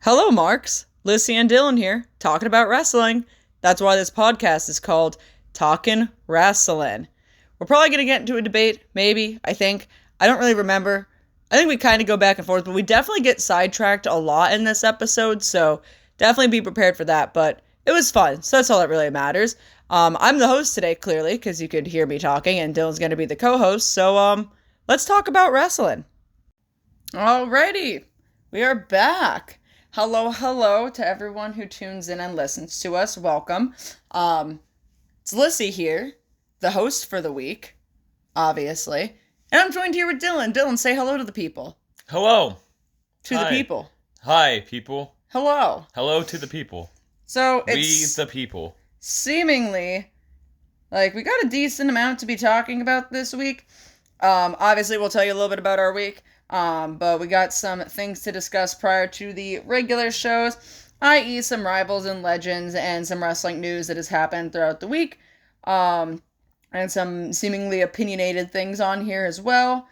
Hello, Marks. Lyssie and Dylan here, talking about wrestling. That's why this podcast is called Talkin Wrasslin. We're probably going to get into a debate, maybe, I think. I don't really remember. I think we kind of go back and forth, but we definitely get sidetracked a lot in this episode, so definitely be prepared for that, but it was fun, so that's all that really matters. I'm the host today, clearly, because you could hear me talking, and Dylan's going to be the co-host, so let's talk about wrestling. Alrighty, we are back. Hello to everyone who tunes in and listens to us. Welcome. It's Lyssie here, the host for the week, obviously. And I'm joined here with Dylan. Dylan, say hello to the people. Hello. To the people. Hi, people. Hello. Hello to the people. So, it's We the people. seemingly, we got a decent amount to be talking about this week. Obviously, we'll tell you a little bit about our week. But we got some things to discuss prior to the regular shows, i.e. some Rivals and Legends and some wrestling news that has happened throughout the week, and some seemingly opinionated things on here as well.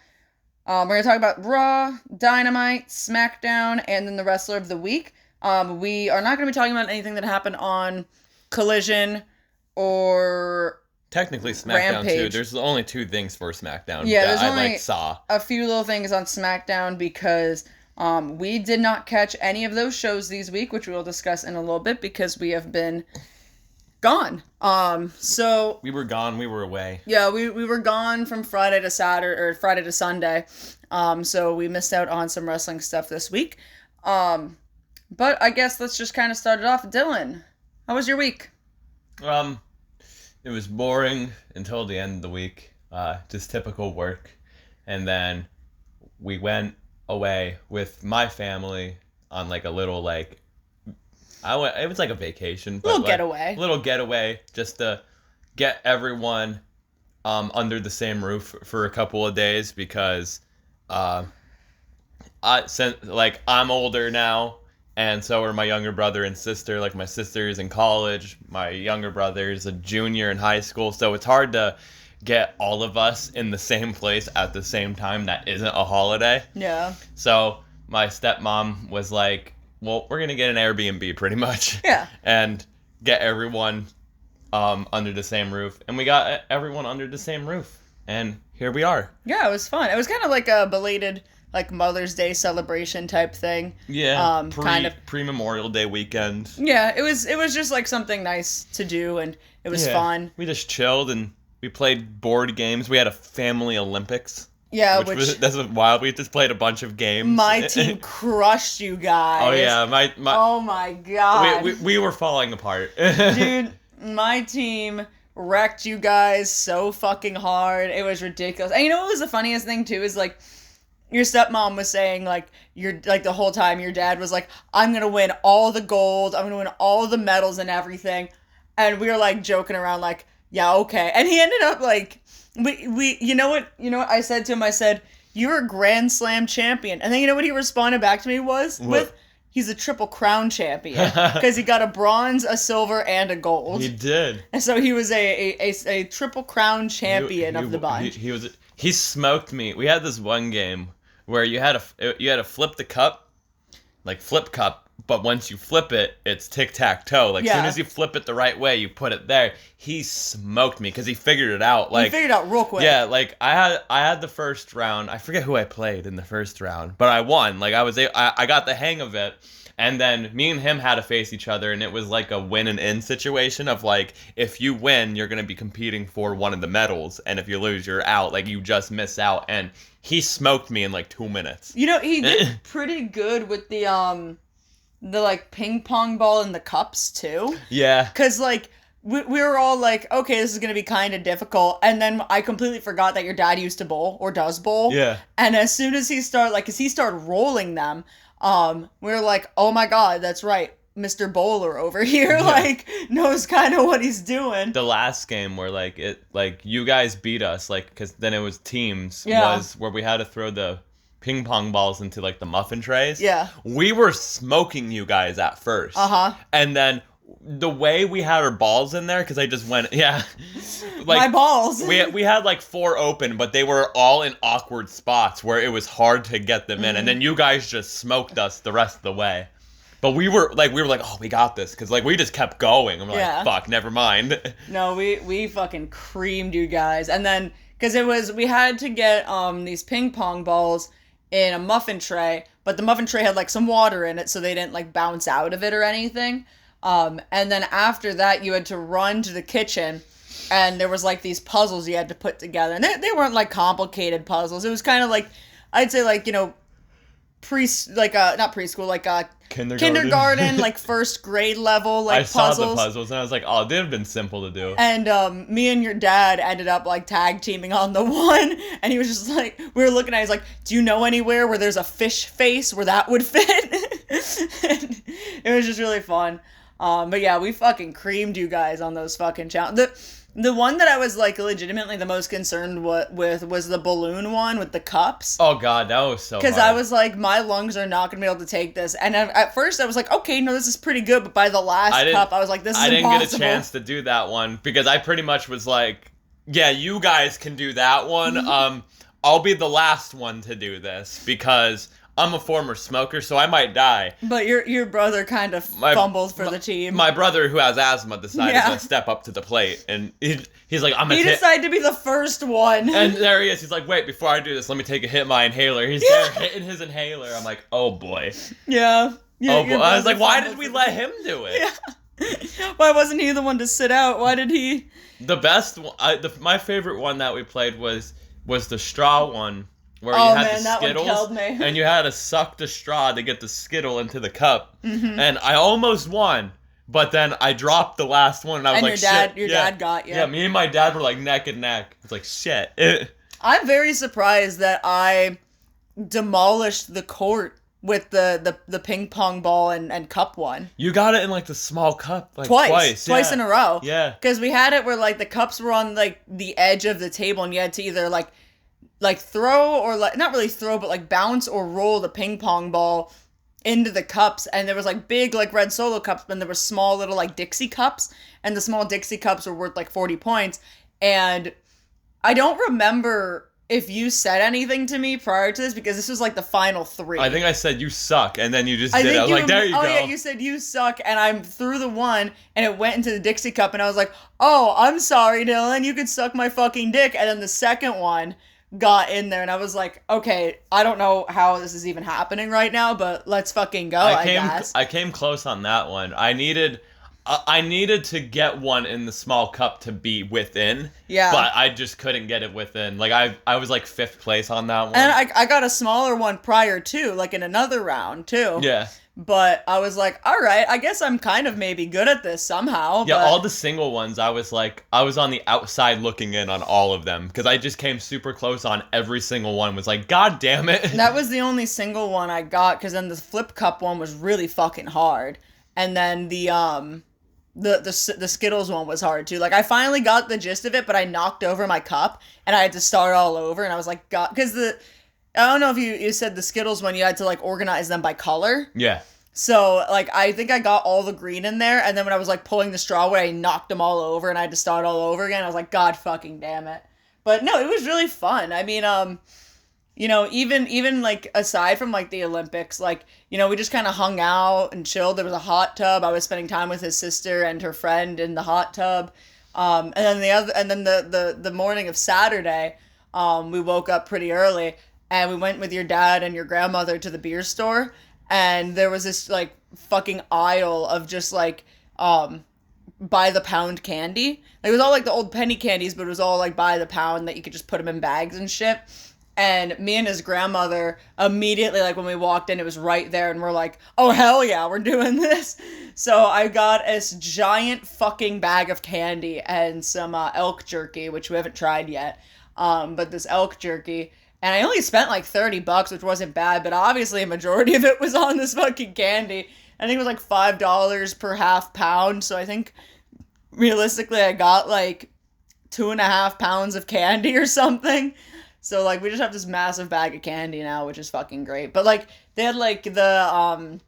We're going to talk about Raw, Dynamite, SmackDown, and then the Wrestler of the Week. We are not going to be talking about anything that happened on Collision or Technically SmackDown Rampage. too. There's only two things for SmackDown Yeah, that there's I only saw. a few little things on SmackDown because we did not catch any of those shows these week, which we will discuss in a little bit because we have been gone. So We were gone, we were away. yeah, we were gone from Friday to Saturday or Friday to Sunday. So we missed out on some wrestling stuff this week. But I guess let's just kind of start it off. Dylan, how was your week? It was boring until the end of the week. Just typical work. And then we went away with my family on a little it was like a vacation. But little getaway just to get everyone under the same roof for a couple of days because I'm older now. And so are my younger brother and sister. My sister's in college. My younger brother's a junior in high school. So it's hard to get all of us in the same place at the same time that isn't a holiday. Yeah. So my stepmom was like, well, we're going to get an Airbnb pretty much. Yeah. And get everyone under the same roof. And we got everyone under the same roof. And here we are. Yeah, it was fun. It was kind of like a belated Mother's Day celebration type thing. Yeah, pre-Memorial Day weekend. Yeah, it was just something nice to do, and it was fun. We just chilled and we played board games. We had a family Olympics. Yeah, that's wild. We just played a bunch of games. My team crushed you guys. Oh yeah, my oh my god. We were falling apart. Dude, my team wrecked you guys so fucking hard. It was ridiculous. And you know what was the funniest thing too is your stepmom was saying, you're the whole time your dad was like, I'm going to win all the gold. I'm going to win all the medals and everything. And we were joking around yeah, okay. And he ended up you know what I said to him? I said, you're a Grand Slam champion. And then you know what he responded back to me with? He's a Triple Crown champion. Because he got a bronze, a silver, and a gold. He did. And so he was a Triple Crown champion of the bunch. He smoked me. We had this one game where you had to flip the cup, flip cup, but once you flip it, it's tic-tac-toe. Soon as you flip it the right way, you put it there. He smoked me because he figured it out. He figured it out real quick. Yeah, I had the first round. I forget who I played in the first round, but I won. I got the hang of it. And then me and him had to face each other, and it was a win and in situation of if you win, you're going to be competing for one of the medals, and if you lose, you're out. You just miss out. And he smoked me in 2 minutes. You know, he did pretty good with the ping pong ball and the cups too. Yeah. Because we were all okay, this is going to be kind of difficult. And then I completely forgot that your dad used to bowl or does bowl. Yeah. And as soon as he started, because he started rolling them, we were like, oh my god, that's right. Mr. Bowler over here, knows kind of what he's doing. The last game where, you guys beat us, because then it was teams, yeah. was where we had to throw the ping pong balls into, the muffin trays. Yeah. We were smoking you guys at first. Uh-huh. And then the way we had our balls in there, because I just went, yeah. My balls. we had 4 open, but they were all in awkward spots where it was hard to get them in. And then you guys just smoked us the rest of the way. But we were like, oh, we got this. Because, like, we just kept going. I'm Yeah. like, fuck, never mind. No, we fucking creamed you guys. And then, because we had to get these ping pong balls in a muffin tray, but the muffin tray had, like, some water in it, so they didn't, like, bounce out of it or anything. And then after that, you had to run to the kitchen, and there was, like, these puzzles you had to put together. And they weren't, like, complicated puzzles. It was kind of like, I'd say, like, you know, not preschool, like kindergarten, like first grade level, like puzzles. I saw the puzzles and I was like, oh, they'd have been simple to do. And me and your dad ended up like tag teaming on the one, and he was just like, we were looking at it, he's like, do you know anywhere where there's a fish face where that would fit? And it was just really fun. But yeah, we fucking creamed you guys on those fucking challenges. The one that I was, like, legitimately the most concerned with was the balloon one with the cups. Oh, God, that was so hard. Because I was like, my lungs are not going to be able to take this. And at first I was like, okay, no, this is pretty good. But by the last cup, I was like, this is impossible. I didn't get a chance to do that one because I pretty much was like, yeah, you guys can do that one. I'll be the last one to do this because I'm a former smoker, so I might die. But your brother kind of fumbled for the team. My brother, who has asthma, decided to step up to the plate, and he's like, He decided to be the first one. And there he is. He's like, wait, before I do this, let me take a hit of my inhaler. He's there hitting his inhaler. I'm like, oh, boy. Yeah. Oh, boy. I was like, why did we let him do it? Yeah. Why wasn't he the one to sit out? Why did he? The best one, my favorite one that we played was the straw one. Where you had the Skittles, that one killed me. And you had to suck the straw to get the Skittle into the cup. Mm-hmm. And I almost won, but then I dropped the last one, and I was like, shit. Your dad got you. Yeah, me and my dad were like neck and neck. It's like, shit. I'm very surprised that I demolished the court with the ping pong ball and cup one. You got it in, like, the small cup, like, twice in a row. Yeah. Because we had it where, like, the cups were on, like, the edge of the table, and you had to either, like throw or, like, not really throw, but, like, bounce or roll the ping pong ball into the cups. And there was, like, big, like, red Solo cups, but then there were small little, like, Dixie cups, and the small Dixie cups were worth, like, 40 points. And I don't remember if you said anything to me prior to this, because this was, like, the final three. I think I said, you suck, and then you just did it. I was like, there you go. Oh, yeah, you said, you suck, and I threw the one, and it went into the Dixie cup, and I was like, oh, I'm sorry, Dylan, you could suck my fucking dick. And then the second one got in there, and I was like, okay, I don't know how this is even happening right now, but let's fucking go, I guess. I came close on that one. I needed to get one in the small cup to be within. Yeah. But I just couldn't get it within. Like, I was like 5th place on that one. And I got a smaller one prior too, like in another round too. Yeah. But I was like, all right, I guess I'm kind of maybe good at this somehow. Yeah, all the single ones, I was on the outside looking in on all of them. Because I just came super close on every single one. Was like, God damn it. That was the only single one I got, because then the flip cup one was really fucking hard. And then the Skittles one was hard too. Like, I finally got the gist of it, but I knocked over my cup, and I had to start all over, and I was like, God, because I don't know if you said the Skittles one, you had to, like, organize them by color. Yeah. So, like, I think I got all the green in there, and then when I was, like, pulling the straw away, I knocked them all over, and I had to start all over again. I was like, God fucking damn it. But no, it was really fun. I mean, you know, even, like, aside from, like, the Olympics, like, you know, we just kind of hung out and chilled. There was a hot tub. I was spending time with his sister and her friend in the hot tub. And then the morning of Saturday, we woke up pretty early, and we went with your dad and your grandmother to the beer store, and there was this, like, fucking aisle of just, like, by the pound candy. Like, it was all, like, the old penny candies, but it was all, like, by the pound that you could just put them in bags and shit. And me and his grandmother immediately, like, when we walked in, it was right there, and we're like, oh, hell yeah, we're doing this. So I got this giant fucking bag of candy and some elk jerky, which we haven't tried yet, but this elk jerky. And I only spent like $30, which wasn't bad, but obviously a majority of it was on this fucking candy. I think it was like $5 per half pound, so I think realistically I got like 2.5 pounds of candy or something. So, like, we just have this massive bag of candy now, which is fucking great. But, like, they had, like, the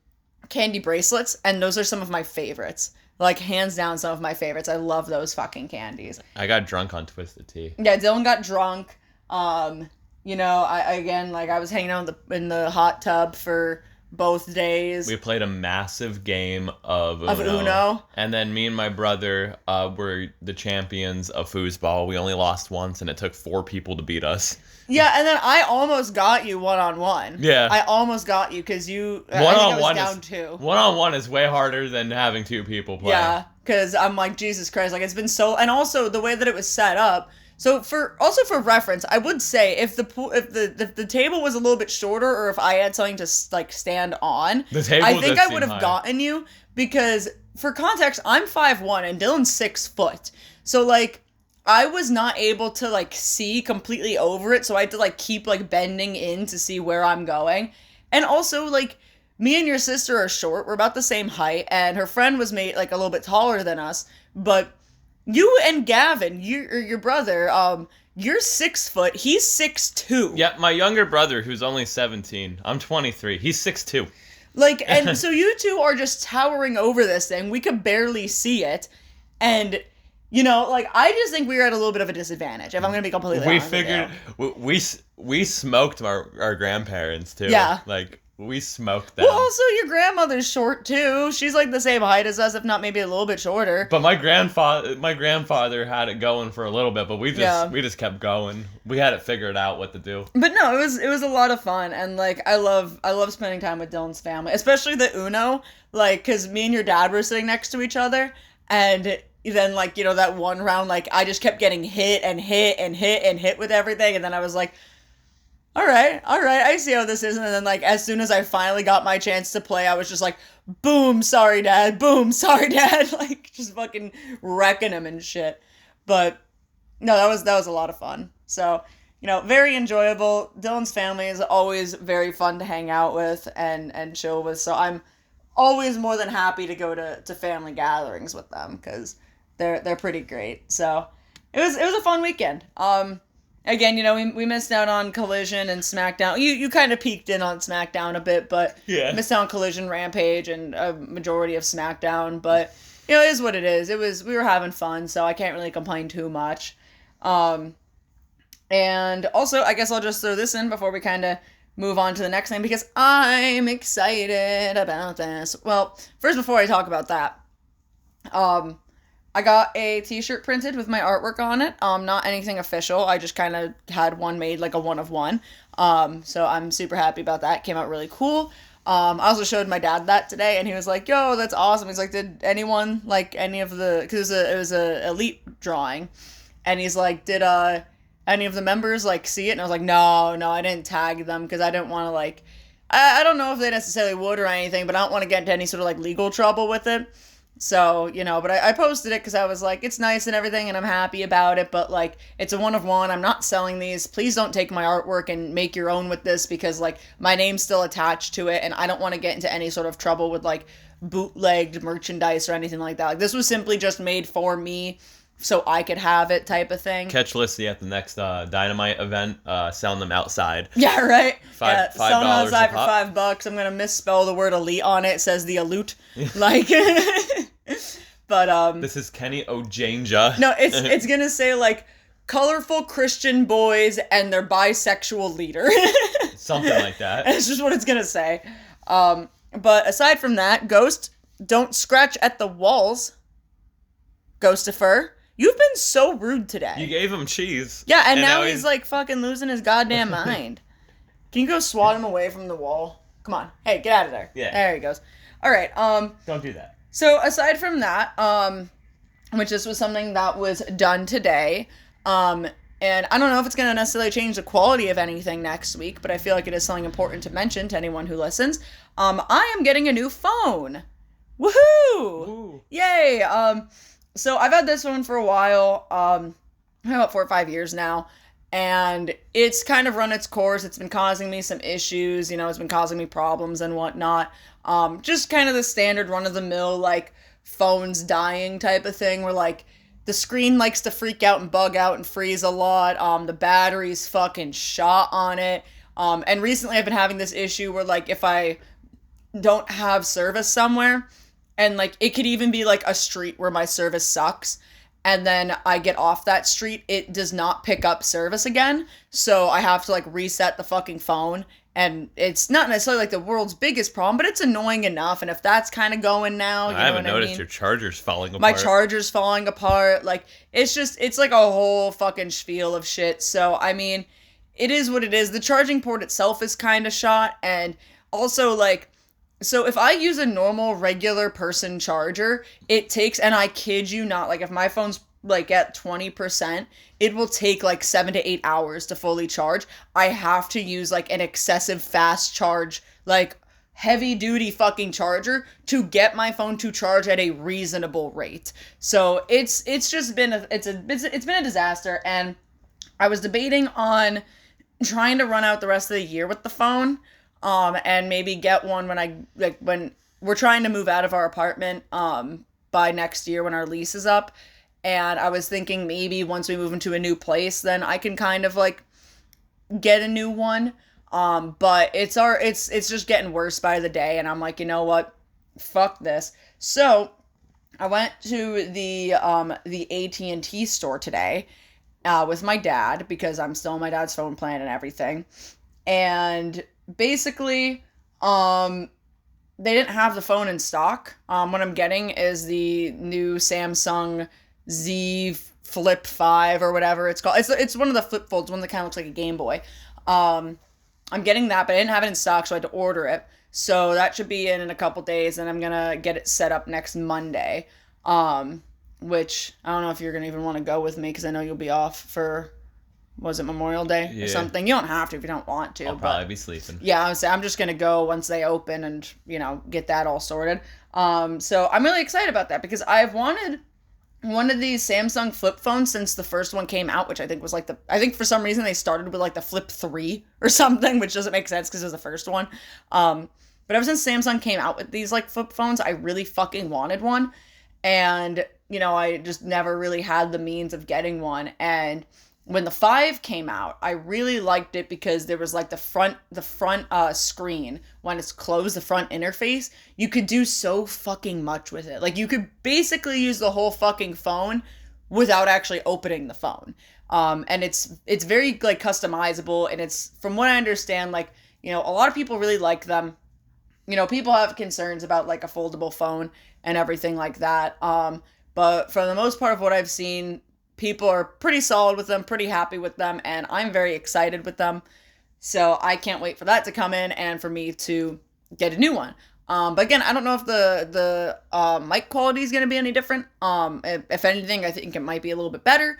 candy bracelets, and those are some of my favorites. Like, hands down, some of my favorites. I love those fucking candies. I got drunk on Twisted Tea. Yeah, Dylan got drunk. You know, I was hanging out in the hot tub for both days. We played a massive game of Uno. And then me and my brother were the champions of foosball. We only lost once, and it took 4 people to beat us. Yeah, and then I almost got you one-on-one. Yeah. I almost got you because you... One-on-one down 2. One-on-one is way harder than having 2 people play. Yeah, because I'm like, Jesus Christ, like, it's been so... And also, the way that it was set up... So, for reference, I would say, if the table was a little bit shorter, or if I had something to, like, stand on... The table I think does I would seem have high. gotten you, because, for context, I'm 5'1", and Dylan's 6 foot. So, like... I was not able to, like, see completely over it, so I had to, like, keep, like, bending in to see where I'm going. And also, like, me and your sister are short. We're about the same height, and her friend was made, like, a little bit taller than us. But you and Gavin, your brother, you're 6 foot. He's 6'2". Yeah, my younger brother, who's only 17. I'm 23. He's 6'2". Like, and so you two are just towering over this thing. We could barely see it. And... You know, like, I just think we were at a little bit of a disadvantage, if I'm going to be completely honest with you. We smoked our grandparents, too. Yeah. Like, we smoked them. Well, also, your grandmother's short, too. She's, like, the same height as us, if not maybe a little bit shorter. But my grandfather had it going for a little bit, but we just kept going. We had it figured out what to do. But no, it was a lot of fun, and, like, I love spending time with Dylan's family, especially the Uno, like, because me and your dad were sitting next to each other, and... Then, like, you know, that one round, like, I just kept getting hit and hit and hit and hit with everything. And then I was like, all right, I see how this is. And then, like, as soon as I finally got my chance to play, I was just like, boom, sorry, Dad. Boom, sorry, Dad. Like, just fucking wrecking him and shit. But, no, that was a lot of fun. So, you know, very enjoyable. Dylan's family is always very fun to hang out with and chill with. So I'm always more than happy to go to family gatherings with them, because... They're pretty great. So it was a fun weekend. Again, you know, we missed out on Collision and SmackDown. You kind of peeked in on SmackDown a bit, but missed out on Collision, Rampage, and a majority of SmackDown. But you know, it is what it is. We were having fun, so I can't really complain too much. And also, I guess I'll just throw this in before we kind of move on to the next thing, because I'm excited about this. Well, first, before I talk about that, I got a t-shirt printed with my artwork on it. Not anything official. I just kind of had one made, like a one of one. So I'm super happy about that. It came out really cool. I also showed my dad that today, and he was like, yo, that's awesome. He's like, did anyone, like, any of the... Because it was a elite drawing. And he's like, did any of the members, like, see it? And I was like, no, I didn't tag them, because I didn't want to, like... I don't know if they necessarily would or anything, but I don't want to get into any sort of, like, legal trouble with it. So, you know, but I posted it because I was like, it's nice and everything, and I'm happy about it, but, like, it's a one of one. I'm not selling these. Please don't take my artwork and make your own with this, because, like, my name's still attached to it, and I don't want to get into any sort of trouble with, like, bootlegged merchandise or anything like that. Like, this was simply just made for me so I could have it type of thing. Catch Lyssie at the next Dynamite event, selling them outside. Yeah, right? $5 selling them outside for $5. $5. I'm going to misspell the word elite on it. It says the elute. Like... But, This is Kenny Ojanja. No, it's gonna say, like, colorful Christian boys and their bisexual leader. Something like that. It's just what it's gonna say. But aside from that, Ghost, don't scratch at the walls. Ghostifer, you've been so rude today. You gave him cheese. Yeah, and now he's, like, fucking losing his goddamn mind. Can you go swat him away from the wall? Come on. Hey, get out of there. Yeah. There he goes. Alright, Don't do that. So, aside from that, which this was something that was done today, and I don't know if it's going to necessarily change the quality of anything next week, but I feel like it is something important to mention to anyone who listens. I am getting a new phone. Woohoo! Ooh. Yay! So, I've had this phone for a while, about 4 or 5 years now, and it's kind of run its course. It's been causing me some issues, you know, it's been causing me problems and whatnot. Just kind of the standard run-of-the-mill, like, phones dying type of thing, where, like, the screen likes to freak out and bug out and freeze a lot, the battery's fucking shot on it, and recently I've been having this issue where, like, if I don't have service somewhere, and, like, it could even be, like, a street where my service sucks, and then I get off that street, it does not pick up service again, so I have to, like, reset the fucking phone, And it's not necessarily like the world's biggest problem, but it's annoying enough. And if that's kind of going now, you I know haven't what I noticed mean? your charger's falling apart. My charger's falling apart. Like, it's like a whole fucking spiel of shit. So, I mean, it is what it is. The charging port itself is kind of shot. And also, like, so if I use a normal, regular person charger, it takes, and I kid you not, like, if my phone's like at 20%, it will take like 7 to 8 hours to fully charge. I have to use like an excessive fast charge, like heavy duty fucking charger to get my phone to charge at a reasonable rate. So it's just been it's been a disaster. And I was debating on trying to run out the rest of the year with the phone, and maybe get one when we're trying to move out of our apartment by next year when our lease is up. And I was thinking maybe once we move into a new place, then I can kind of like get a new one. But it's just getting worse by the day, and I'm like, you know what? Fuck this. So I went to the AT&T store today with my dad, because I'm still on my dad's phone plan and everything. And basically, they didn't have the phone in stock. What I'm getting is the new Samsung Z Flip 5 or whatever it's called. It's one of the flip folds, one that kind of looks like a Game Boy. I'm getting that, but I didn't have it in stock, so I had to order it. So that should be in a couple days, and I'm gonna get it set up next Monday. Which I don't know if you're gonna even want to go with me, because I know you'll be off for, was it Memorial Day or something? You don't have to if you don't want to. I'll probably be sleeping. Yeah, I'm just gonna go once they open and, you know, get that all sorted. So I'm really excited about that, because I've wanted one of these Samsung flip phones since the first one came out, which I think was like I think for some reason they started with like the Flip 3 or something, which doesn't make sense because it was the first one. But ever since Samsung came out with these like flip phones, I really fucking wanted one. And, you know, I just never really had the means of getting one. And when the 5 came out, I really liked it because there was like the front screen, when it's closed, the front interface, you could do so fucking much with it. Like, you could basically use the whole fucking phone without actually opening the phone. And it's very like customizable, and it's, from what I understand, like, you know, a lot of people really like them. You know, people have concerns about like a foldable phone and everything like that. But for the most part of what I've seen, people are pretty solid with them, pretty happy with them, and I'm very excited with them. So I can't wait for that to come in and for me to get a new one. But again, I don't know if the mic quality is going to be any different. If anything, I think it might be a little bit better.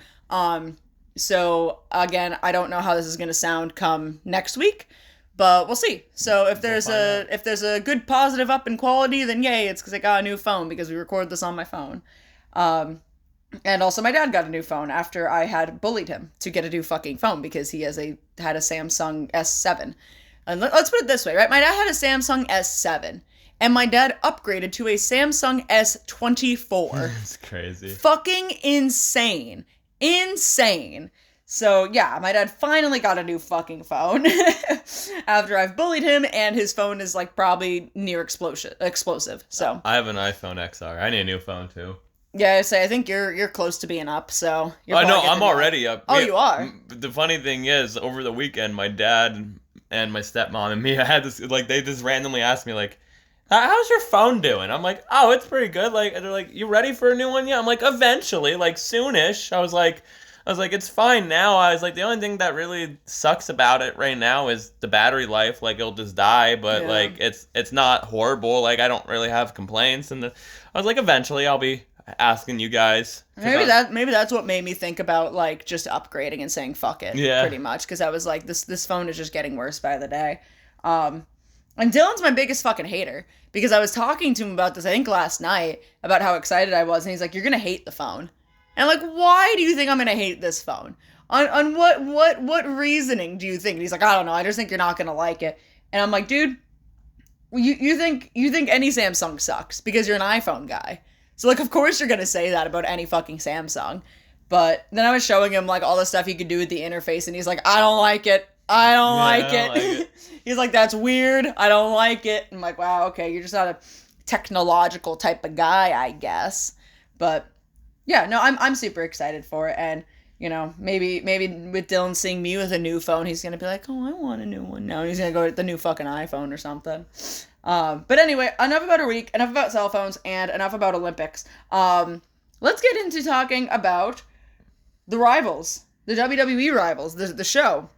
So again, I don't know how this is going to sound come next week, but we'll see. So if there's a good positive up in quality, then yay, it's because I got a new phone, because we record this on my phone. And also my dad got a new phone after I had bullied him to get a new fucking phone, because he had a Samsung S7. And let's put it this way, right? My dad had a Samsung S7, and my dad upgraded to a Samsung S24. That's crazy. Fucking insane. Insane. So yeah, my dad finally got a new fucking phone after I've bullied him, and his phone is like probably near explosive. So I have an iPhone XR. I need a new phone too. Yeah, I think you're close to being up, so you're I know, I'm already up. Oh, you are? The funny thing is, over the weekend, my dad and my stepmom and me, I had this, like, they just randomly asked me, like, how's your phone doing? I'm like, oh, it's pretty good. Like, they're like, you ready for a new one? Yeah. I'm like, eventually, like, soonish. I was like, it's fine now. I was like, the only thing that really sucks about it right now is the battery life. Like, it'll just die, but like, it's not horrible. Like, I don't really have complaints. And I was like, eventually I'll be asking you guys. Maybe that's what made me think about like just upgrading and saying fuck it. Yeah. Pretty much, because I was like, this phone is just getting worse by the day. And Dylan's my biggest fucking hater, because I was talking to him about this, I think last night, about how excited I was, and he's like, you're gonna hate the phone. And I'm like, why do you think I'm gonna hate this phone? On what reasoning do you think? And he's like, I don't know, I just think you're not gonna like it. And I'm like, dude, you think any Samsung sucks because you're an iPhone guy. So, like, of course you're gonna say that about any fucking Samsung. But then I was showing him, like, all the stuff he could do with the interface, and he's like, I don't like it. I don't like it. He's like, that's weird. I don't like it. I'm like, wow, okay, you're just not a technological type of guy, I guess. But, yeah, no, I'm super excited for it. And, maybe with Dylan seeing me with a new phone, he's gonna be like, oh, I want a new one now. And he's gonna go get the new fucking iPhone or something. But anyway, enough about our week, enough about cell phones, and enough about Olympics. Let's get into talking about the rivals, the WWE rivals, the show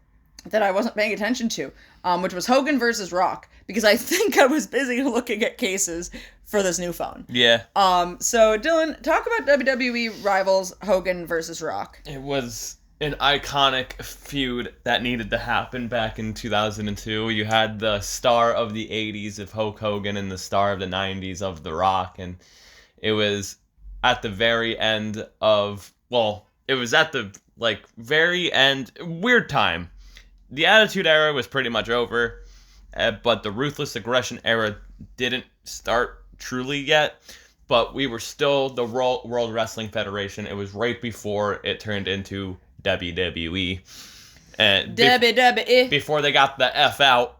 that I wasn't paying attention to, which was Hogan versus Rock, because I think I was busy looking at cases for this new phone. Yeah. So Dylan, talk about WWE rivals Hogan versus Rock. It was an iconic feud that needed to happen back in 2002. You had the star of the 80s of Hulk Hogan and the star of the 90s of The Rock, and it was at the very end of, it was at the very end, weird time. The Attitude Era was pretty much over, but the Ruthless Aggression Era didn't start truly yet, but we were still the World Wrestling Federation. It was right before it turned into WWE. And WWE. Before they got the F out.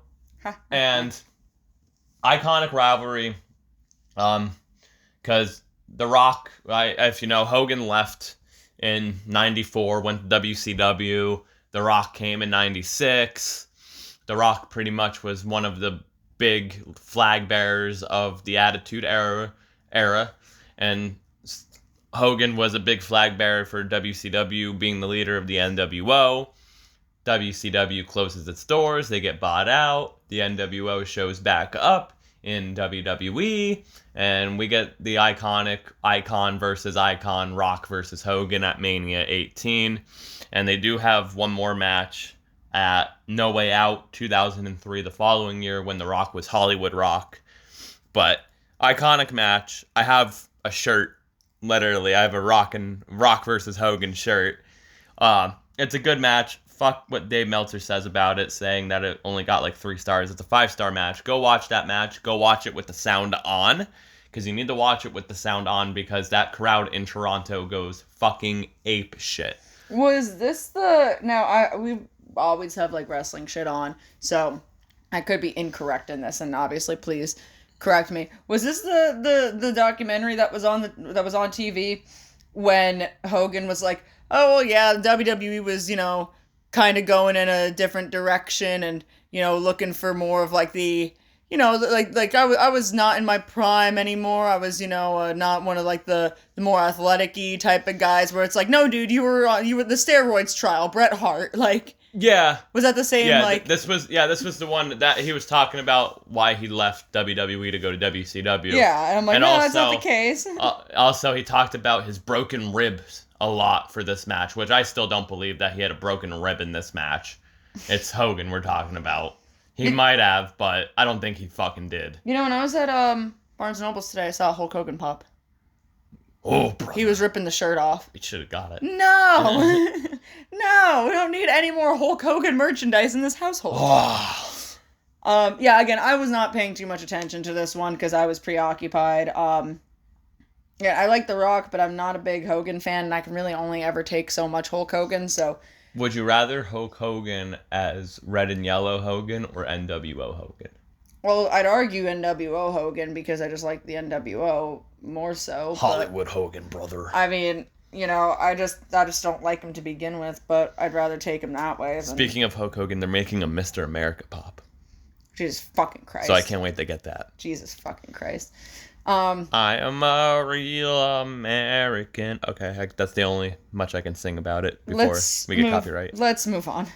And iconic rivalry, because The Rock, if you know, Hogan left in 94, went to WCW. The Rock came in 96. The Rock pretty much was one of the big flag bearers of the Attitude Era, and Hogan was a big flag bearer for WCW, being the leader of the NWO. WCW closes its doors, they get bought out, the NWO shows back up in WWE, and we get the iconic icon versus icon, Rock versus Hogan at Mania 18, and they do have one more match at No Way Out 2003, the following year, when The Rock was Hollywood Rock. But iconic match. I have a shirt, literally. I have a Rock versus Hogan shirt. It's a good match. Fuck what Dave Meltzer says about it, saying that it only got 3 stars. It's a 5-star match. Go watch that match. Go watch it with the sound on, because you need to watch it with the sound on, because that crowd in Toronto goes fucking ape shit. Was this we always have wrestling shit on, so I could be incorrect in this, and obviously please correct me. Was this the documentary that was on TV when Hogan was like, oh well, yeah, WWE was kind of going in a different direction and looking for more of the I was not in my prime anymore. I was not one of the more athletic-y type of guys where it's no dude, you were the steroids trial, Bret Hart, Yeah. Was that the same, this was the one that he was talking about, why he left WWE to go to WCW. Yeah, and I'm like, no, also, that's not the case. Also, he talked about his broken ribs a lot for this match, which I still don't believe that he had a broken rib in this match. It's Hogan we're talking about. He might have, but I don't think he fucking did. When I was at Barnes & Noble's today, I saw Hulk Hogan pop. Oh, brother. He was ripping the shirt off. He should have got it. No! No, we don't need any more Hulk Hogan merchandise in this household. Yeah, again, I was not paying too much attention to this one because I was preoccupied. Yeah, I like The Rock, but I'm not a big Hogan fan, and I can really only ever take so much Hulk Hogan, so... Would you rather Hulk Hogan as Red and Yellow Hogan or NWO Hogan? Well, I'd argue NWO Hogan because I just like the NWO more so. Hollywood Hogan, brother. I mean, I just don't like him to begin with, but I'd rather take him that way. Speaking of Hulk Hogan, they're making a Mr. America pop. Jesus fucking Christ. So I can't wait to get that. Jesus fucking Christ. I am a real American. Okay, that's the only much I can sing about it before we get copyright. Let's move on.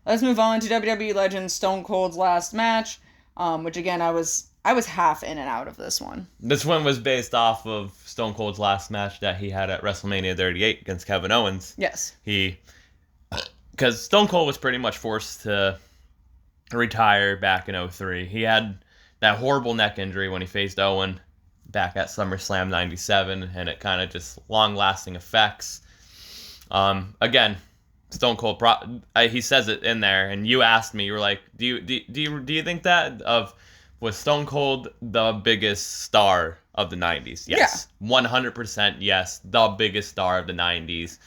Let's move on to WWE Legends Stone Cold's last match, which again I was half in and out of this one. This one was based off of Stone Cold's last match that he had at WrestleMania 38 against Kevin Owens. Yes. Because Stone Cold was pretty much forced to retire back in 2003. He had that horrible neck injury when he faced Owen back at SummerSlam 97, and it kind of just long-lasting effects. Again, Stone Cold, he says it in there, and you asked me, you were like, do you think that of Was Stone Cold the biggest star of the 90s? Yes. 100% yes. The biggest star of the 90s.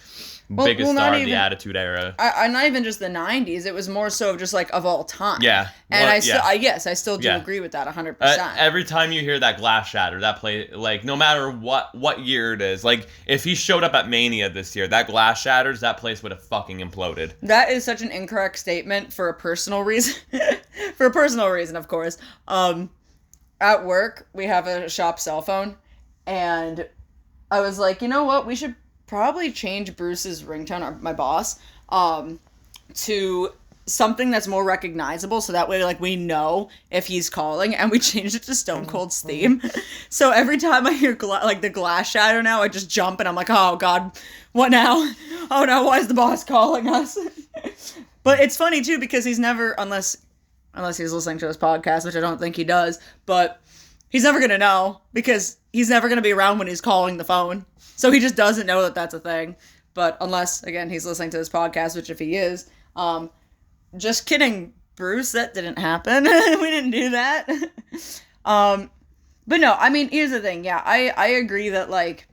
Biggest star of the Attitude Era. Not even just the 90s. It was more so of just like of all time. Yeah. And I still do agree with that 100%. Every time you hear that glass shatter, that play, like, no matter what year it is, like, if he showed up at Mania this year, that glass shatters, that place would have fucking imploded. That is such an incorrect statement for a personal reason. For a personal reason, of course. At work, we have a shop cell phone, and I was like, you know what, we should probably change Bruce's ringtone, my boss, to something that's more recognizable, so that way, like, we know if he's calling, and we changed it to Stone Cold's theme. So every time I hear, the glass shatter now, I just jump, and I'm like, oh, God, what now? Oh, no, why is the boss calling us? But it's funny, too, because he's never, unless he's listening to this podcast, which I don't think he does, but he's never going to know, because he's never going to be around when he's calling the phone. So he just doesn't know that that's a thing. But unless, again, he's listening to this podcast, which if he is, just kidding, Bruce, that didn't happen. We didn't do that. But no, I mean, here's the thing. Yeah, I agree that, like,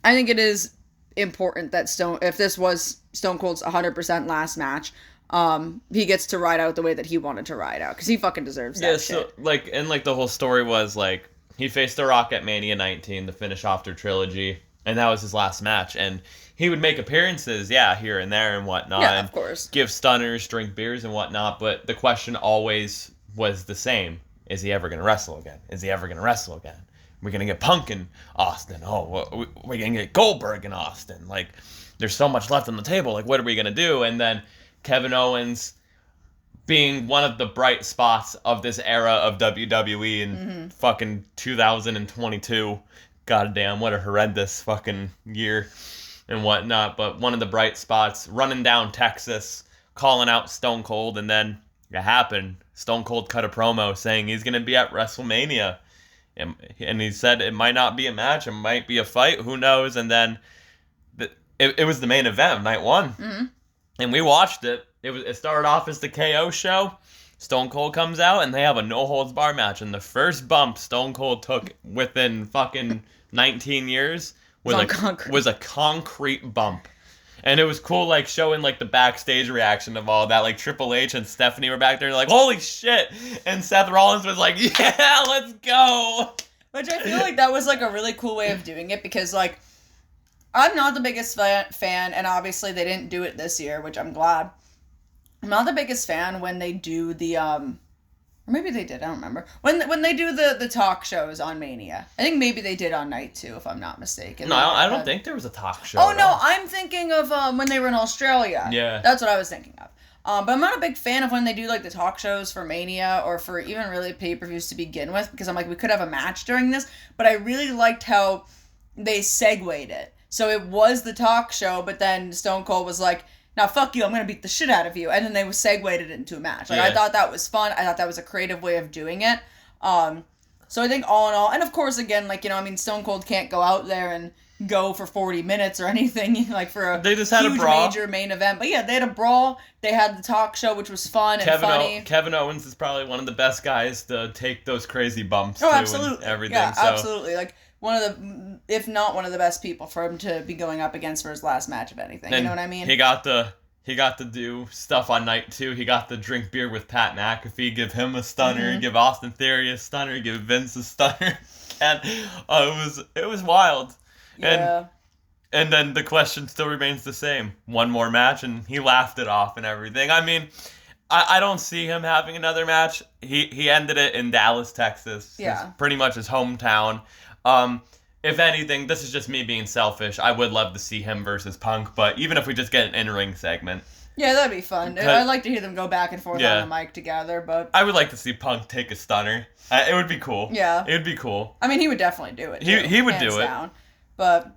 I think it is important that if this was Stone Cold's 100% last match, he gets to ride out the way that he wanted to ride out, because he fucking deserves that shit. So, like, and, like, the whole story was, like, he faced The Rock at Mania 19 to finish off their trilogy, and that was his last match, and he would make appearances, here and there and whatnot. Yeah, of course. Give stunners, drink beers and whatnot, but the question always was the same. Is he ever going to wrestle again? Is he ever going to wrestle again? We're going to get Punk in Austin. Oh, we're going to get Goldberg in Austin. Like, there's so much left on the table. Like, what are we going to do? And then Kevin Owens, being one of the bright spots of this era of WWE in fucking 2022. Goddamn, what a horrendous fucking year and whatnot. But one of the bright spots, running down Texas, calling out Stone Cold, and then it happened. Stone Cold cut a promo saying he's going to be at WrestleMania. And he said it might not be a match, it might be a fight, who knows? And then it was the main event of night one. Mm-hmm. And we watched it. It started off as the KO show. Stone Cold comes out, and they have a no-holds-barred match. And the first bump Stone Cold took within fucking 19 years was a concrete bump. And it was cool, like, showing, like, the backstage reaction of all that. Like, Triple H and Stephanie were back there, like, holy shit! And Seth Rollins was like, yeah, let's go! Which I feel like that was, like, a really cool way of doing it, because, like, I'm not the biggest fan, and obviously they didn't do it this year, which I'm glad. I'm not the biggest fan when they do the, or maybe they did, I don't remember. When they do the talk shows on Mania. I think maybe they did on night 2, if I'm not mistaken. No, I don't think there was a talk show. Oh, no, I'm thinking of when they were in Australia. Yeah. That's what I was thinking of. But I'm not a big fan of when they do, like, the talk shows for Mania, or for even really pay-per-views to begin with, because I'm like, we could have a match during this, but I really liked how they segued it. So it was the talk show, but then Stone Cold was like, now fuck you, I'm going to beat the shit out of you. And then they segued it into a match. Like, yeah. I thought that was fun. I thought that was a creative way of doing it. So I think all in all, and of course, again, like, you know, I mean, Stone Cold can't go out there and go for 40 minutes or anything, like, for a they just had huge a brawl. Major main event. But yeah, they had a brawl. They had the talk show, which was fun and funny. Kevin Owens is probably one of the best guys to take those crazy bumps. Oh, absolutely. And everything. Yeah, so. Absolutely. Like, one of the, if not one of the best people for him to be going up against for his last match of anything. And you know what I mean? He got to do stuff on night 2. He got to drink beer with Pat McAfee, give him a stunner, give Austin Theory a stunner, give Vince a stunner. And it was wild. Yeah. And then the question still remains the same. One more match, and he laughed it off and everything. I mean, I don't see him having another match. He ended it in Dallas, Texas. Yeah. It's pretty much his hometown. If anything, this is just me being selfish. I would love to see him versus Punk, but even if we just get an in-ring segment. Yeah, that'd be fun. I'd like to hear them go back and forth on the mic together, but... I would like to see Punk take a stunner. It would be cool. Yeah. It would be cool. I mean, he would definitely do it, too, He would do it. Down. But,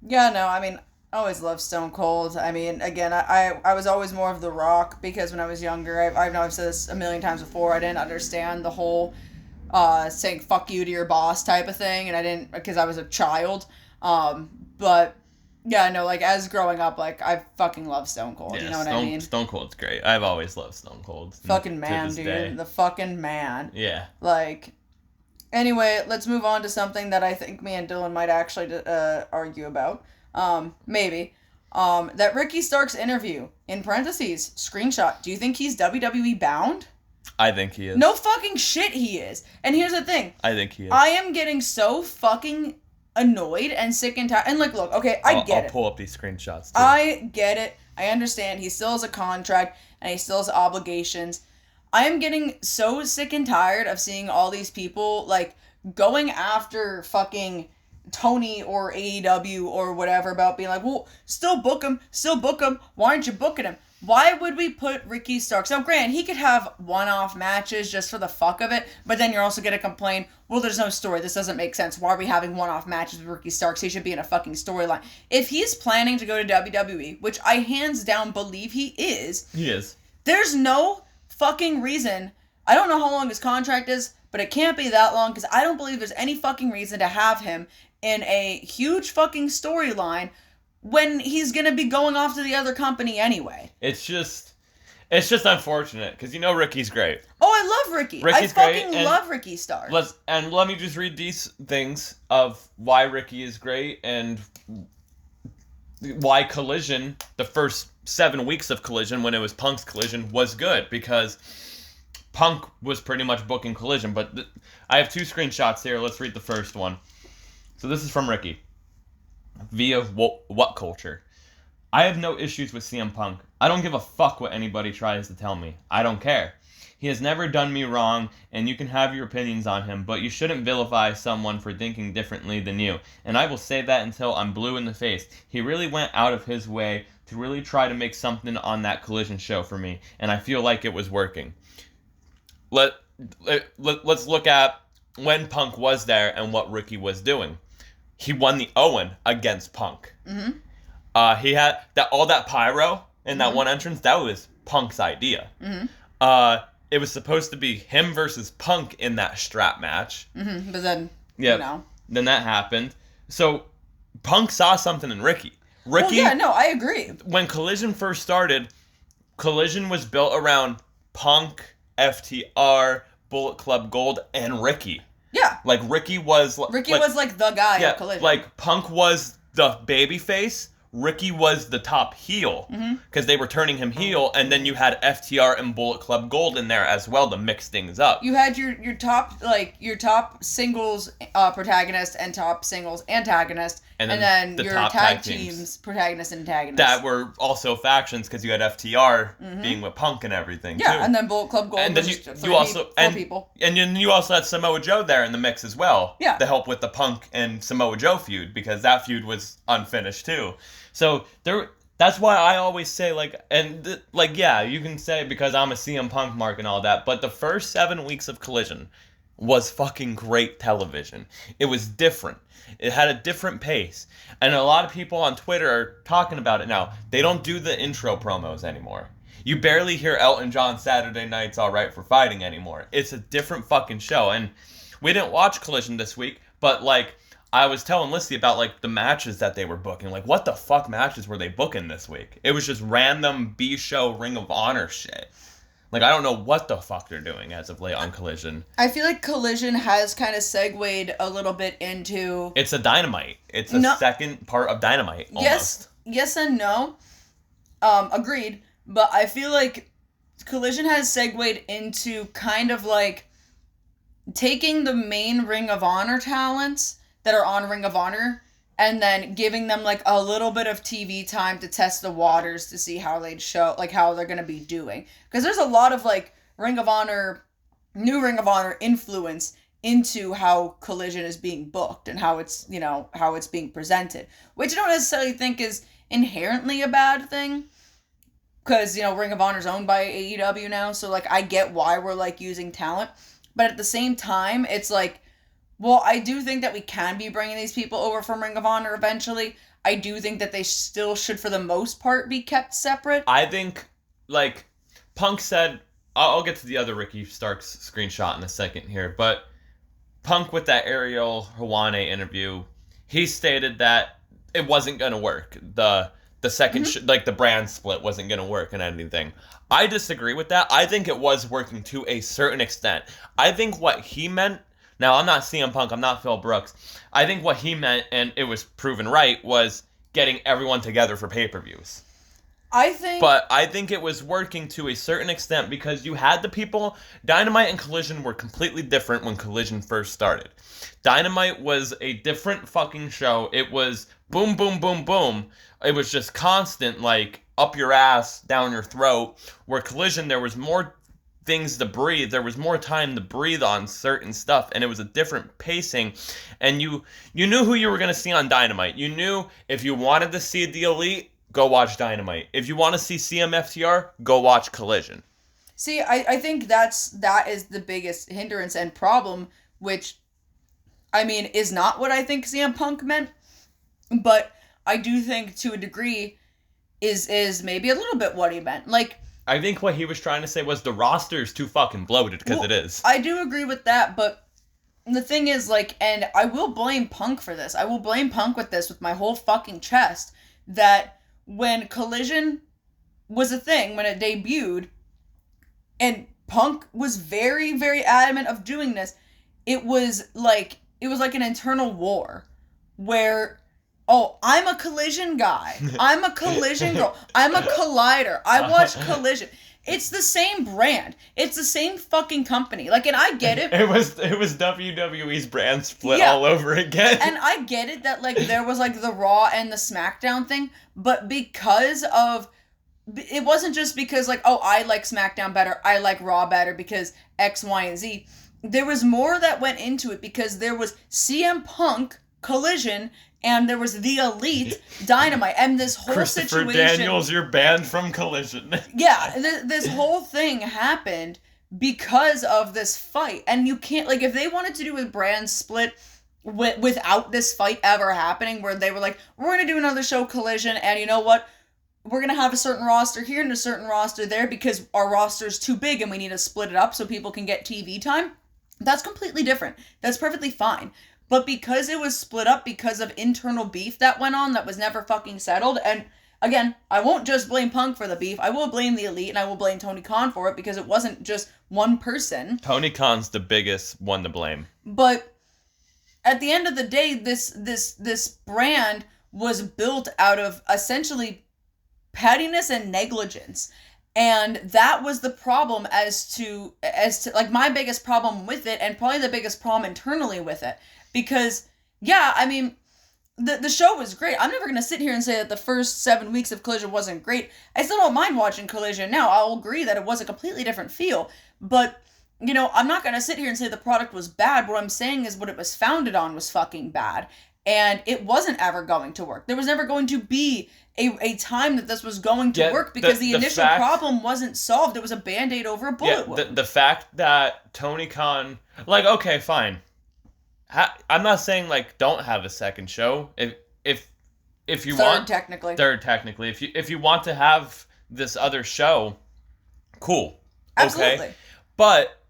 yeah, no, I mean, I always loved Stone Cold. I mean, again, I was always more of The Rock, because when I was younger, I know I've said this a million times before, I didn't understand the whole... saying fuck you to your boss type of thing, and I didn't, because I was a child, but Yeah, no, like, as growing up, like, I fucking love Stone Cold, Yeah, you know what I mean? Stone Cold's great. I've always loved Stone Cold. Fucking To man, this dude. day. The fucking man. Yeah. Like, anyway, let's move on to something that I think me and Dylan might actually argue about. Maybe. That Ricky Starks interview, in parentheses, screenshot. Do you think he's WWE bound? I think he is. No fucking shit he is. And here's the thing. I think he is. I am getting so fucking annoyed and sick and tired. And like, look, okay, I'll pull up these screenshots too. I get it. I understand. He still has a contract and he still has obligations. I am getting so sick and tired of seeing all these people, like, going after fucking Tony or AEW or whatever about being like, well, still book him. Why aren't you booking him? Why would we put Ricky Starks? Now, granted, he could have one-off matches just for the fuck of it, but then you're also going to complain, well, there's no story. This doesn't make sense. Why are we having one-off matches with Ricky Starks? He should be in a fucking storyline. If he's planning to go to WWE, which I hands down believe he is. He is. There's no fucking reason. I don't know how long his contract is, but it can't be that long because I don't believe there's any fucking reason to have him in a huge fucking storyline when he's gonna be going off to the other company anyway. It's just unfortunate because you know Ricky's great. Oh, I love Ricky. Ricky's I fucking great, love Ricky Starks. Let me just read these things of why Ricky is great and why Collision, the first 7 weeks of Collision when it was Punk's Collision, was good because Punk was pretty much booking Collision. But I have 2 screenshots here. Let's read the first one. So this is from Ricky. Via What Culture. I have no issues with CM Punk. I don't give a fuck what anybody tries to tell me. I don't care. He has never done me wrong, and you can have your opinions on him, but you shouldn't vilify someone for thinking differently than you. And I will say that until I'm blue in the face. He really went out of his way to really try to make something on that Collision show for me, and I feel like it was working. Let's look at when Punk was there and what Ricky was doing. He won the Owen against Punk. Mm-hmm. He had all that pyro in that one entrance. That was Punk's idea. Mm-hmm. It was supposed to be him versus Punk in that strap match. Mm-hmm. But then, then that happened. So Punk saw something in Ricky. I agree. When Collision first started, Collision was built around Punk, FTR, Bullet Club Gold, and Ricky. Yeah. Like, Ricky was the guy of Collision. Like, Punk was the baby face. Ricky was the top heel. Because they were turning him heel. And then you had FTR and Bullet Club Gold in there as well to mix things up. You had your top singles protagonist and top singles antagonist. And then your tag teams protagonist and antagonist. That were also factions because you had FTR being with Punk and everything, too. Yeah, and then Bullet Club Gold and then you also had Samoa Joe there in the mix as well. Yeah. To help with the Punk and Samoa Joe feud because that feud was unfinished, too. So that's why I always say, you can say because I'm a CM Punk mark and all that, but the first 7 weeks of Collision was fucking great television. It was different. It had a different pace. And a lot of people on Twitter are talking about it now. They don't do the intro promos anymore. You barely hear Elton John Saturday Night's Alright for Fighting anymore. It's a different fucking show. And we didn't watch Collision this week, but I was telling Lissy about the matches that they were booking. What the fuck matches were they booking this week? It was just random B-show Ring of Honor shit. I don't know what the fuck they're doing as of late on Collision. I feel like Collision has kind of segued a little bit into... It's a Dynamite. It's a second part of Dynamite, almost. Yes and no. Agreed. But I feel like Collision has segued into kind of taking the main Ring of Honor talents that are on Ring of Honor and then giving them a little bit of TV time to test the waters to see how they'd show, how they're going to be doing. Because there's a lot of Ring of Honor, new Ring of Honor influence into how Collision is being booked and how it's, how it's being presented. Which I don't necessarily think is inherently a bad thing. Because, Ring of Honor is owned by AEW now. So, I get why we're, using talent. But at the same time, it's well, I do think that we can be bringing these people over from Ring of Honor eventually. I do think that they still should, for the most part, be kept separate. I think, Punk said... I'll get to the other Ricky Starks screenshot in a second here, but Punk with that Ariel Helwani interview, he stated that it wasn't gonna work. The second like the brand split wasn't gonna work and anything. I disagree with that. I think it was working to a certain extent. I think what he meant. Now I'm not CM Punk. I'm not Phil Brooks. I think what he meant, and it was proven right, was getting everyone together for pay-per-views. But I think it was working to a certain extent because you had the people. Dynamite and Collision were completely different when Collision first started. Dynamite was a different fucking show. It was boom, boom, boom, boom. It was just constant, like, up your ass, down your throat. Where Collision, there was more things to breathe. There was more time to breathe on certain stuff, and it was a different pacing. And you knew who you were going to see on Dynamite. You knew if you wanted to see the Elite, go watch Dynamite. If you want to see CMFTR, go watch Collision. See, I think that is the biggest hindrance and problem, which, I mean, is not what I think CM Punk meant, but I do think to a degree is maybe a little bit what he meant. Like, I think what he was trying to say was the roster's too fucking bloated, because it is. I do agree with that, but the thing is, like, and I will blame Punk for this. I will blame Punk with this with my whole fucking chest, that when Collision was a thing, when it debuted, and Punk was very, very adamant of doing this, it was like an internal war where, oh, I'm a Collision guy. I'm a Collision girl. I'm a Collider. I watch Collision. It's the same brand. It's the same fucking company. Like, and I get it. It was WWE's brand split all over again. And I get it that, like, there was, like, the Raw and the SmackDown thing, but because of, it wasn't just because, like, oh, I like SmackDown better, I like Raw better because X, Y, and Z. There was more that went into it because there was CM Punk, Collision, and there was the Elite, Dynamite, and this whole situation. Christopher Daniels, you're banned from Collision. Yeah, this whole thing happened because of this fight, and you can't, like, if they wanted to do a brand split without this fight ever happening, where they were like, we're gonna do another show, Collision, and you know what? We're gonna have a certain roster here and a certain roster there because our roster's too big and we need to split it up so people can get TV time. That's completely different. That's perfectly fine. But because it was split up because of internal beef that went on that was never fucking settled, and again, I won't just blame Punk for the beef, I will blame the Elite and I will blame Tony Khan for it because it wasn't just one person. Tony Khan's the biggest one to blame. But at the end of the day, this brand was built out of essentially pettiness and negligence. And that was the problem as to like my biggest problem with it, and probably the biggest problem internally with it. Because, yeah, I mean, the show was great. I'm never going to sit here and say that the first 7 weeks of Collision wasn't great. I still don't mind watching Collision now. I'll agree that it was a completely different feel. But, you know, I'm not going to sit here and say the product was bad. What I'm saying is what it was founded on was fucking bad. And it wasn't ever going to work. There was never going to be a time that this was going to work because the initial problem wasn't solved. It was a Band-Aid over a bullet wound. The fact that Tony Khan, like, okay, fine. I'm not saying, like, don't have a second show. If you want... Third, technically. If you want to have this other show, cool. Absolutely. Okay? But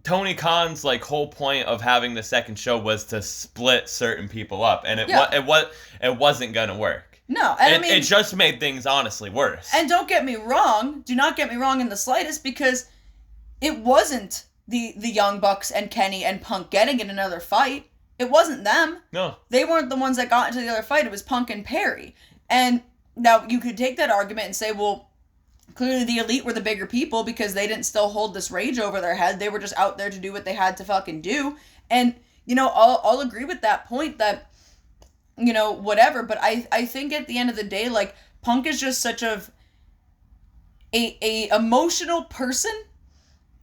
Tony Khan's, like, whole point of having the second show was to split certain people up. And it wasn't gonna work. No, and I mean... It just made things, honestly, worse. And don't get me wrong. Do not get me wrong in the slightest, because it wasn't the Young Bucks and Kenny and Punk getting in another fight. It wasn't them. No. They weren't the ones that got into the other fight. It was Punk and Perry. And now you could take that argument and say, well, clearly the Elite were the bigger people because they didn't still hold this rage over their head. They were just out there to do what they had to fucking do. And, you know, I'll agree with that point that, you know, whatever. But I think at the end of the day, like, Punk is just such a emotional person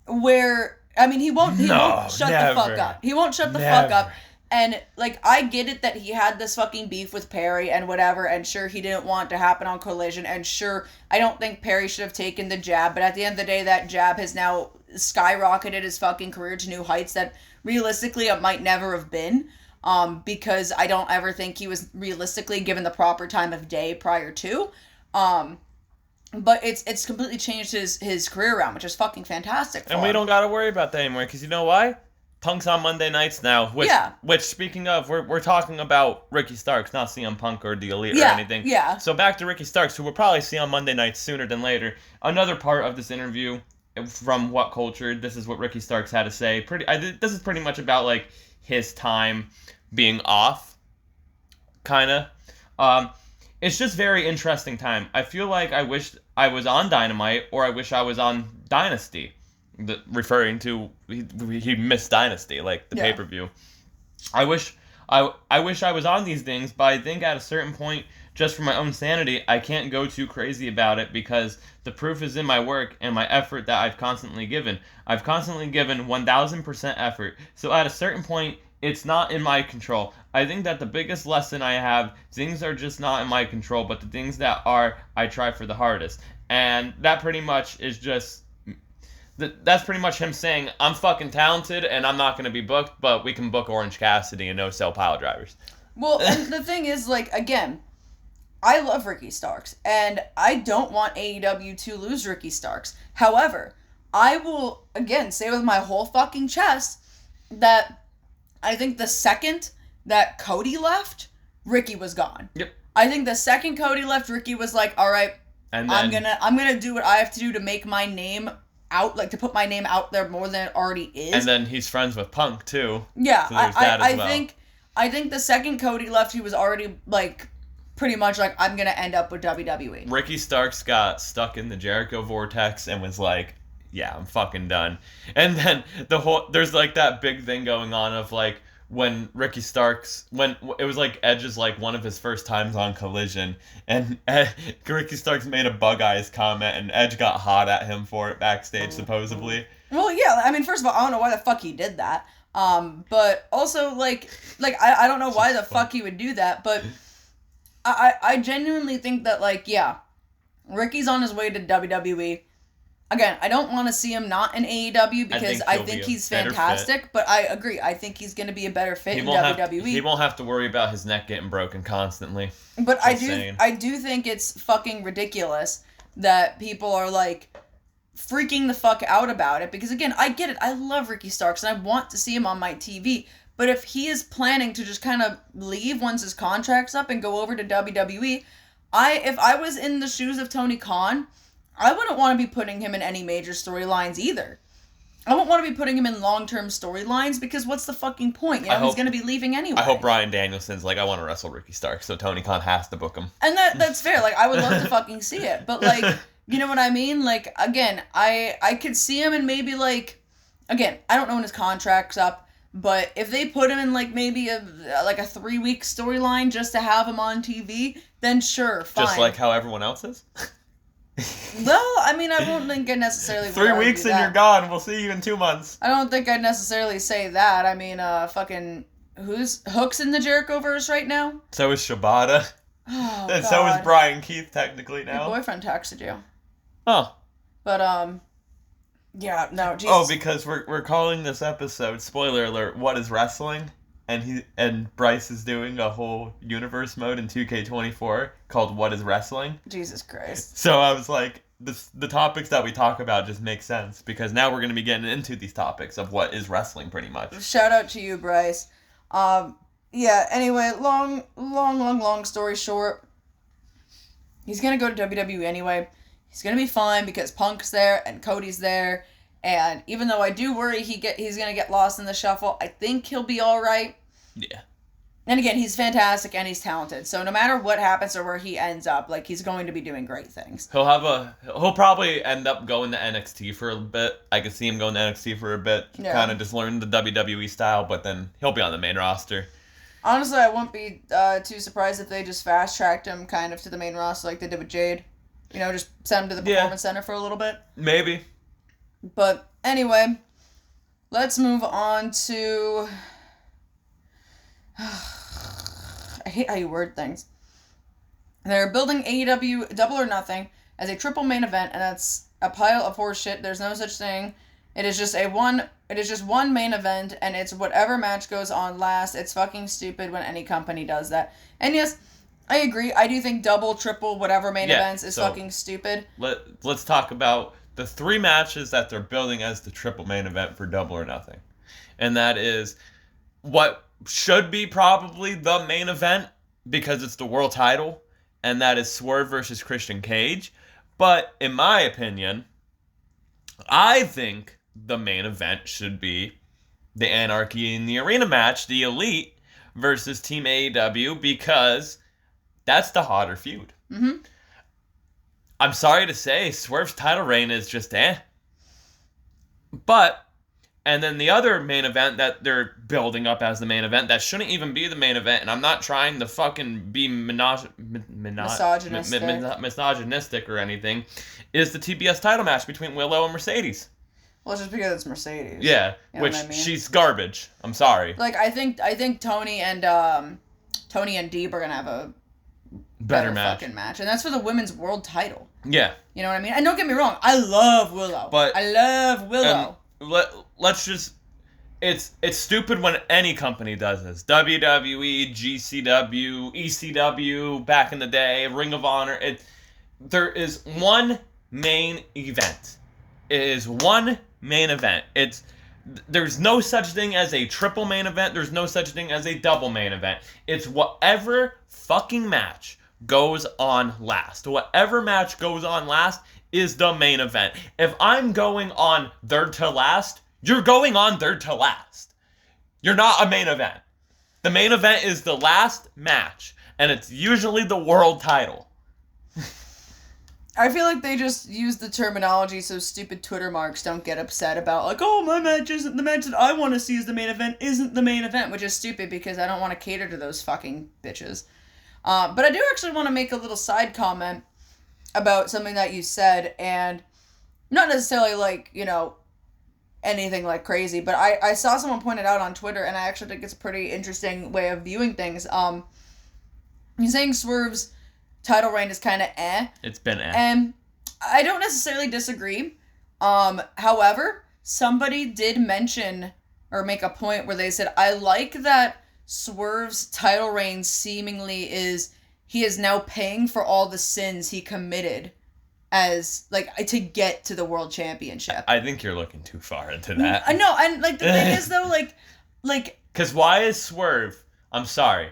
where... I mean, he won't shut the fuck up. He won't shut the fuck up. And, like, I get it that he had this fucking beef with Perry and whatever, and sure, he didn't want it to happen on Collision, and sure, I don't think Perry should have taken the jab, but at the end of the day, that jab has now skyrocketed his fucking career to new heights that, realistically, it might never have been, because I don't ever think he was realistically given the proper time of day prior to, but it's completely changed his career around, which is fucking fantastic for and we him. don't gotta worry about that anymore, because you know why? Punk's on Monday nights now, which speaking of, we're talking about Ricky Starks, not CM Punk or the Elite or anything. Yeah. So back to Ricky Starks, who we'll probably see on Monday nights sooner than later. Another part of this interview from What Culture, this is what Ricky Starks had to say. This is pretty much about like his time being off, kind of. It's just very interesting time. I feel like I wish I was on Dynamite, or I wish I was on Dynasty. Referring to he missed Dynasty, like the pay-per-view. I wish I was on these things, but I think at a certain point, just for my own sanity, I can't go too crazy about it because the proof is in my work and my effort that I've constantly given. I've constantly given 1000% effort. So at a certain point, it's not in my control. I think that the biggest lesson I have, things are just not in my control, but the things that are, I try for the hardest. And that pretty much is just... That's pretty much him saying, I'm fucking talented and I'm not going to be booked, but we can book Orange Cassidy and no-sell pile drivers. Well, and the thing is, like, again, I love Ricky Starks, and I don't want AEW to lose Ricky Starks. However, I will, again, say with my whole fucking chest that I think the second that Cody left, Ricky was gone. Yep. I think the second Cody left, Ricky was like, all right, and then, I'm gonna do what I have to do to make my name out, like to put my name out there more than it already is. And then he's friends with Punk too. Yeah, so I think the second Cody left, he was already like pretty much like, I'm gonna end up with WWE. Ricky Starks got stuck in the Jericho vortex and was like, yeah, I'm fucking done. And then there's like that big thing going on of like when Ricky Starks, when it was like Edge's like one of his first times on Collision, and Ricky Starks made a Bug Eyes comment, and Edge got hot at him for it backstage, supposedly. Well, yeah, I mean, first of all, I don't know why the fuck he did that. But also, like I don't know why the fuck he would do that, but I genuinely think that, like, yeah, Ricky's on his way to WWE. Again, I don't want to see him not in AEW because I think he's fantastic, but I agree. I think he's going to be a better fit in WWE. He won't have to worry about his neck getting broken constantly. But I do think it's fucking ridiculous that people are like freaking the fuck out about it because, again, I get it. I love Ricky Starks and I want to see him on my TV. But if he is planning to just kind of leave once his contract's up and go over to WWE, if I was in the shoes of Tony Khan, I wouldn't want to be putting him in any major storylines either. I wouldn't want to be putting him in long-term storylines because what's the fucking point? You know, he's going to be leaving anyway. I hope Bryan Danielson's like, I want to wrestle Ricky Starks, so Tony Khan has to book him. And that's fair. Like, I would love to fucking see it. But, like, you know what I mean? Like, again, I could see him in maybe, like, again, I don't know when his contract's up, but if they put him in, like, maybe a 3-week storyline just to have him on TV, then sure, fine. Just like how everyone else is? Well, I mean, I won't think I'd necessarily... 3 weeks and you're gone. We'll see you in 2 months. I don't think I'd necessarily say that. I mean, fucking... Hook's in the Jericho-verse right now? So is Shibata. Oh, And God. so is Brian Keith, technically, now. Your boyfriend texted you. Oh. But, yeah, no, Jesus. Oh, because we're calling this episode, spoiler alert, What is Wrestling? And Bryce is doing a whole universe mode in 2K24 called What is Wrestling? Jesus Christ. So I was like, the topics that we talk about just make sense because now we're going to be getting into these topics of what is wrestling pretty much. Shout out to you, Bryce. Yeah, anyway, long story short, he's going to go to WWE anyway. He's going to be fine because Punk's there and Cody's there. And even though I do worry he's going to get lost in the shuffle, I think he'll be all right. Yeah. And again, he's fantastic and he's talented. So no matter what happens or where he ends up, like, he's going to be doing great things. He'll probably end up going to NXT for a bit. I could see him going to NXT for a bit. Yeah. Kind of just learn the WWE style, but then he'll be on the main roster. Honestly, I wouldn't be too surprised if they just fast-tracked him kind of to the main roster like they did with Jade. You know, just send him to the Performance Center for a little bit. Maybe. But anyway, let's move on to... I hate how you word things. They're building AEW Double or Nothing as a triple main event, and that's a pile of horse shit. There's no such thing. It is just one main event, and it's whatever match goes on last. It's fucking stupid when any company does that. And yes, I agree. I do think double, triple, whatever main events is fucking stupid. Let's talk about the 3 matches that they're building as the triple main event for Double or Nothing. and that is what should be probably the main event because it's the world title, and that is Swerve versus Christian Cage. But in my opinion, I think the main event should be the Anarchy in the Arena match, the Elite versus Team AEW, because that's the hotter feud. Mm-hmm. I'm sorry to say, Swerve's title reign is just But, and then the other main event that they're building up as the main event, that shouldn't even be the main event, and I'm not trying to fucking be misogynistic or anything, is the TBS title match between Willow and Mercedes. Well, just because it's Mercedes. Yeah, you know which what I mean? She's garbage. I'm sorry. Like, I think Tony and Deeb are gonna have a better match. Fucking match, and that's for the women's world title. Yeah. You know what I mean? And don't get me wrong, I love Willow. I love Willow. Let's just... It's stupid when any company does this. WWE, GCW, ECW, back in the day, Ring of Honor. There is one main event. It is one main event. There's no such thing as a triple main event. There's no such thing as a double main event. It's whatever fucking match goes on last. Whatever match goes on last is the main event. If I'm going on third to last, you're going on third to last. You're not a main event. The main event is the last match, and it's usually the world title. I feel like they just use the terminology so stupid Twitter marks don't get upset about, like, oh, my match isn't the match that I want to see as the main event isn't the main event, which is stupid because I don't want to cater to those fucking bitches. But I do actually want to make a little side comment about something that you said, and not necessarily, like, you know, anything like crazy, but I saw someone point it out on Twitter, and I actually think it's a pretty interesting way of viewing things. He's saying Swerve's title reign is kind of It's been and I don't necessarily disagree. However, somebody did mention or make a point where they said, I like that Swerve's title reign seemingly he is now paying for all the sins he committed as, like, to get to the world championship. I think you're looking too far into that. I know, and, like, the thing is, though, like... Because why is Swerve... I'm sorry.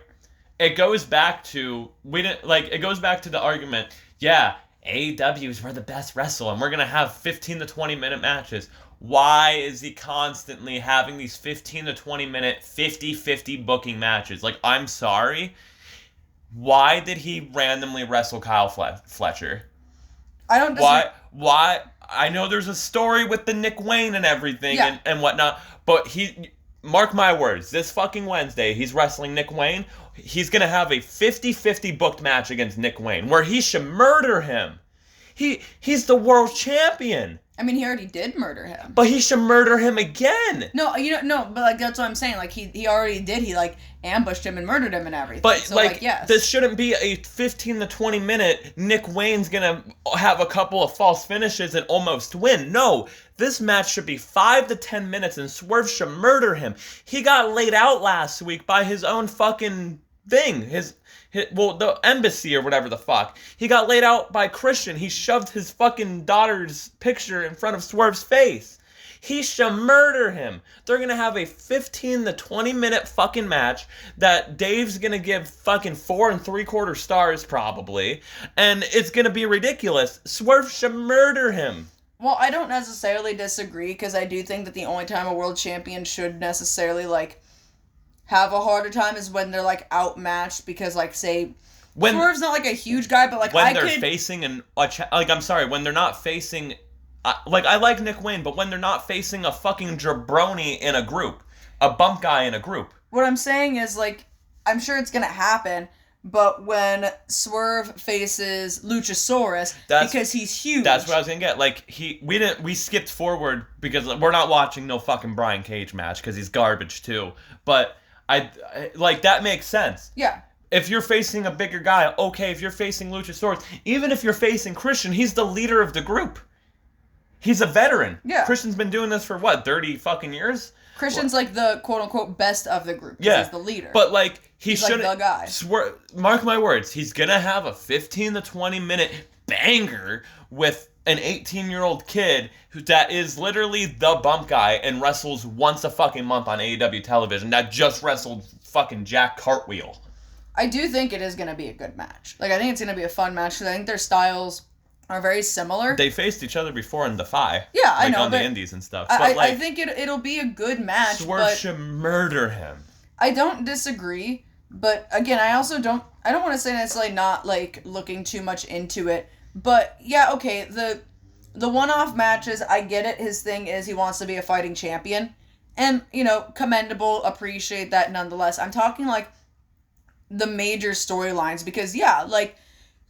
It goes back to... It goes back to the argument, yeah, AEWs were the best wrestler, and we're going to have 15 to 20 minute matches. Why is he constantly having these 15 to 20 minute 50-50 booking matches? Like, I'm sorry. Why did he randomly wrestle Kyle Fletcher? I don't disagree. Why? I know there's a story with the Nick Wayne and everything and whatnot, but mark my words, this fucking Wednesday, he's wrestling Nick Wayne. He's going to have a 50-50 booked match against Nick Wayne where he should murder him. He's the world champion. I mean, he already did murder him. But he should murder him again. No, but, like, that's what I'm saying. Like, he already did. He, like, ambushed him and murdered him and everything. But, so, like, yes. This shouldn't be a 15 to 20 minute Nick Wayne's gonna have a couple of false finishes and almost win. No, this match should be 5 to 10 minutes and Swerve should murder him. He got laid out last week by his own fucking thing. The embassy or whatever the fuck. He got laid out by Christian. He shoved his fucking daughter's picture in front of Swerve's face. He should murder him. They're gonna have a 15 to 20 minute fucking match that Dave's gonna give fucking 4 3/4 stars probably, and it's gonna be ridiculous. Swerve should murder him. Well, I don't necessarily disagree, because I do think that the only time a world champion should necessarily, like, have a harder time is when they're, like, outmatched, because, like, say, Swerve's not, like, a huge guy, but, like, when they're facing when they're not facing, I like Nick Wayne, but when they're not facing a fucking jabroni in a group, a bump guy in a group. What I'm saying is, like, I'm sure it's gonna happen, but when Swerve faces Luchasaurus, because he's huge. That's what I was gonna get. Like, we skipped forward because we're not watching no fucking Brian Cage match because he's garbage too, but I like, that makes sense. Yeah. If you're facing a bigger guy, okay. If you're facing Luchasaurus, even if you're facing Christian, he's the leader of the group. He's a veteran. Yeah. Christian's been doing this for what, 30 fucking years? Christian's like the quote unquote best of the group. Yeah. He's the leader. But, like, he's like the guy. Mark my words, he's gonna have a 15 to 20 minute banger with an 18-year-old kid that is literally the bump guy and wrestles once a fucking month on AEW television that just wrestled fucking Jack Cartwheel. I do think it is going to be a good match. Like, I think it's going to be a fun match because I think their styles are very similar. They faced each other before in Defy. Yeah, I know. On the indies and stuff. I think it'll be a good match. Swerve should murder him. I don't disagree, but again, I don't want to say necessarily not, like, looking too much into it. But, yeah, okay, the one-off matches, I get it. His thing is he wants to be a fighting champion. And, commendable, appreciate that nonetheless. I'm talking, like, the major storylines because, yeah, like,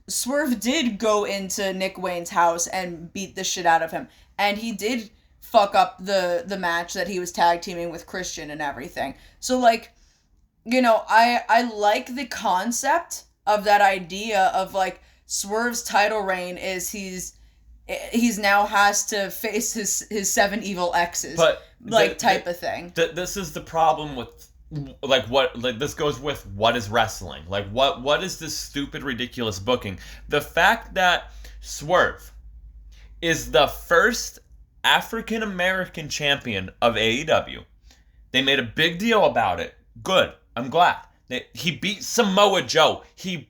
Swerve did go into Nick Wayne's house and beat the shit out of him. And he did fuck up the match that he was tag teaming with Christian and everything. So, like, I like the concept of that idea of, like, Swerve's title reign is he's now has to face his 7 evil exes, but type of thing. This is the problem with, this goes with what is wrestling. Like, what is this stupid, ridiculous booking? The fact that Swerve is the first African-American champion of AEW. They made a big deal about it. Good. I'm glad. He beat Samoa Joe. Mm-hmm.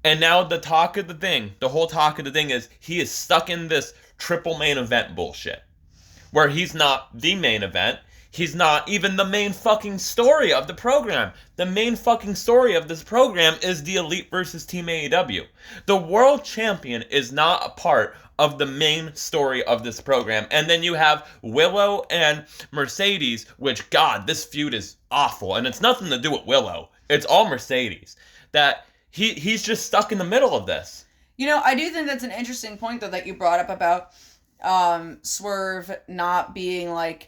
And now the whole talk of the thing is he is stuck in this triple main event bullshit. Where he's not the main event. He's not even the main fucking story of the program. The main fucking story of this program is the Elite versus Team AEW. The world champion is not a part of the main story of this program. And then you have Willow and Mercedes, which, God, this feud is awful. And it's nothing to do with Willow. It's all Mercedes. That he's just stuck in the middle of this. I do think that's an interesting point, though, that you brought up about Swerve not being, like,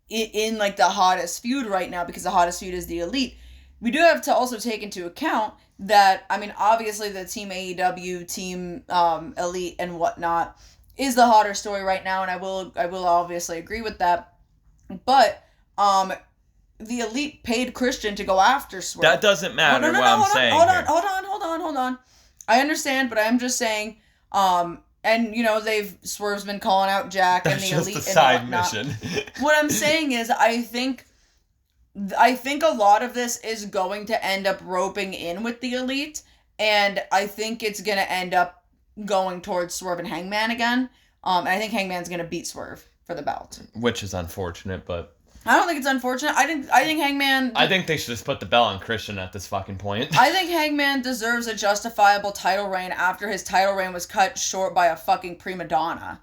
in like the hottest feud right now because the hottest feud is the Elite. We do have to also take into account that, I mean, obviously the Team AEW, Team Elite and whatnot is the hotter story right now, and I will obviously agree with that. But the Elite paid Christian to go after Swerve. That doesn't matter. Hold on. I understand, but I'm just saying, and, Swerve's been calling out Jack and the Elite and side whatnot. Mission. What I'm saying is, I think a lot of this is going to end up roping in with the Elite, and I think it's going to end up going towards Swerve and Hangman again. And I think Hangman's going to beat Swerve for the belt. Which is unfortunate, but... I don't think it's unfortunate. I think Hangman... I think they should just put the belt on Christian at this fucking point. I think Hangman deserves a justifiable title reign after his title reign was cut short by a fucking prima donna.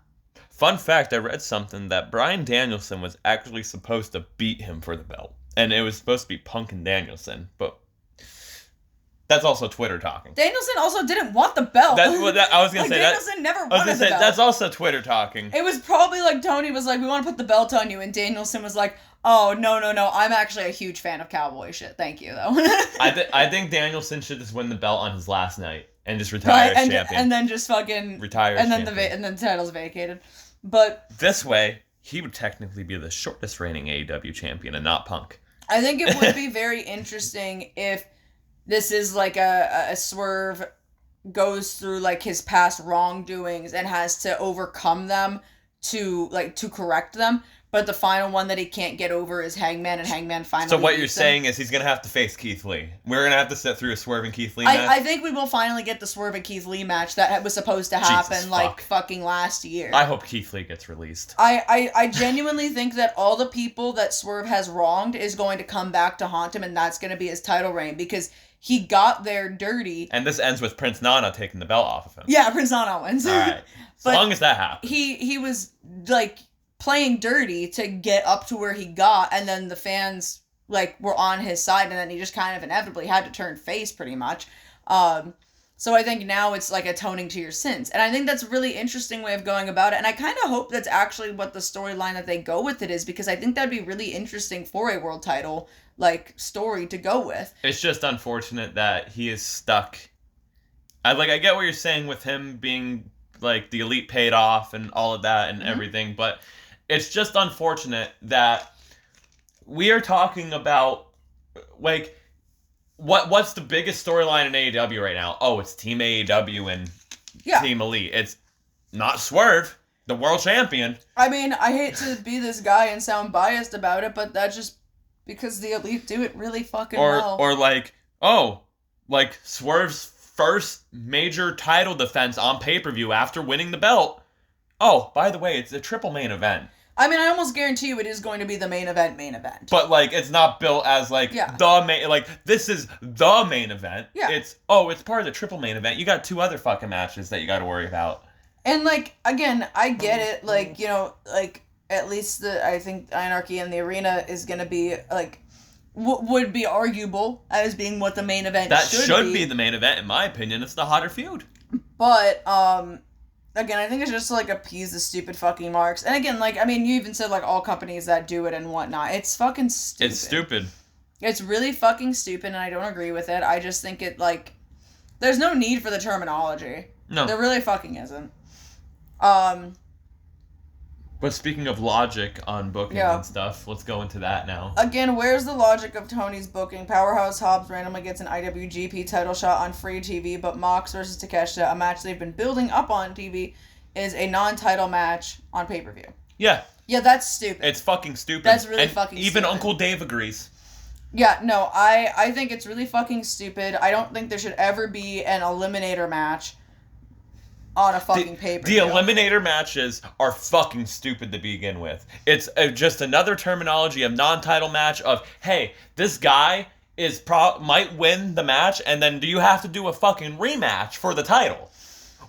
Fun fact, I read something that Bryan Danielson was actually supposed to beat him for the belt. And it was supposed to be Punk and Danielson, but... That's also Twitter talking. Danielson also didn't want the belt. I was going to say Danielson never wanted the belt. That's also Twitter talking. It was probably like Tony was like, we want to put the belt on you. And Danielson was like, oh, no. I'm actually a huge fan of cowboy shit. Thank you, though. I think Danielson should just win the belt on his last night and just retire as champion. And then just fucking... retire as champion. And then the title's vacated. But... this way, he would technically be the shortest reigning AEW champion and not Punk. I think it would be very interesting if... this is like a Swerve goes through like his past wrongdoings and has to overcome them to correct them. But the final one that he can't get over is Hangman, and Hangman finally So what you're saying is he's going to have to face Keith Lee. We're going to have to sit through a Swerve and Keith Lee match? I think we will finally get the Swerve and Keith Lee match that was supposed to happen fucking last year. I hope Keith Lee gets released. I genuinely think that all the people that Swerve has wronged is going to come back to haunt him, and that's going to be his title reign because... he got there dirty. And this ends with Prince Nana taking the belt off of him. Yeah, Prince Nana wins. All right. As long as that happens. He was, like, playing dirty to get up to where he got, and then the fans, like, were on his side, and then he just kind of inevitably had to turn face, pretty much. So I think now it's, like, atoning to your sins. And I think that's a really interesting way of going about it, and I kind of hope that's actually what the storyline that they go with it is, because I think that'd be really interesting for a world title like story to go with. It's just unfortunate that he is stuck. I get what you're saying with him being like the Elite paid off and all of that and everything, but it's just unfortunate that we are talking about like what's the biggest storyline in AEW right now? Oh, it's Team AEW and Team Elite. It's not Swerve, the world champion. I mean, I hate to be this guy and sound biased about it, but that's just because the Elite do it really fucking well. Or like Swerve's first major title defense on pay-per-view after winning the belt. Oh, by the way, it's a triple main event. I mean, I almost guarantee you it is going to be the main event. But, like, it's not built as, like, the main... Like, this is the main event. Yeah. It's part of the triple main event. You got 2 other fucking matches that you got to worry about. And, like, again, I get it. Like, you know, like, at least I think Anarchy in the Arena is going to be, like, would be arguable as being what the main event should be. That should be the main event, in my opinion. It's the hotter feud. But, again, I think it's just to, like, appease the stupid fucking marks. And again, like, I mean, you even said, like, all companies that do it and whatnot. It's fucking stupid. It's stupid. It's really fucking stupid, and I don't agree with it. I just think it, like, there's no need for the terminology. No. There really fucking isn't. But speaking of logic on booking and stuff, let's go into that now. Again, where's the logic of Tony's booking? Powerhouse Hobbs randomly gets an IWGP title shot on free TV, but Mox versus Takeshita, a match they've been building up on TV, is a non-title match on pay-per-view. Yeah. Yeah, that's stupid. It's fucking stupid. That's really fucking even stupid. Uncle Dave agrees. Yeah, no, I think it's really fucking stupid. I don't think there should ever be an eliminator match on a fucking pay-per-view. The eliminator matches are fucking stupid to begin with. It's just another terminology of non-title match of, hey, this guy might win the match, and then do you have to do a fucking rematch for the title?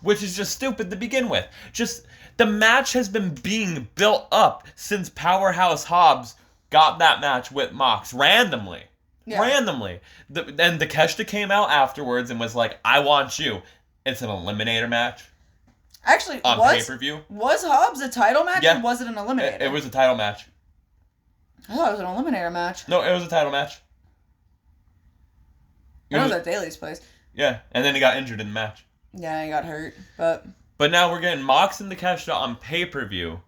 Which is just stupid to begin with. Just, the match has been being built up since Powerhouse Hobbs got that match with Mox randomly. Yeah. Randomly. Then Takeshita came out afterwards and was like, I want you. It's an eliminator match. Actually, on pay-per-view. Was Hobbs a title match or was it an eliminator? It was a title match. I thought it was an eliminator match. No, it was a title match. It was at Daly's place. Yeah, and then he got injured in the match. Yeah, he got hurt, but now we're getting Mox and Takeshita on pay-per-view,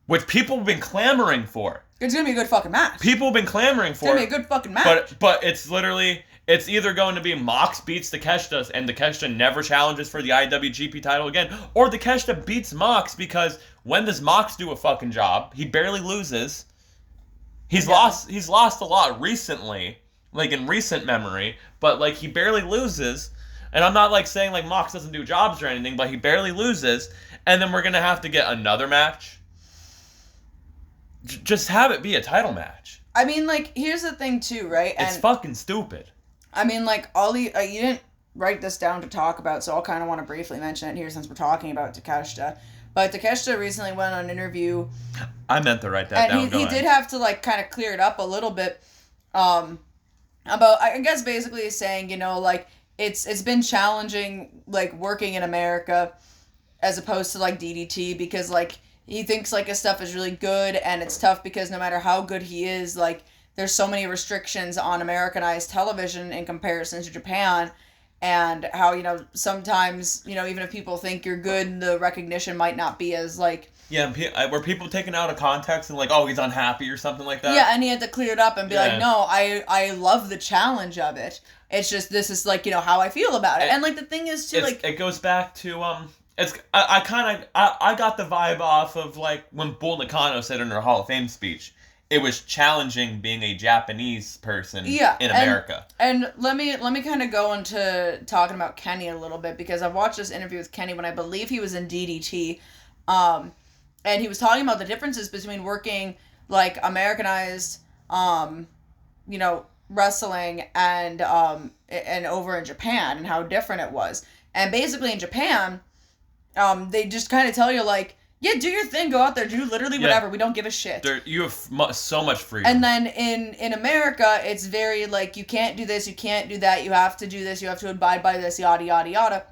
which people have been clamoring for. It's gonna be a good fucking match. People have been clamoring for it. It's gonna be a good fucking match. But it's literally... It's either going to be Mox beats Takeshita and Takeshita never challenges for the IWGP title again, or Takeshita beats Mox because when does Mox do a fucking job? He barely loses. He's lost a lot recently, like in recent memory, but like he barely loses. And I'm not like saying like Mox doesn't do jobs or anything, but he barely loses. And then we're going to have to get another match. Just have it be a title match. I mean, like, here's the thing too, right? It's fucking stupid. I mean, like, you didn't write this down to talk about, so I'll kind of want to briefly mention it here since we're talking about Takeshita. But Takeshita recently went on an interview. I meant to write that down. And he did have to, like, kind of clear it up a little bit. About, I guess, basically saying, you know, like, it's been challenging, like, working in America as opposed to, like, DDT because, like, he thinks, like, his stuff is really good, and it's tough because no matter how good he is, like, there's so many restrictions on Americanized television in comparison to Japan, and how, you know, sometimes, you know, even if people think you're good, the recognition might not be as, like... Yeah, were people taken out of context and like, oh, he's unhappy or something like that? Yeah, and he had to clear it up and be like, no, I love the challenge of it. It's just, this is, like, you know, how I feel about it. And, like, the thing is, too, like... It goes back to, I got the vibe off of, like, when Bull Nakano said in her Hall of Fame speech, it was challenging being a Japanese person in America. And let me kind of go into talking about Kenny a little bit, because I've watched this interview with Kenny when I believe he was in DDT, and he was talking about the differences between working, like, Americanized, you know, wrestling and over in Japan, and how different it was. And basically in Japan, they just kind of tell you, like, yeah, do your thing, go out there, do literally whatever, we don't give a shit. You have so much freedom. And then in America, it's very, like, you can't do this, you can't do that, you have to do this, you have to abide by this, yada, yada, yada.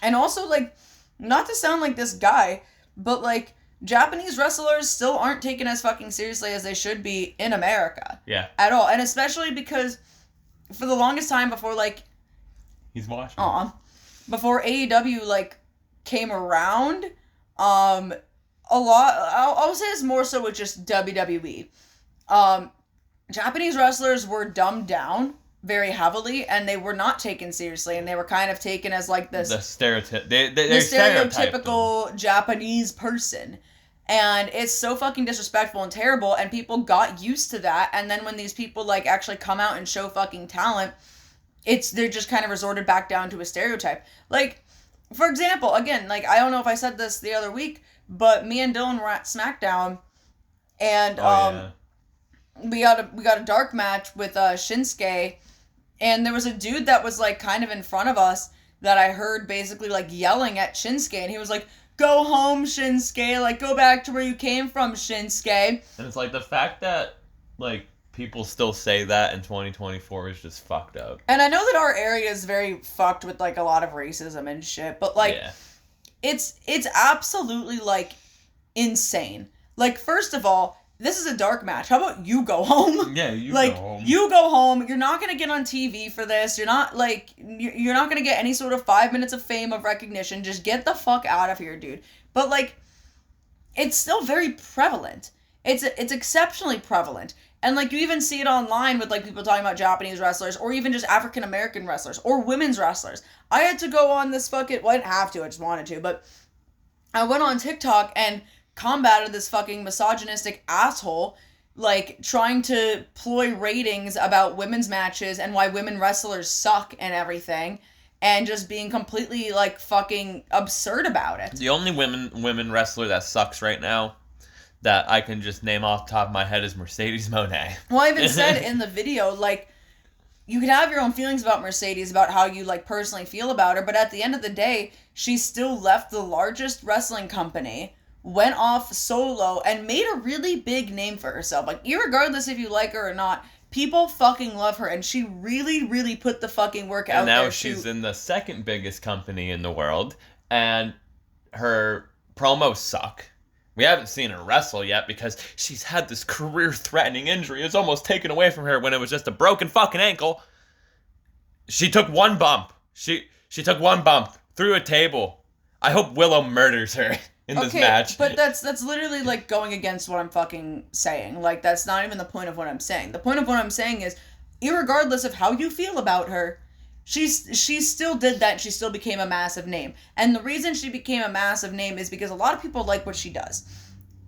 And also, like, not to sound like this guy, but, like, Japanese wrestlers still aren't taken as fucking seriously as they should be in America. Yeah. At all. And especially because for the longest time before, like... He's watching. Before AEW, like, came around, a lot, I'll say it's more so with just WWE. Japanese wrestlers were dumbed down very heavily, and they were not taken seriously, and they were kind of taken as like this The stereotype. The stereotypical Japanese person. And it's so fucking disrespectful and terrible, and people got used to that, and then when these people, like, actually come out and show fucking talent, they're just kind of resorted back down to a stereotype. Like, for example, again, like, I don't know if I said this the other week, but me and Dylan were at SmackDown, and, we got a dark match with, Shinsuke, and there was a dude that was, like, kind of in front of us that I heard basically, like, yelling at Shinsuke, and he was like, "Go home, Shinsuke. Like, go back to where you came from, Shinsuke." And it's like the fact that, like, people still say that in 2024 is just fucked up. And I know that our area is very fucked with, like, a lot of racism and shit, but, like, it's absolutely, like, insane. Like, first of all, this is a dark match. How about you go home? Yeah, you like, go home. You go home. You're not going to get on TV for this. You're not, like, you're not going to get any sort of 5 minutes of fame, of recognition. Just get the fuck out of here, dude. But, like, it's still very prevalent. It's exceptionally prevalent. And, like, you even see it online with, like, people talking about Japanese wrestlers, or even just African-American wrestlers, or women's wrestlers. I had to go on this fucking, well, I didn't have to, I just wanted to, but I went on TikTok and combated this fucking misogynistic asshole, like, trying to ploy ratings about women's matches and why women wrestlers suck and everything, and just being completely, like, fucking absurd about it. The only women wrestler that sucks right now that I can just name off the top of my head is Mercedes Moné. Well, I even said in the video, like, you can have your own feelings about Mercedes, about how you, like, personally feel about her, but at the end of the day, she still left the largest wrestling company, went off solo, and made a really big name for herself. Like, irregardless if you like her or not, people fucking love her, and she really, really put the fucking work out there. And now she's in the second biggest company in the world, and her promos suck. We haven't seen her wrestle yet because she's had this career-threatening injury. It's almost taken away from her when it was just a broken fucking ankle. She took one bump. She took one bump through a table. I hope Willow murders her in this match. But that's literally, like, going against what I'm fucking saying. Like, that's not even the point of what I'm saying. The point of what I'm saying is, irregardless of how you feel about her, she still did that, and she still became a massive name. And the reason she became a massive name is because a lot of people like what she does.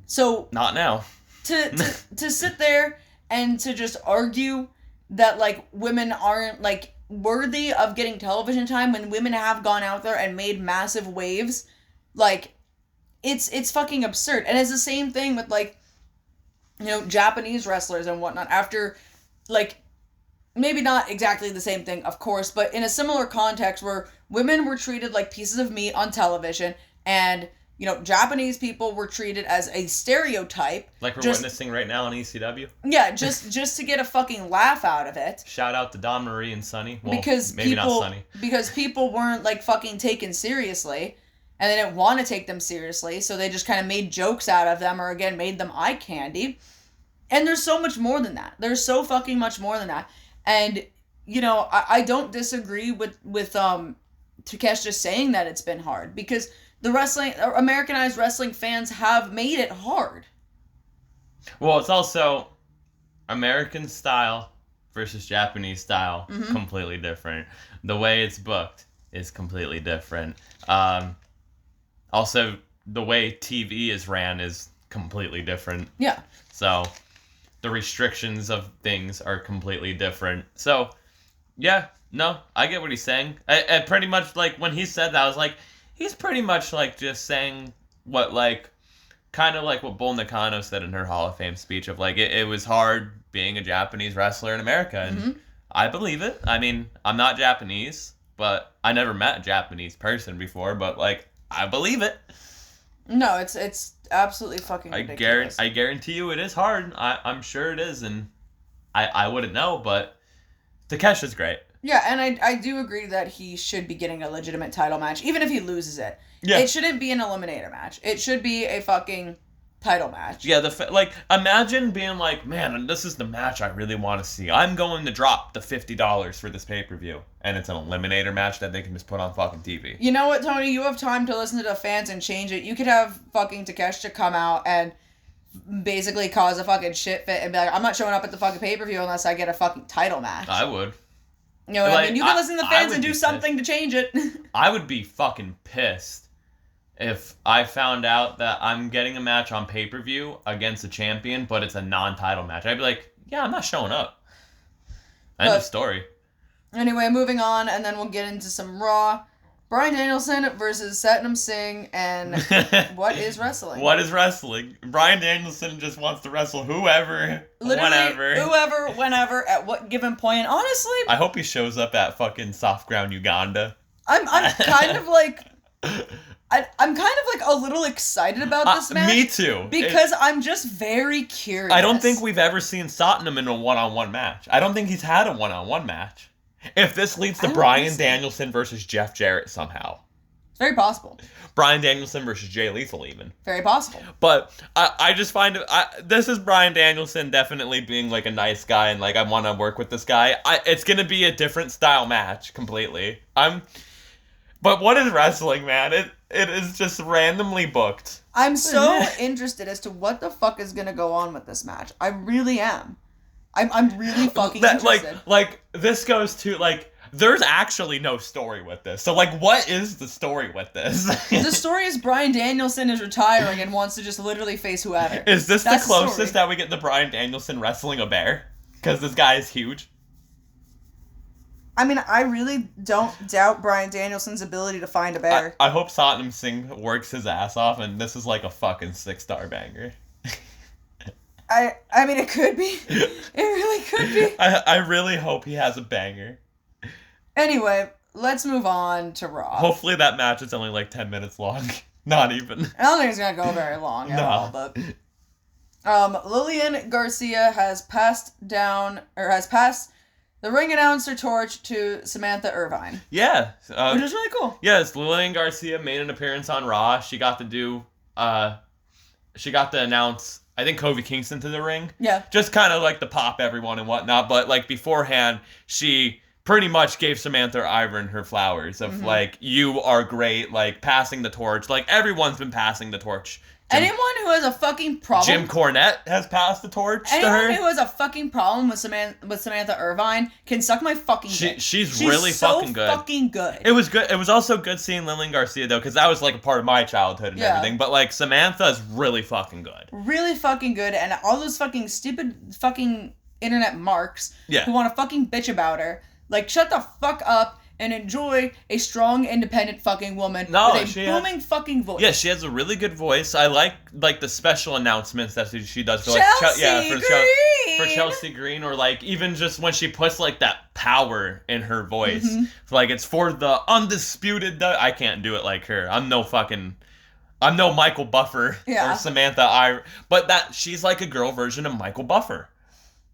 So not now. To sit there and to just argue that, like, women aren't, like, worthy of getting television time when women have gone out there and made massive waves, like, it's fucking absurd. And it's the same thing with, like, you know, Japanese wrestlers and whatnot. After, like, maybe not exactly the same thing, of course, but in a similar context where women were treated like pieces of meat on television, and, you know, Japanese people were treated as a stereotype. Like we're witnessing right now on ECW? Yeah, just to get a fucking laugh out of it. Shout out to Dawn Marie and Sunny. Well, because maybe not Sunny. Because people weren't, like, fucking taken seriously, and they didn't want to take them seriously, so they just kind of made jokes out of them, or, again, made them eye candy. And there's so much more than that. There's so fucking much more than that. And, you know, I don't disagree with Takesh just saying that it's been hard, because the Americanized wrestling fans have made it hard. Well, it's also American style versus Japanese style, completely different. The way it's booked is completely different. Also, the way TV is ran is completely different. Yeah. So the restrictions of things are completely different. So, yeah, no, I get what he's saying. I pretty much, like, when he said that, I was like, he's pretty much, like, just saying what, like, kind of like what Bull Nakano said in her Hall of Fame speech of, like, it was hard being a Japanese wrestler in America, and I believe it. I mean, I'm not Japanese, but I never met a Japanese person before, but, like, I believe it. No, it's absolutely fucking ridiculous. I guarantee you it is hard. I'm sure it is, and I wouldn't know, but Takeshi's great. Yeah, and I do agree that he should be getting a legitimate title match, even if he loses it. Yeah. It shouldn't be an eliminator match. It should be a fucking title match. Yeah, like, imagine being like, man, this is the match I really want to see. I'm going to drop the $50 for this pay-per-view. And it's an eliminator match that they can just put on fucking TV. You know what, Tony? You have time to listen to the fans and change it. You could have fucking Takeshi come out and basically cause a fucking shit fit and be like, I'm not showing up at the fucking pay-per-view unless I get a fucking title match. I would. You know what I mean? You can listen to the fans and do something to change it. I would be fucking pissed if I found out that I'm getting a match on pay-per-view against a champion, but it's a non-title match. I'd be like, yeah, I'm not showing up. End of story. Anyway, moving on, and then we'll get into some Raw. Bryan Danielson versus Satnam Singh, and what is wrestling? What is wrestling? Bryan Danielson just wants to wrestle whoever, whenever, at what given point. And honestly, I hope he shows up at fucking Soft Ground Uganda. I'm kind of like, I'm kind of like a little excited about this match. Me too. Because I'm just very curious. I don't think we've ever seen Satnam in a one-on-one match. I don't think he's had a one-on-one match. If this leads to Bryan Danielson versus Jeff Jarrett somehow. It's very possible. Bryan Danielson versus Jay Lethal even. Very possible. But I just find it... this is Bryan Danielson definitely being like a nice guy and like I want to work with this guy. It's going to be a different style match completely. But what is wrestling, man? It is just randomly booked. I'm so interested as to what the fuck is going to go on with this match. I really am. I'm really fucking interested. Like, this goes to, like, there's actually no story with this. So, like, what is the story with this? The story is Bryan Danielson is retiring and wants to just literally face whoever. Is this the closest that we get to Bryan Danielson wrestling a bear? Because this guy is huge. I mean, I really don't doubt Bryan Danielson's ability to find a bear. I hope Satnam Singh works his ass off and this is like a fucking 6-star banger. I mean, it could be. It really could be. I really hope he has a banger. Anyway, let's move on to Raw. Hopefully that match is only like 10 minutes long. Not even. I don't think it's going to go very long at all, but... Lillian Garcia has passed the ring announcer torch to Samantha Irvine. Yeah. Which is really cool. Yes, Lillian Garcia made an appearance on Raw. She got to announce... I think Kofi Kingston to the ring. Yeah. Just kind of like to pop everyone and whatnot. But like beforehand, she pretty much gave Samantha Irvine her flowers of like, you are great, like passing the torch. Like everyone's been passing the torch. Anyone who has a fucking problem... Jim Cornette has passed the torch to her. Anyone who has a fucking problem with Samantha Irvine can suck my fucking dick. She's really fucking good. Fucking good. It was good. It was also good seeing Lillian Garcia, though, because that was like a part of my childhood and everything. But like, Samantha's really fucking good. Really fucking good. And all those fucking stupid fucking internet marks who want to fucking bitch about her, like, shut the fuck up and enjoy a strong, independent fucking woman with a booming fucking voice. Yeah, she has a really good voice. I like the special announcements that she does for for Chelsea Green, or like even just when she puts like that power in her voice. Like it's for the undisputed. I can't do it like her. I'm no Michael Buffer or Samantha but that she's like a girl version of Michael Buffer.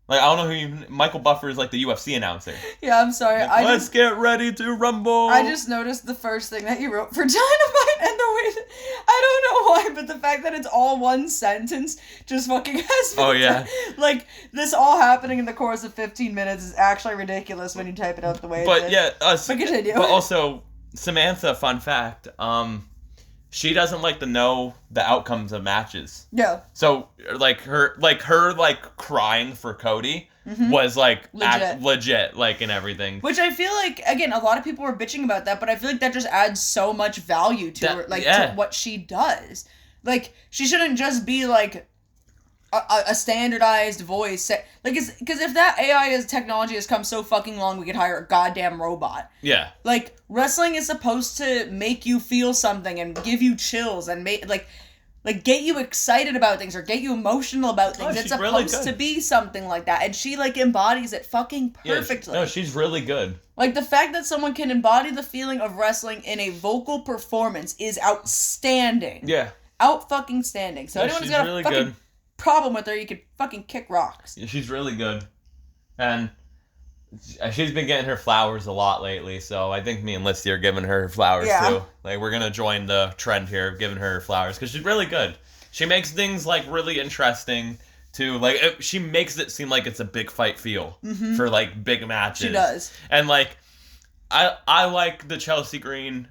Like, I don't know Michael Buffer is like the UFC announcer. Yeah, I'm sorry. Like, let's get ready to rumble. I just noticed the first thing that you wrote for Dynamite and the way that, I don't know why, but the fact that it's all one sentence just fucking has me. Oh, yeah. Like, this all happening in the course of 15 minutes is actually ridiculous when you type it out the way it did. Yeah, but continue. But also, Samantha, fun fact, she doesn't like to know the outcomes of matches. Yeah. So her crying for Cody was like legit, like, and everything. Which I feel like, again, a lot of people were bitching about that, but I feel like that just adds so much value to her, like to what she does. Like, she shouldn't just be like a standardized voice. Like, because if that AI technology has come so fucking long, we could hire a goddamn robot. Yeah. Like, wrestling is supposed to make you feel something and give you chills and make, like get you excited about things or get you emotional about things. It's supposed to be something like that. And she, like, embodies it fucking perfectly. No, she's really good. Like, the fact that someone can embody the feeling of wrestling in a vocal performance is outstanding. Yeah. Out-fucking-standing. So anyone's got a fucking problem with her, you could fucking kick rocks. Yeah, she's really good. And she's been getting her flowers a lot lately, so I think me and Lissy are giving her flowers too. Like, we're gonna join the trend here of giving her flowers, because she's really good. She makes things, like, really interesting, too. Like, she makes it seem like it's a big fight feel for, like, big matches. She does. And, like, I like the Chelsea Green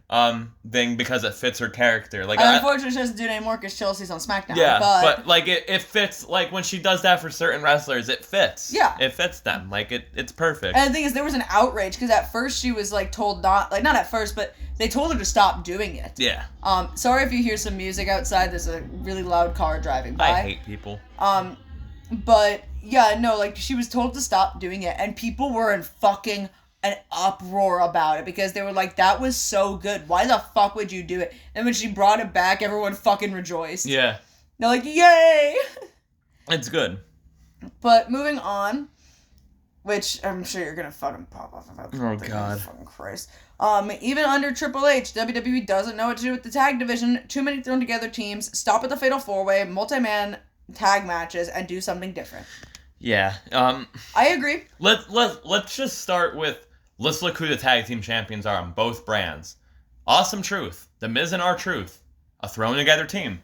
thing because it fits her character. Like, unfortunately, she doesn't do it anymore because Chelsea's on SmackDown. yeah, but like it fits. Like when she does that for certain wrestlers, it fits. Yeah, it fits them. Like it's perfect. And the thing is, there was an outrage because at first she was like told not at first, but they told her to stop doing it. Yeah. Sorry if you hear some music outside. There's a really loud car driving by. I hate people. But yeah, no, like she was told to stop doing it, and people were in fucking an uproar about it because they were like, that was so good. Why the fuck would you do it? And when she brought it back, everyone fucking rejoiced. Yeah. They're like, yay! It's good. But moving on, which I'm sure you're gonna fucking pop off about. Oh, God. Fucking Christ. Even under Triple H, WWE doesn't know what to do with the tag division. Too many thrown together teams. Stop at the Fatal 4-Way, multi-man tag matches, and do something different. Yeah. I agree. Let's just start with, let's look who the tag team champions are on both brands. Awesome Truth, The Miz and R-Truth, a thrown together team.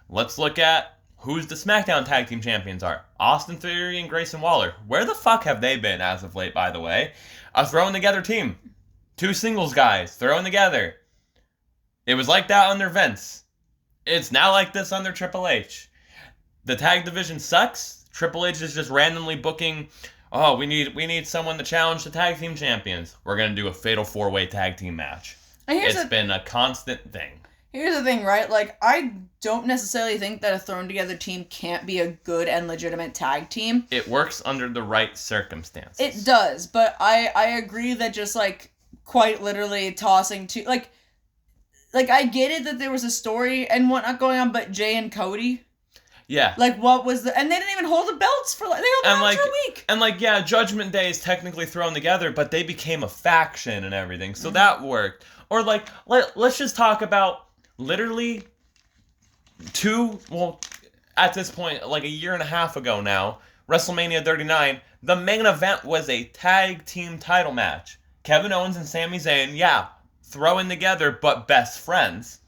Let's look at who's the SmackDown tag team champions are. Austin Theory and Grayson Waller. Where the fuck have they been as of late, by the way? A thrown together team. Two singles guys thrown together. It was like that under Vince. It's now like this under Triple H. The tag division sucks. Triple H is just randomly booking, oh, we need someone to challenge the tag team champions. We're going to do a fatal 4-way tag team match. It's been a constant thing. Here's the thing, right? Like, I don't necessarily think that a thrown together team can't be a good and legitimate tag team. It works under the right circumstances. It does, but I agree that just, like, quite literally tossing two, like, I get it that there was a story and whatnot going on, but Jay and Cody... Yeah. Like, what was the... And they didn't even hold the belts for... They held the belts for a week. And, like, yeah, Judgment Day is technically thrown together, but they became a faction and everything, so that worked. Or, like, let's just talk about literally at this point, like a year and a half ago now, WrestleMania 39, the main event was a tag team title match. Kevin Owens and Sami Zayn, yeah, throwing together, but best friends.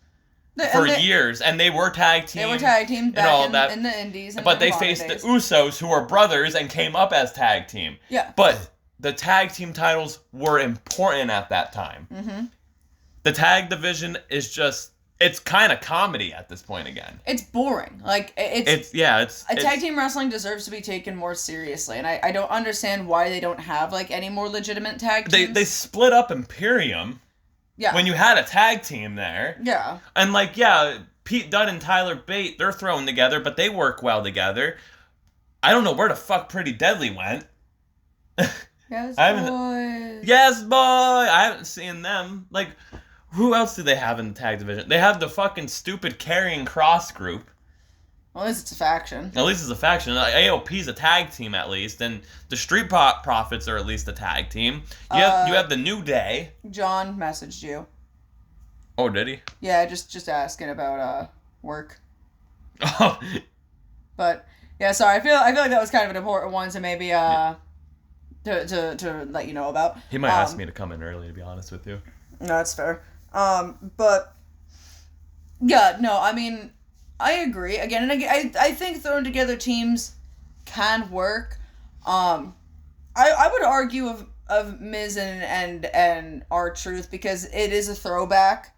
For years, and they were tag team. They were tag team back in the indies. But they faced the Usos, who were brothers, and came up as tag team. Yeah. But the tag team titles were important at that time. Mm-hmm. The tag division is just, it's kind of comedy at this point again. It's boring. Like, it's tag team wrestling deserves to be taken more seriously, and I don't understand why they don't have, like, any more legitimate tag teams. They split up Imperium. Yeah. When you had a tag team there. Yeah. And, like, yeah, Pete Dunne and Tyler Bate, they're thrown together, but they work well together. I don't know where the fuck Pretty Deadly went. Yes, boy. Yes, boy! I haven't seen them. Like, who else do they have in the tag division? They have the fucking stupid Karrion Kross group. Well, at least it's a faction. At least it's a faction. AOP's a tag team, at least. And the Street Profits are at least a tag team. You have the New Day. John messaged you. Oh, did he? Yeah, just asking about work. Oh. But yeah, sorry. I feel like that was kind of an important one to maybe to let you know about. He might ask me to come in early, to be honest with you. No, that's fair. But yeah, no, I mean, I agree. Again, and again, I think thrown together teams can work. I would argue of Miz and R-Truth because it is a throwback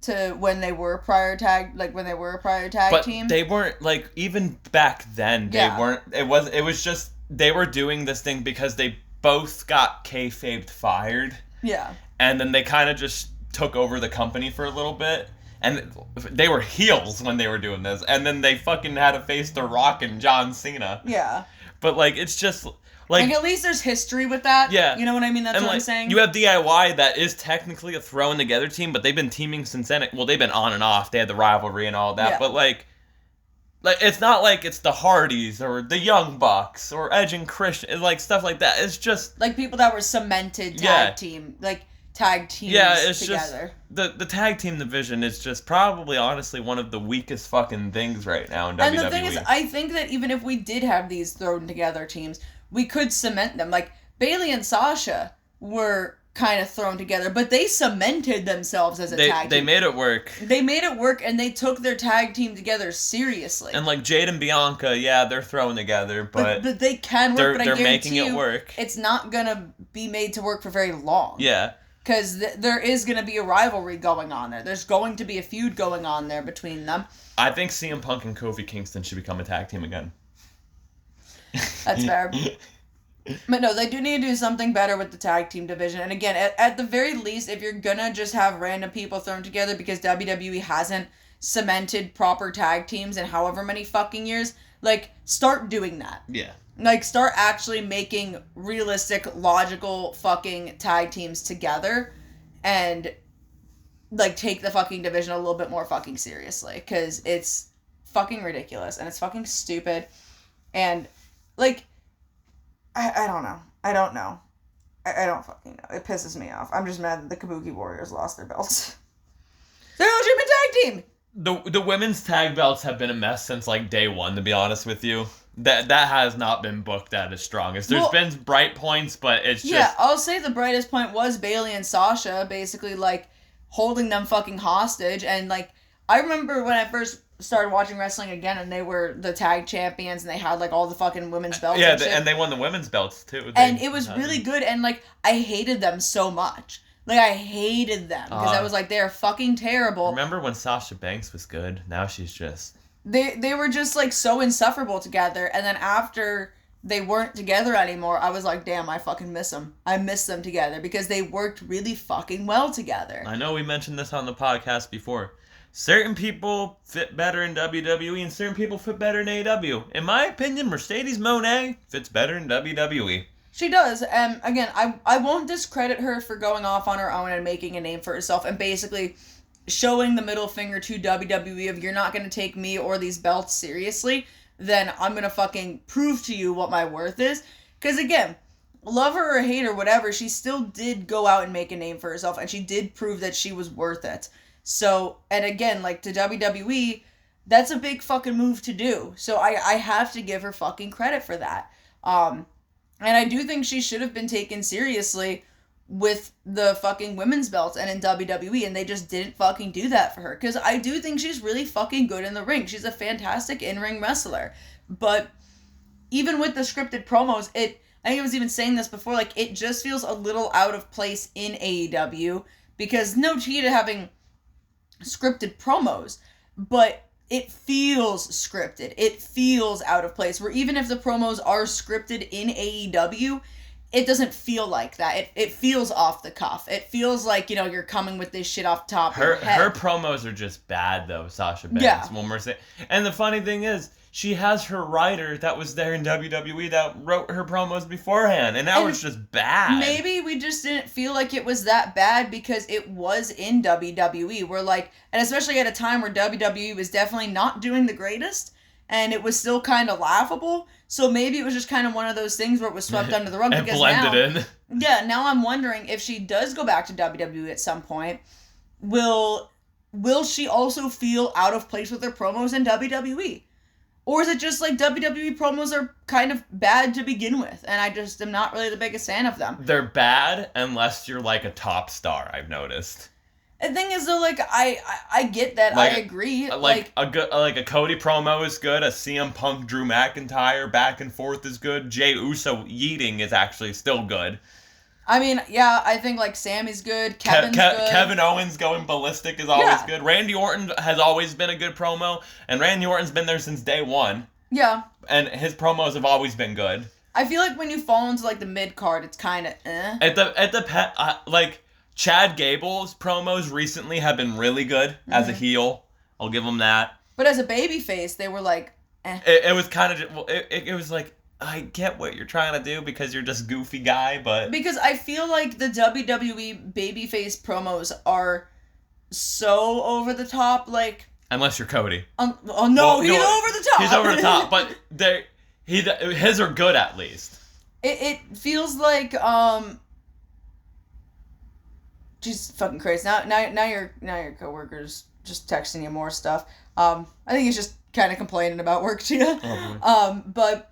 to when they were a prior tag team. But they weren't, like, even back then, they weren't, it was just, they were doing this thing because they both got kayfabed fired. Yeah. And then they kind of just took over the company for a little bit. And they were heels when they were doing this. And then they fucking had to face The Rock and John Cena. Yeah. But, like, it's just... Like, at least there's history with that. Yeah. You know what I mean? That's and what like, I'm saying. You have DIY that is technically a thrown together team, but they've been teaming since then. Well, they've been on and off. They had the rivalry and all that. Yeah. But, like, it's not like it's the Hardys or the Young Bucks or Edge and Christian. Like, stuff like that. It's just... Like, people that were cemented tag team. Like... tag teams it's together. Just the tag team division is just probably honestly one of the weakest fucking things right now in WWE. And the thing is, I think that even if we did have these thrown together teams, we could cement them. Like Bayley and Sasha were kind of thrown together, but they cemented themselves as a tag team. They made it work. They made it work, and they took their tag team together seriously. And like Jade and Bianca, they're thrown together, but they can work. But I guarantee making it work. It's not gonna be made to work for very long. Yeah. Because there is going to be a rivalry going on there. There's going to be a feud going on there between them. I think CM Punk and Kofi Kingston should become a tag team again. That's fair. But no, they do need to do something better with the tag team division. And again, at the very least, if you're gonna just have random people thrown together because WWE hasn't cemented proper tag teams in however many fucking years, like, start doing that. Yeah. Like, start actually making realistic, logical fucking tag teams together and, like, take the fucking division a little bit more fucking seriously. Because it's fucking ridiculous and it's fucking stupid. And, like, I don't know. I don't know. I don't fucking know. It pisses me off. I'm just mad that the Kabuki Warriors lost their belts. They're a legitimate tag team! The women's tag belts have been a mess since, like, day one, to be honest with you. That has not been booked at its strongest. There's been bright points, but it's just... Yeah, I'll say the brightest point was Bayley and Sasha basically, like, holding them fucking hostage. And, like, I remember when I first started watching wrestling again and they were the tag champions and they had, like, all the fucking women's belts and they won the women's belts, too. And it was really good, and, like, I hated them so much. Like, I hated them, because I was like, they're fucking terrible. Remember when Sasha Banks was good? Now she's just... They were just, like, so insufferable together, and then after they weren't together anymore, I was like, damn, I fucking miss them. I miss them together, because they worked really fucking well together. I know we mentioned this on the podcast before. Certain people fit better in WWE, and certain people fit better in AEW. In my opinion, Mercedes Moné fits better in WWE. She does, and again, I won't discredit her for going off on her own and making a name for herself, and basically showing the middle finger to WWE of, you're not going to take me or these belts seriously, then I'm going to fucking prove to you what my worth is. Because again, love her or hate her, whatever, she still did go out and make a name for herself, and she did prove that she was worth it. So, and again, like, to WWE, that's a big fucking move to do. So I have to give her fucking credit for that. And I do think she should have been taken seriously with the fucking women's belts and in WWE, and they just didn't fucking do that for her. Because I do think she's really fucking good in the ring. She's a fantastic in-ring wrestler. But even with the scripted promos, I think I was even saying this before, like, it just feels a little out of place in AEW. Because no tea to having scripted promos, but it feels scripted. It feels out of place, where even if the promos are scripted in AEW, it doesn't feel like that. It feels off the cuff. It feels like, you know, you're coming with this shit off the top of your head. Her promos are just bad, though, Sasha Banks. Yeah. When we're saying, and the funny thing is, she has her writer that was there in WWE that wrote her promos beforehand, and now it's just bad. Maybe we just didn't feel like it was that bad because it was in WWE. We're like, and especially at a time where WWE was definitely not doing the greatest, and it was still kind of laughable. So maybe it was just kind of one of those things where it was swept under the rug. And blended in. Yeah, now I'm wondering if she does go back to WWE at some point, will she also feel out of place with her promos in WWE? Or is it just like WWE promos are kind of bad to begin with, and I just am not really the biggest fan of them? They're bad unless you're like a top star, I've noticed. The thing is, though, like, I get that, like, I agree. Like a Cody promo is good, a CM Punk Drew McIntyre back and forth is good, Jey Uso yeeting is actually still good. I mean, yeah, I think, like, Sammy's good, Kevin's good. Kevin Owens going ballistic is always good. Randy Orton has always been a good promo, and Randy Orton's been there since day one. Yeah. And his promos have always been good. I feel like when you fall into, like, the mid-card, it's kind of, like, Chad Gable's promos recently have been really good as a heel. I'll give him that. But as a babyface, they were, like, It was kind of, it was like, I get what you're trying to do because you're just goofy guy, but... Because I feel like the WWE babyface promos are so over the top, like... Unless you're Cody. He's over the top! He's over the top, but his are good at least. It feels like, She's fucking crazy. Now your coworker's just texting you more stuff. I think he's just kind of complaining about work to you. Oh, but...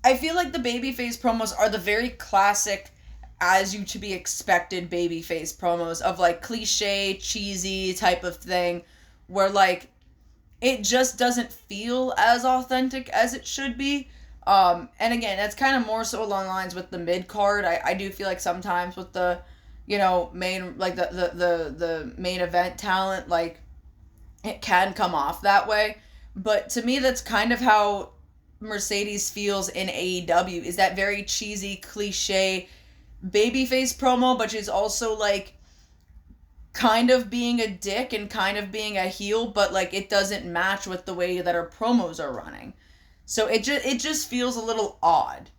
I feel like the babyface promos are the very classic, as you to be expected babyface promos of, like, cliche, cheesy type of thing, where, like, it just doesn't feel as authentic as it should be. And again, that's kind of more so along the lines with the mid-card. I do feel like sometimes with the main, like the main event talent, like it can come off that way. But to me, that's kind of how Mercedes feels in AEW, is that very cheesy, cliche babyface promo, but she's also like kind of being a dick and kind of being a heel, but like it doesn't match with the way that her promos are running. So it just feels a little odd.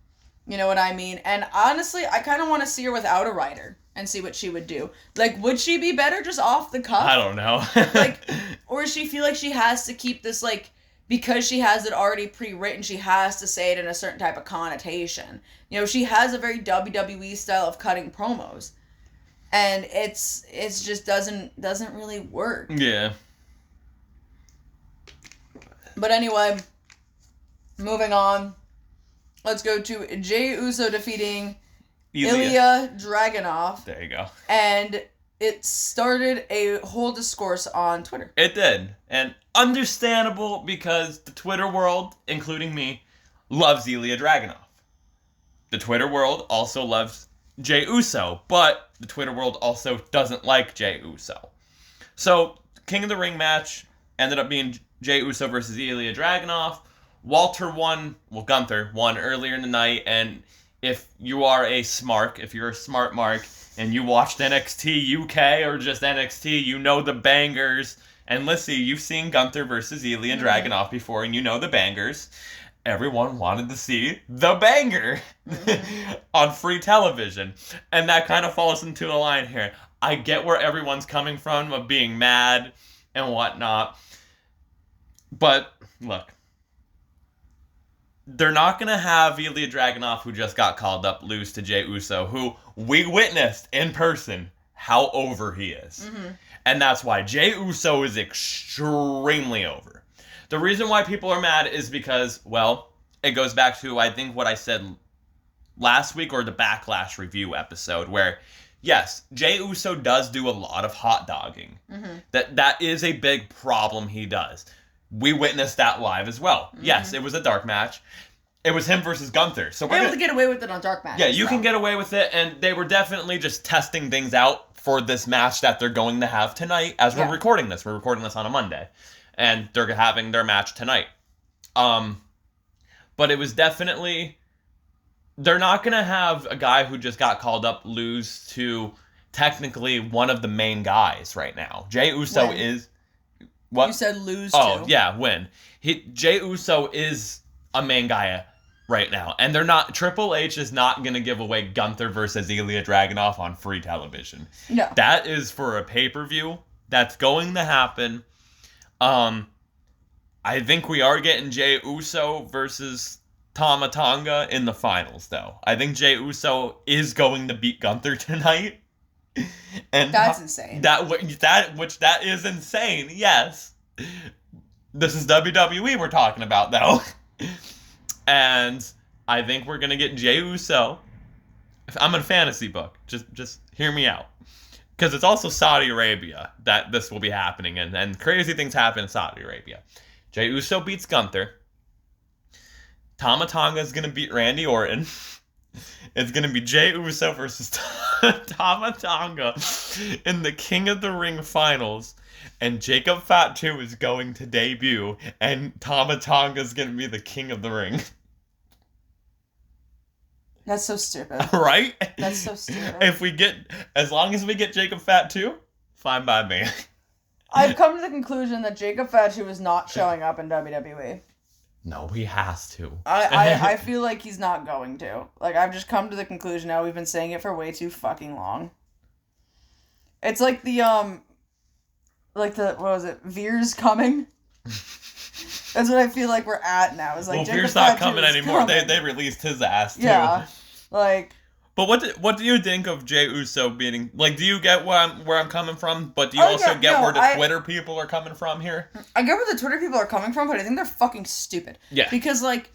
You know what I mean? And honestly, I kind of want to see her without a writer and see what she would do. Like, would she be better just off the cuff? I don't know. Like, or does she feel like she has to keep this, like, because she has it already pre-written, she has to say it in a certain type of connotation. She has a very WWE style of cutting promos. And it's just doesn't really work. Yeah. But anyway, moving on. Let's go to Jey Uso defeating Ilya Dragunov. There you go. And it started a whole discourse on Twitter. It did. And understandable, because the Twitter world, including me, loves Ilya Dragunov. The Twitter world also loves Jey Uso, but the Twitter world also doesn't like Jey Uso. So, King of the Ring match ended up being Jey Uso versus Ilya Dragunov. Gunther won earlier in the night, and if you're a smart mark, and you watched NXT UK or just NXT, you know the bangers. And listen, you've seen Gunther versus Ilya Dragunov before, and you know the bangers. Everyone wanted to see the banger on free television. And that kind of falls into a line here. I get where everyone's coming from of being mad and whatnot. But, look. They're not going to have Ilya Dragunov, who just got called up, lose to Jey Uso, who we witnessed in person how over he is. Mm-hmm. And that's why Jey Uso is extremely over. The reason why people are mad is because, well, it goes back to, I think, what I said last week or the Backlash review episode, where, yes, Jey Uso does do a lot of hot dogging. Mm-hmm. That is a big problem he does. We witnessed that live as well. Mm-hmm. Yes, it was a dark match. It was him versus Gunther. So we're able to get away with it on dark matches. Yeah, you can get away with it, and they were definitely just testing things out for this match that they're going to have tonight as we're recording this. We're recording this on a Monday, and they're having their match tonight. But it was definitely... They're not going to have a guy who just got called up lose to technically one of the main guys right now. Jey Uso is... What? You said lose to. Oh, yeah, win. Jey Uso is a main guy right now. And they're not... Triple H is not going to give away Gunther versus Ilya Dragunov on free television. No. That is for a pay-per-view. That's going to happen. I think we are getting Jey Uso versus Tama Tonga in the finals, though. I think Jey Uso is going to beat Gunther tonight. And that's insane. That is insane, yes. This is WWE we're talking about, though. And I think we're going to get Jey Uso. I'm in a fantasy book. Just hear me out. Because it's also Saudi Arabia that this will be happening. And crazy things happen in Saudi Arabia. Jey Uso beats Gunther. Tama Tonga is going to beat Randy Orton. It's going to be Jey Uso versus Tama Tonga in the King of the Ring finals. And Jacob Fatu is going to debut. And Tama Tonga is going to be the King of the Ring. That's so stupid. Right? That's so stupid. As long as we get Jacob Fatu, fine by me. I've come to the conclusion that Jacob Fatu is not showing up in WWE. No, he has to. I feel like he's not going to. Like, I've just come to the conclusion now. We've been saying it for way too fucking long. It's like what was it? Veer's coming? That's what I feel like we're at now. It's like, well, Jacob Veer's not Fatu coming anymore. They released his ass, too. Yeah, like... But what do you think of Jey Uso beating... Like, do you get where I'm coming from? But do you also get where the Twitter people are coming from here? I get where the Twitter people are coming from, but I think they're fucking stupid. Yeah. Because, like...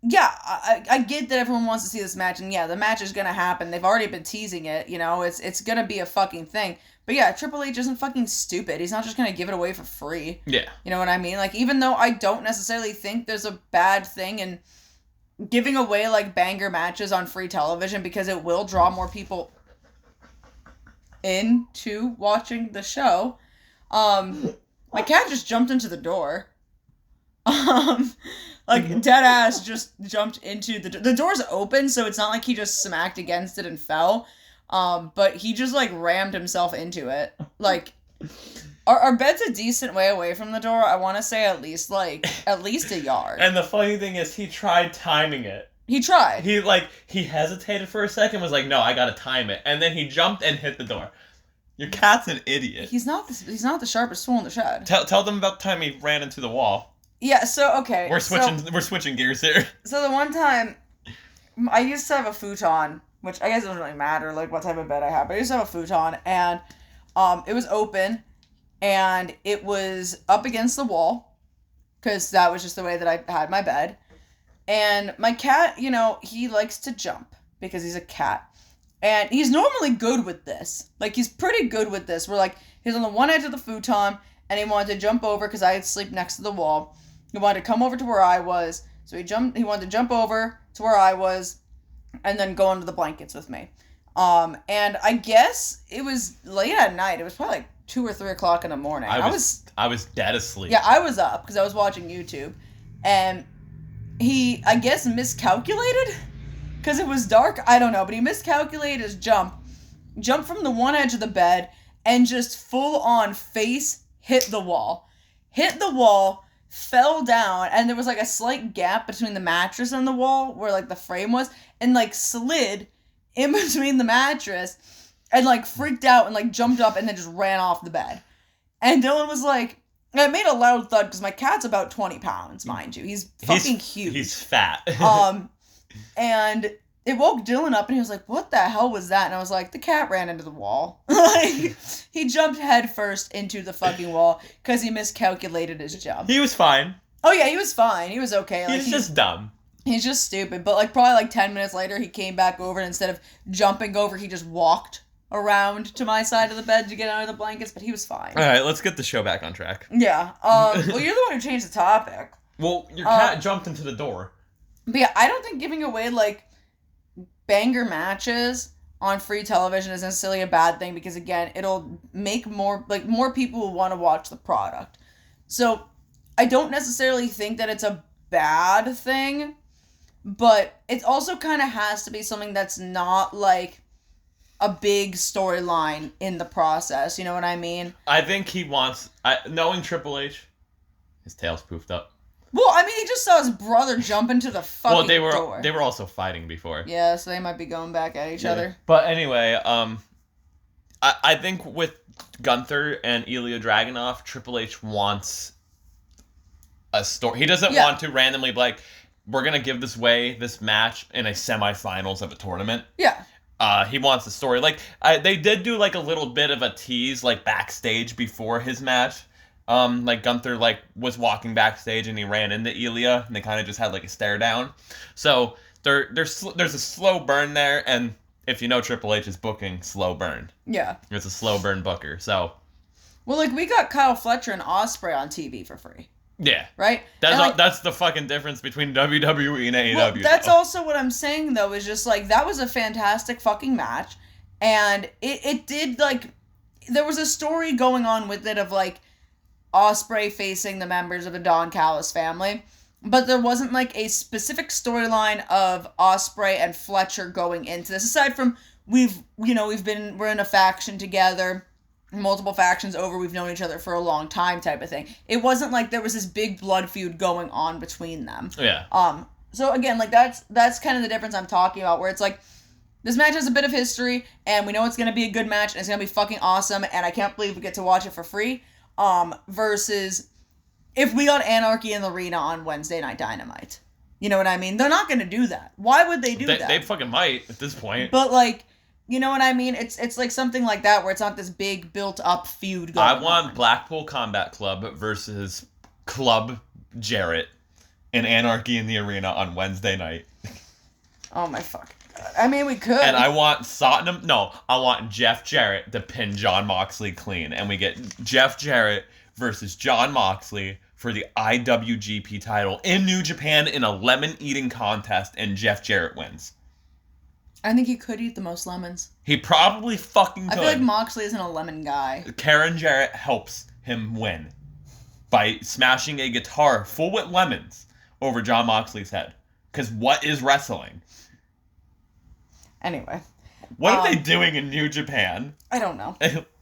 Yeah, I get that everyone wants to see this match, and yeah, the match is gonna happen. They've already been teasing it, you know? It's gonna be a fucking thing. But yeah, Triple H isn't fucking stupid. He's not just gonna give it away for free. Yeah. You know what I mean? Like, even though I don't necessarily think there's a bad thing in giving away, like, banger matches on free television, because it will draw more people... into watching the show, my cat just jumped into the door. Like, dead ass just jumped into the door's open, so it's not like he just smacked against it and fell. But he just, like, rammed himself into it. Like, our bed's a decent way away from the door. I want to say at least a yard. And the funny thing is, he tried timing it. He tried. He hesitated for a second, was like, no, I gotta time it. And then he jumped and hit the door. Your cat's an idiot. He's not the sharpest tool in the shed. Tell them about the time he ran into the wall. Yeah, so, okay. We're switching gears here. So the one time, I used to have a futon, which I guess doesn't really matter, like, what type of bed I have, but I used to have a futon, and, it was open, and it was up against the wall, because that was just the way that I had my bed. And my cat, you know, he likes to jump because he's a cat. And he's normally good with this. Like, he's pretty good with this. We're like, he's on the one edge of the futon, and he wanted to jump over because I had sleep next to the wall. He wanted to come over to where I was. So he wanted to jump over to where I was and then go under the blankets with me. And I guess it was late at night. It was probably like 2 or 3 o'clock in the morning. I was dead asleep. Yeah, I was up because I was watching YouTube. And he, I guess, miscalculated because it was dark. I don't know, but he miscalculated his jump from the one edge of the bed, and just full on face hit the wall, fell down, and there was like a slight gap between the mattress and the wall where like the frame was, and like slid in between the mattress, and like freaked out and like jumped up and then just ran off the bed. And Dylan was like, it made a loud thud because my cat's about 20 pounds, mind you. He's fucking huge. He's fat. And it woke Dylan up and he was like, what the hell was that? And I was like, the cat ran into the wall. Like, he jumped head first into the fucking wall because he miscalculated his jump. He was fine. Oh yeah, he was fine. He was okay. Like, he's just dumb. He's just stupid. But like probably like 10 minutes later, he came back over, and instead of jumping over, he just walked around to my side of the bed to get under the blankets, but he was fine. All right, let's get the show back on track. Yeah. Well, you're the one who changed the topic. Well, your cat jumped into the door. But yeah, I don't think giving away, like, banger matches on free television is necessarily a bad thing, because, again, it'll make more people will want to watch the product. So, I don't necessarily think that it's a bad thing, but it also kind of has to be something that's not, like, a big storyline in the process. You know what I mean? I think he wants... knowing Triple H, his tail's poofed up. Well, I mean, he just saw his brother jump into the fucking door. They were also fighting before. Yeah, so they might be going back at each other. But anyway, I think with Gunther and Ilya Dragunov, Triple H wants a story. He doesn't want to randomly be like, we're going to give this match in a semifinals of a tournament. Yeah. He wants a story. Like, they did do, like, a little bit of a tease, like, backstage before his match. Like, Gunther, like, was walking backstage and he ran into Ilya, and they kind of just had, like, a stare down. So, there's a slow burn there, and if you know Triple H is booking, slow burn. Yeah. It's a slow burn booker, so. Well, like, we got Kyle Fletcher and Ospreay on TV for free. Yeah. Right? That's the fucking difference between WWE and AEW. Well, that's also what I'm saying, though, is just, like, that was a fantastic fucking match, and it did, like, there was a story going on with it of, like, Ospreay facing the members of the Don Callis family, but there wasn't, like, a specific storyline of Ospreay and Fletcher going into this, aside from we're in a faction together, multiple factions over, we've known each other for a long time type of thing. It wasn't like there was this big blood feud going on between them. Yeah. So again, like, that's kind of the difference I'm talking about, where it's like, this match has a bit of history, and we know it's going to be a good match, and it's going to be fucking awesome, and I can't believe we get to watch it for free. Versus if we got Anarchy in the Arena on Wednesday Night Dynamite. You know what I mean? They're not going to do that. Why would they do that? They fucking might at this point. But, like, you know what I mean? It's like something like that where it's not this big built-up feud going on. I want Blackpool Combat Club versus Club Jarrett in Anarchy in the Arena on Wednesday night. Oh my fucking God. I mean, we could. And I want I want Jeff Jarrett to pin Jon Moxley clean. And we get Jeff Jarrett versus Jon Moxley for the IWGP title in New Japan in a lemon eating contest, and Jeff Jarrett wins. I think he could eat the most lemons. He probably fucking could. I feel like Moxley isn't a lemon guy. Karen Jarrett helps him win by smashing a guitar full with lemons over Jon Moxley's head. Because what is wrestling? Anyway. What are they doing in New Japan? I don't know.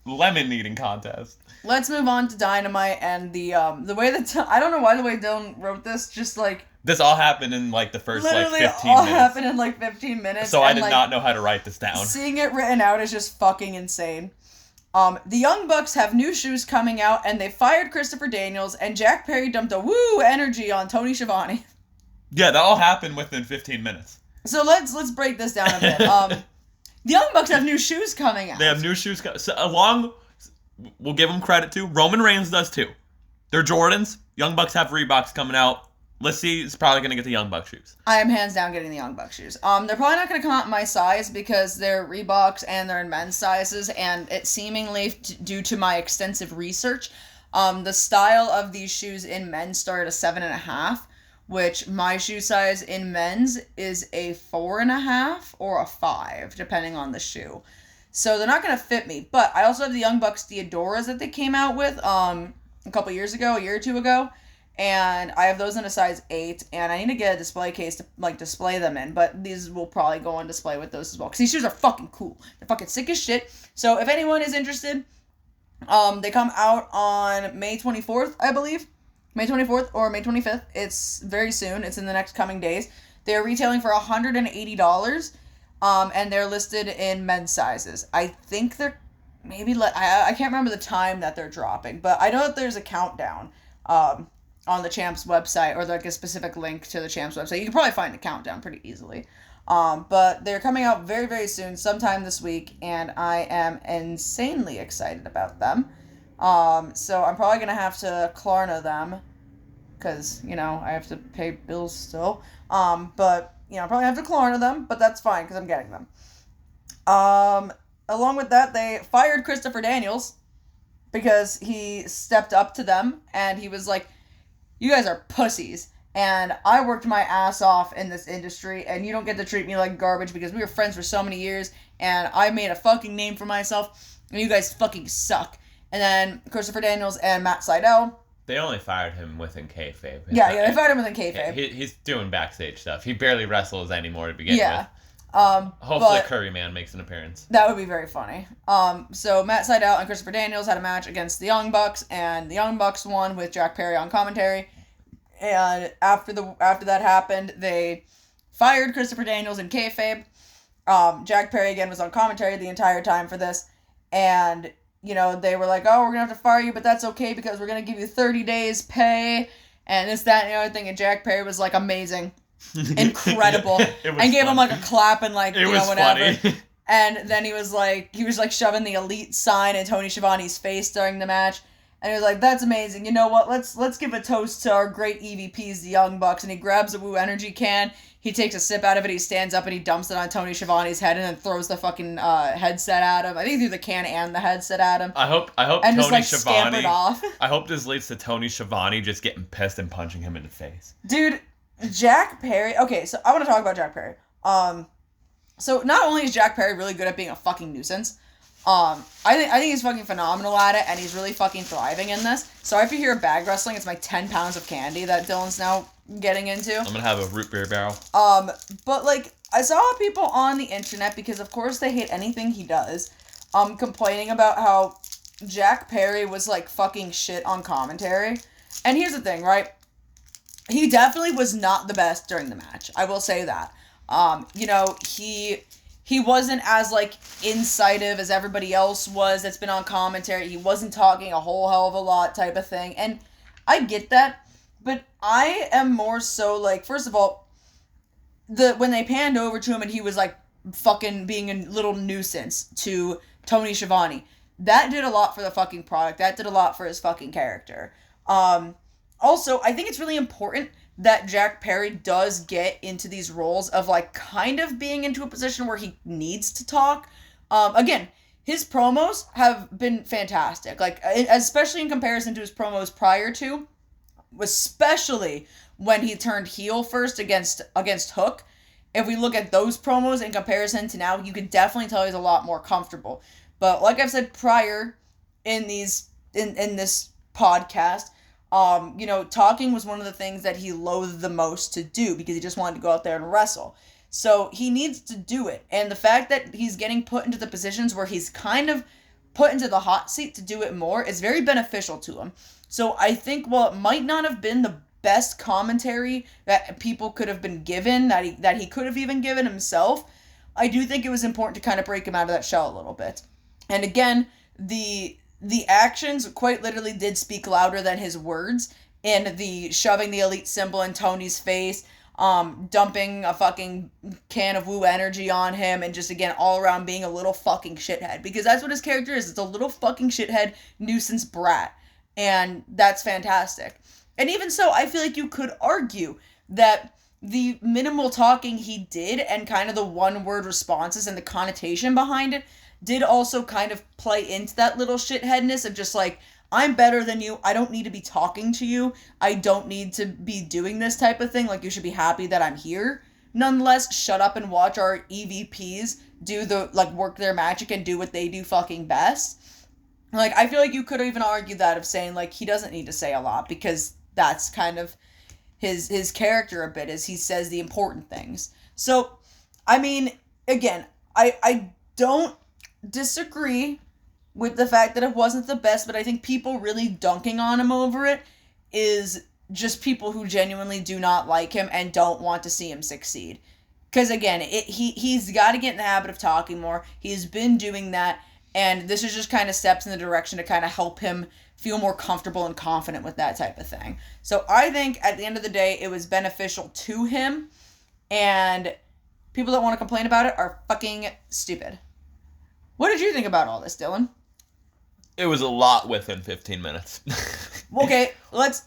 Lemon eating contest. Let's move on to Dynamite and the way that I don't know why the way Dylan wrote this, just like this all happened in like the first literally 15 minutes. all happened in like 15 minutes. So I did not know how to write this down. Seeing it written out is just fucking insane. The Young Bucks have new shoes coming out, and they fired Christopher Daniels, and Jack Perry dumped a woo energy on Tony Schiavone. Yeah, that all happened within 15 minutes. So let's break this down a bit. The Young Bucks have new shoes coming out. They have new shoes. We'll give them credit too. Roman Reigns does too. They're Jordans. Young Bucks have Reeboks coming out. Lyssie is probably going to get the Young Bucks shoes. I am hands down getting the Young Bucks shoes. They're probably not going to come out in my size because they're Reeboks and they're in men's sizes, and it seemingly, due to my extensive research, the style of these shoes in men's start at a 7.5, which my shoe size in men's is a 4.5 or a 5, depending on the shoe. So they're not going to fit me. But I also have the Young Bucks Theodoras that they came out with a couple years ago, a year or two ago. And I have those in a size 8, and I need to get a display case to, like, display them in, but these will probably go on display with those as well, because these shoes are fucking cool. They're fucking sick as shit. So if anyone is interested, they come out on May 24th, I believe. May 24th or May 25th. It's very soon. It's in the next coming days. They're retailing for $180, and they're listed in men's sizes. I think they're maybe, I can't remember the time that they're dropping, but I know that there's a countdown, on the Champs website, or like a specific link to the Champs website. You can probably find the countdown pretty easily. But they're coming out very, very soon, sometime this week, and I am insanely excited about them. So I'm probably going to have to Klarna them, because, you know, I have to pay bills still. But, you know, I probably have to Klarna them, but that's fine, because I'm getting them. Along with that, they fired Christopher Daniels, because he stepped up to them, and he was like, you guys are pussies, and I worked my ass off in this industry, and you don't get to treat me like garbage because we were friends for so many years, and I made a fucking name for myself, and you guys fucking suck. And then Christopher Daniels and Matt Sydal. They only fired him within kayfabe. Yeah, they fired him within kayfabe. He's doing backstage stuff. He barely wrestles anymore to begin with. Hopefully Curry Man makes an appearance. That would be very funny. So Matt Sydal and Christopher Daniels had a match against the Young Bucks, and the Young Bucks won with Jack Perry on commentary. And after that happened, they fired Christopher Daniels in kayfabe. Jack Perry again was on commentary the entire time for this, and you know they were like, "Oh, we're gonna have to fire you, but that's okay because we're gonna give you 30 days pay and this, that, and the other thing." And Jack Perry was like, "Amazing." Incredible. And gave him like a clap and like, you know, whatever. Funny. And then he was like shoving the elite sign in Tony Schiavone's face during the match. And he was like, that's amazing. You know what? Let's give a toast to our great EVPs, the Young Bucks. And he grabs a Woo Energy can. He takes a sip out of it. He stands up and he dumps it on Tony Schiavone's head and then throws the fucking headset at him. I think he threw the can and the headset at him. I hope and Tony just like Schiavone scampered off. I hope this leads to Tony Schiavone just getting pissed and punching him in the face. Dude, Jack Perry. Okay, so I want to talk about Jack Perry. So not only is Jack Perry really good at being a fucking nuisance, I think he's fucking phenomenal at it, and he's really fucking thriving in this. So if you hear bag wrestling, it's my 10 pounds of candy that Dylan's now getting into. I'm gonna have a root beer barrel. But like I saw people on the internet, because of course they hate anything he does, complaining about how Jack Perry was like fucking shit on commentary. And here's the thing, right? He definitely was not the best during the match. I will say that. You know, he wasn't as, like, incisive as everybody else was that's been on commentary. He wasn't talking a whole hell of a lot type of thing. And I get that. But I am more so, like, first of all, when they panned over to him and he was, like, fucking being a little nuisance to Tony Schiavone, that did a lot for the fucking product. That did a lot for his fucking character. Also, I think it's really important that Jack Perry does get into these roles of, like, kind of being into a position where he needs to talk. Again, his promos have been fantastic. Like, especially in comparison to his promos prior to, especially when he turned heel first against Hook. if we look at those promos in comparison to now, you can definitely tell he's a lot more comfortable. But like I've said prior in this podcast, talking was one of the things that he loathed the most to do because he just wanted to go out there and wrestle. So he needs to do it. And the fact that he's getting put into the positions where he's kind of put into the hot seat to do it more is very beneficial to him. So I think while it might not have been the best commentary that people could have been given, that he could have even given himself, I do think it was important to kind of break him out of that shell a little bit. And again, the actions quite literally did speak louder than his words, in the shoving the elite symbol in Tony's face, dumping a fucking can of woo energy on him, and just, again, all around being a little fucking shithead. Because that's what his character is. It's a little fucking shithead nuisance brat. And that's fantastic. And even so, I feel like you could argue that the minimal talking he did and kind of the one-word responses and the connotation behind it did also kind of play into that little shitheadness of just like, I'm better than you. I don't need to be talking to you. I don't need to be doing this type of thing. Like, you should be happy that I'm here. Nonetheless, shut up and watch our EVPs work their magic and do what they do fucking best. Like, I feel like you could even argue that of saying, like, he doesn't need to say a lot because that's kind of his character a bit, as he says the important things. So, I mean, again, I don't disagree with the fact that it wasn't the best, but I think people really dunking on him over it is just people who genuinely do not like him and don't want to see him succeed. Because, again, he's got to get in the habit of talking more. He's been doing that, and this is just kind of steps in the direction to kind of help him feel more comfortable and confident with that type of thing. So I think at the end of the day, it was beneficial to him, and people that want to complain about it are fucking stupid. What did you think about all this, Dylan? It was a lot within 15 minutes. Okay, let's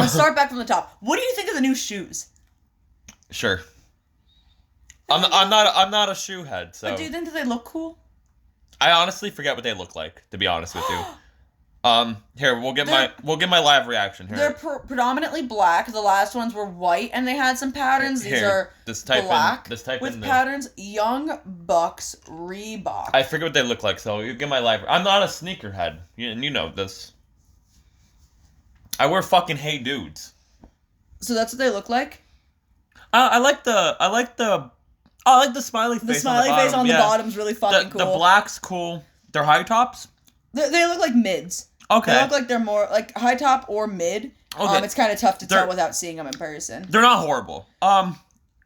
start back from the top. What do you think of the new shoes? Sure. I'm not a shoe head, so. But do you think that they look cool? I honestly forget what they look like, to be honest with you. Here, we'll get my live reaction here. They're predominantly black. The last ones were white, and they had some patterns. These are black with patterns. Young Bucks Reebok. I forget what they look like, so you get my live. I'm not a sneakerhead, and you know this. I wear fucking Hey Dudes. So that's what they look like? I like the smiley face. The smiley face on the bottom's really fucking cool. The black's cool. They're high tops? They look like mids. Okay. They look like they're more like high top or mid. Okay. It's kind of tough to tell without seeing them in person. They're not horrible. Out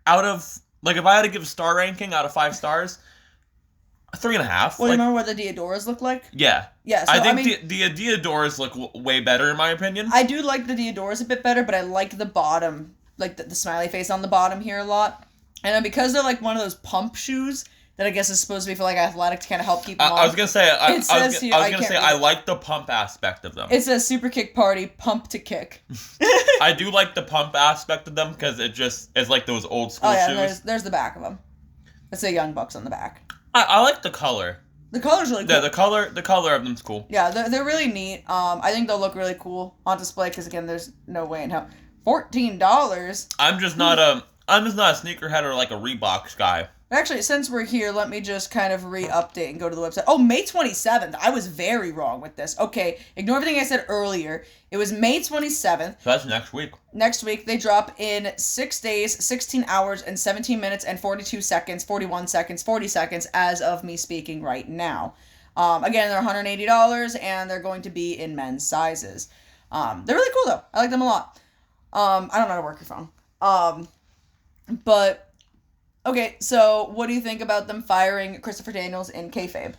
of, like, if I had to give a star ranking out of 5 stars, 3.5. Well, you remember what the Diodoras look like? Yeah. Yeah. So, I think the Diodoras look way better in my opinion. I do like the Diodoras a bit better, but I like the bottom, like the smiley face on the bottom here a lot. And then because they're like one of those pump shoes that I guess is supposed to be for like athletic to kind of help keep them on. I was gonna say I like the pump aspect of them. It says Super Kick Party, pump to kick. I do like the pump aspect of them because it's like those old school shoes. There's the back of them. Let's say Young Bucks on the back. I like the color. The color's really cool. Yeah, the color of them's cool. Yeah, they're really neat. I think they'll look really cool on display because again, there's no way in hell. $14. I'm just not a sneakerhead or like a Reebok guy. Actually, since we're here, let me just kind of re-update and go to the website. Oh, May 27th. I was very wrong with this. Okay, ignore everything I said earlier. It was May 27th. So that's next week. Next week, they drop in 6 days, 16 hours, and 17 minutes, and 42 seconds, 41 seconds, 40 seconds, as of me speaking right now. Again, they're $180, and they're going to be in men's sizes. They're really cool, though. I like them a lot. I don't know how to work your phone. But... Okay, so what do you think about them firing Christopher Daniels in kayfabe?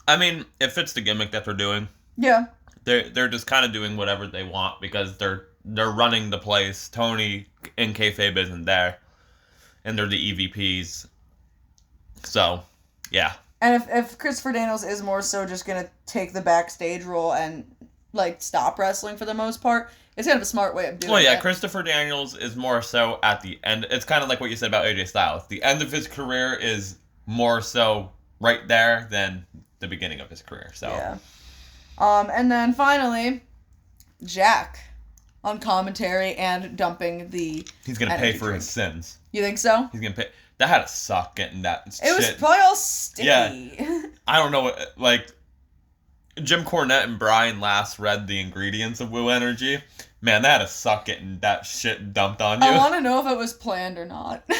I mean, it fits the gimmick that they're doing. Yeah. They're just kind of doing whatever they want because they're running the place. Tony in kayfabe isn't there, and they're the EVPs. So, yeah. And if Christopher Daniels is more so just gonna take the backstage role and like stop wrestling for the most part, it's kind of a smart way of doing it. Well, yeah, Christopher Daniels is more so at the end. It's kind of like what you said about AJ Styles. The end of his career is more so right there than the beginning of his career. So yeah. And then finally, Jack. on commentary and dumping the He's gonna pay for drink. his sins. You think so? He's gonna pay. That had to suck getting that It shit. was probably all sticky. Yeah. I don't know what, like, Jim Cornette and Brian last read the ingredients of Woo Energy. Man, that had to suck getting that shit dumped on you. I want to know if it was planned or not. Can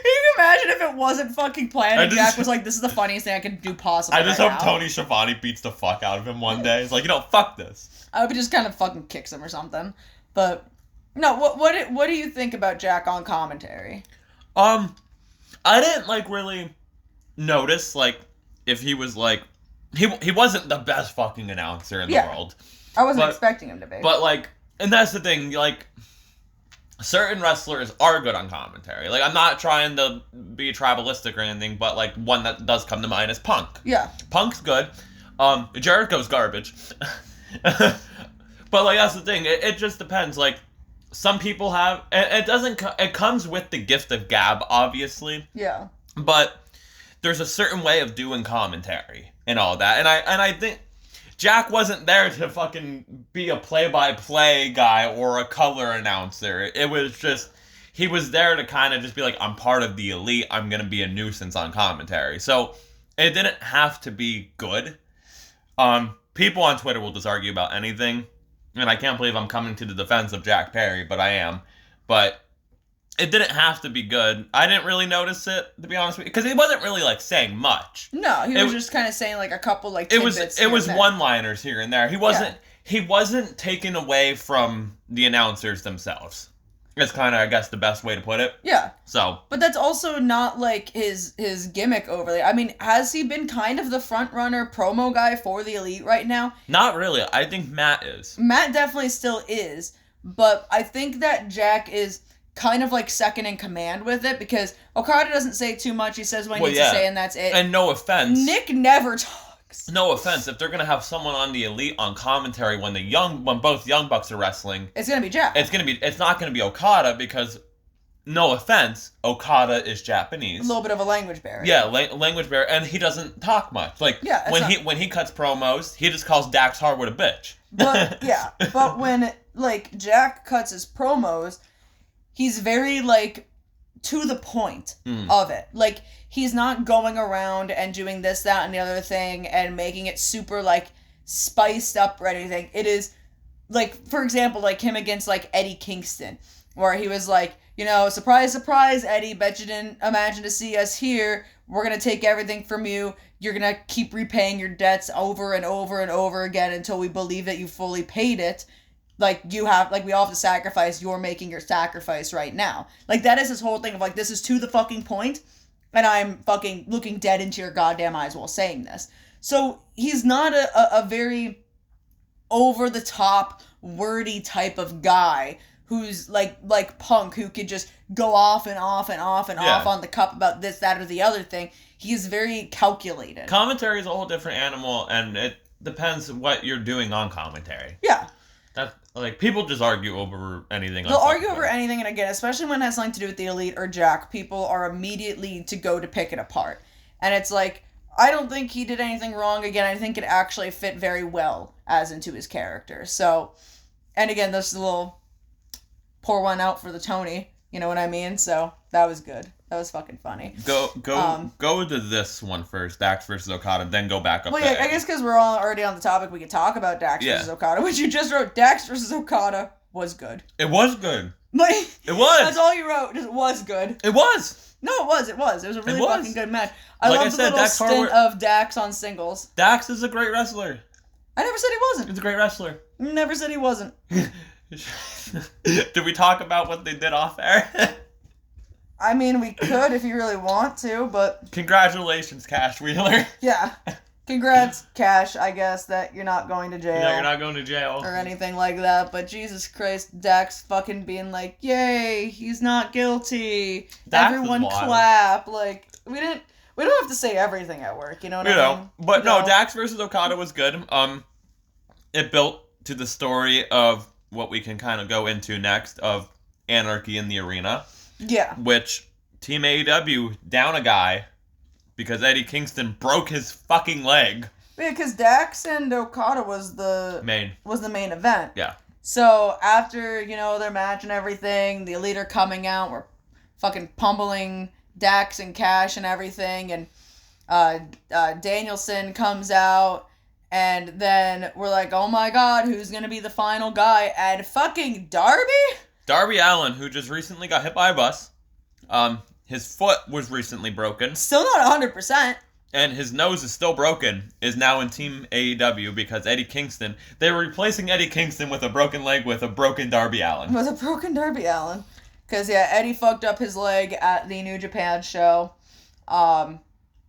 you imagine if it wasn't fucking planned and Jack was like, this is the funniest thing I can do possibly I just right hope now. Tony Schiavone beats the fuck out of him one day. He's like, fuck this. I hope he just kind of fucking kicks him or something. But, no, what do you think about Jack on commentary? I didn't, like, really notice, like, if he was, like... He wasn't the best fucking announcer in the world. I wasn't expecting him to be. But, like... And that's the thing, like... Certain wrestlers are good on commentary. Like, I'm not trying to be tribalistic or anything, but, like, one that does come to mind is Punk. Yeah. Punk's good. Jericho's garbage. But, like, that's the thing. It just depends, like... Some people have... It comes with the gift of gab, obviously. Yeah. But there's a certain way of doing commentary and all that. And I think Jack wasn't there to fucking be a play-by-play guy or a color announcer. It was just... He was there to kind of just be like, I'm part of the elite. I'm going to be a nuisance on commentary. So it didn't have to be good. People on Twitter will just argue about anything. And I can't believe I'm coming to the defense of Jack Perry, but I am. But it didn't have to be good. I didn't really notice it, to be honest with you, because he wasn't really, like, saying much. No, he was just kind of saying, like, a couple, like, tidbits. It was one-liners here and there. He wasn't taken away from the announcers themselves. It's kind of, I guess, the best way to put it. Yeah. So. But that's also not, like, his gimmick overly. I mean, has he been kind of the front-runner promo guy for the Elite right now? Not really. I think Matt is. Matt definitely still is. But I think that Jack is kind of, like, second in command with it, because Okada doesn't say too much. He says what he needs to say, and that's it. And no offense. Nick never talks. No offense, if they're gonna have someone on the Elite on commentary when both Young Bucks are wrestling, it's gonna be Jack. It's not gonna be Okada because, no offense, Okada is Japanese. A little bit of a language barrier. Yeah, language barrier, and he doesn't talk much. Like when he cuts promos, he just calls Dax Harwood a bitch. But but when like Jack cuts his promos, he's very like to the point of it. Like, he's not going around and doing this, that, and the other thing and making it super, like, spiced up or anything. It is, like, for example, like, him against, like, Eddie Kingston, where he was like, you know, surprise, surprise, Eddie, bet you didn't imagine to see us here. We're gonna take everything from you. You're gonna keep repaying your debts over and over and over again until we believe that you fully paid it. Like, we all have to sacrifice. You're making your sacrifice right now. Like, that is his whole thing of, like, this is to the fucking point, and I'm fucking looking dead into your goddamn eyes while saying this. So, he's not a very over-the-top, wordy type of guy who's, like Punk, who could just go off and off and off and off on the cup about this, that, or the other thing. He is very calculated. Commentary is a whole different animal, and it depends what you're doing on commentary. Yeah. Like, people just argue over anything. They'll argue over anything, and again, especially when it has something to do with the Elite or Jack, people are immediately to go to pick it apart. And it's like, I don't think he did anything wrong. Again, I think it actually fit very well as into his character. So, and again, this is a little pour one out for the Tony, you know what I mean? So, that was good. That was fucking funny. Go to this one first, Dax versus Okada, then go back up. Well, yeah, I guess because we're all already on the topic, we could talk about Dax versus Okada, which you just wrote. Dax versus Okada was good. It was good. Like, it was. That's all you wrote. Just was good. It was. No, it was. It was a really fucking good match. I like love the little Dax stint of Dax on singles. Dax is a great wrestler. I never said he wasn't. He's a great wrestler. Never said he wasn't. Did we talk about what they did off air? I mean, we could if you really want to, but... Congratulations, Cash Wheeler. Yeah. Congrats, Cash, I guess, that you're not going to jail. Yeah, you're not going to jail. Or anything like that, but Jesus Christ, Dax fucking being like, yay, he's not guilty. Dax everyone clap. Like, we don't have to say everything at work, you know what I mean? But no, Dax versus Okada was good. It built to the story of what we can kind of go into next, of Anarchy in the Arena. Yeah. Which, Team AEW down a guy because Eddie Kingston broke his fucking leg. Yeah, because Dax and Okada was the main event. Yeah. So after, their match and everything, the Elite are coming out. We're fucking pummeling Dax and Cash and everything. And Danielson comes out. And then we're like, oh my god, who's going to be the final guy? And fucking Darby? Darby Allin, who just recently got hit by a bus. His foot was recently broken. Still not 100%. And his nose is still broken, is now in Team AEW because Eddie Kingston, they were replacing Eddie Kingston with a broken leg with a broken Darby Allin. With a broken Darby Allin. Because, Eddie fucked up his leg at the New Japan show.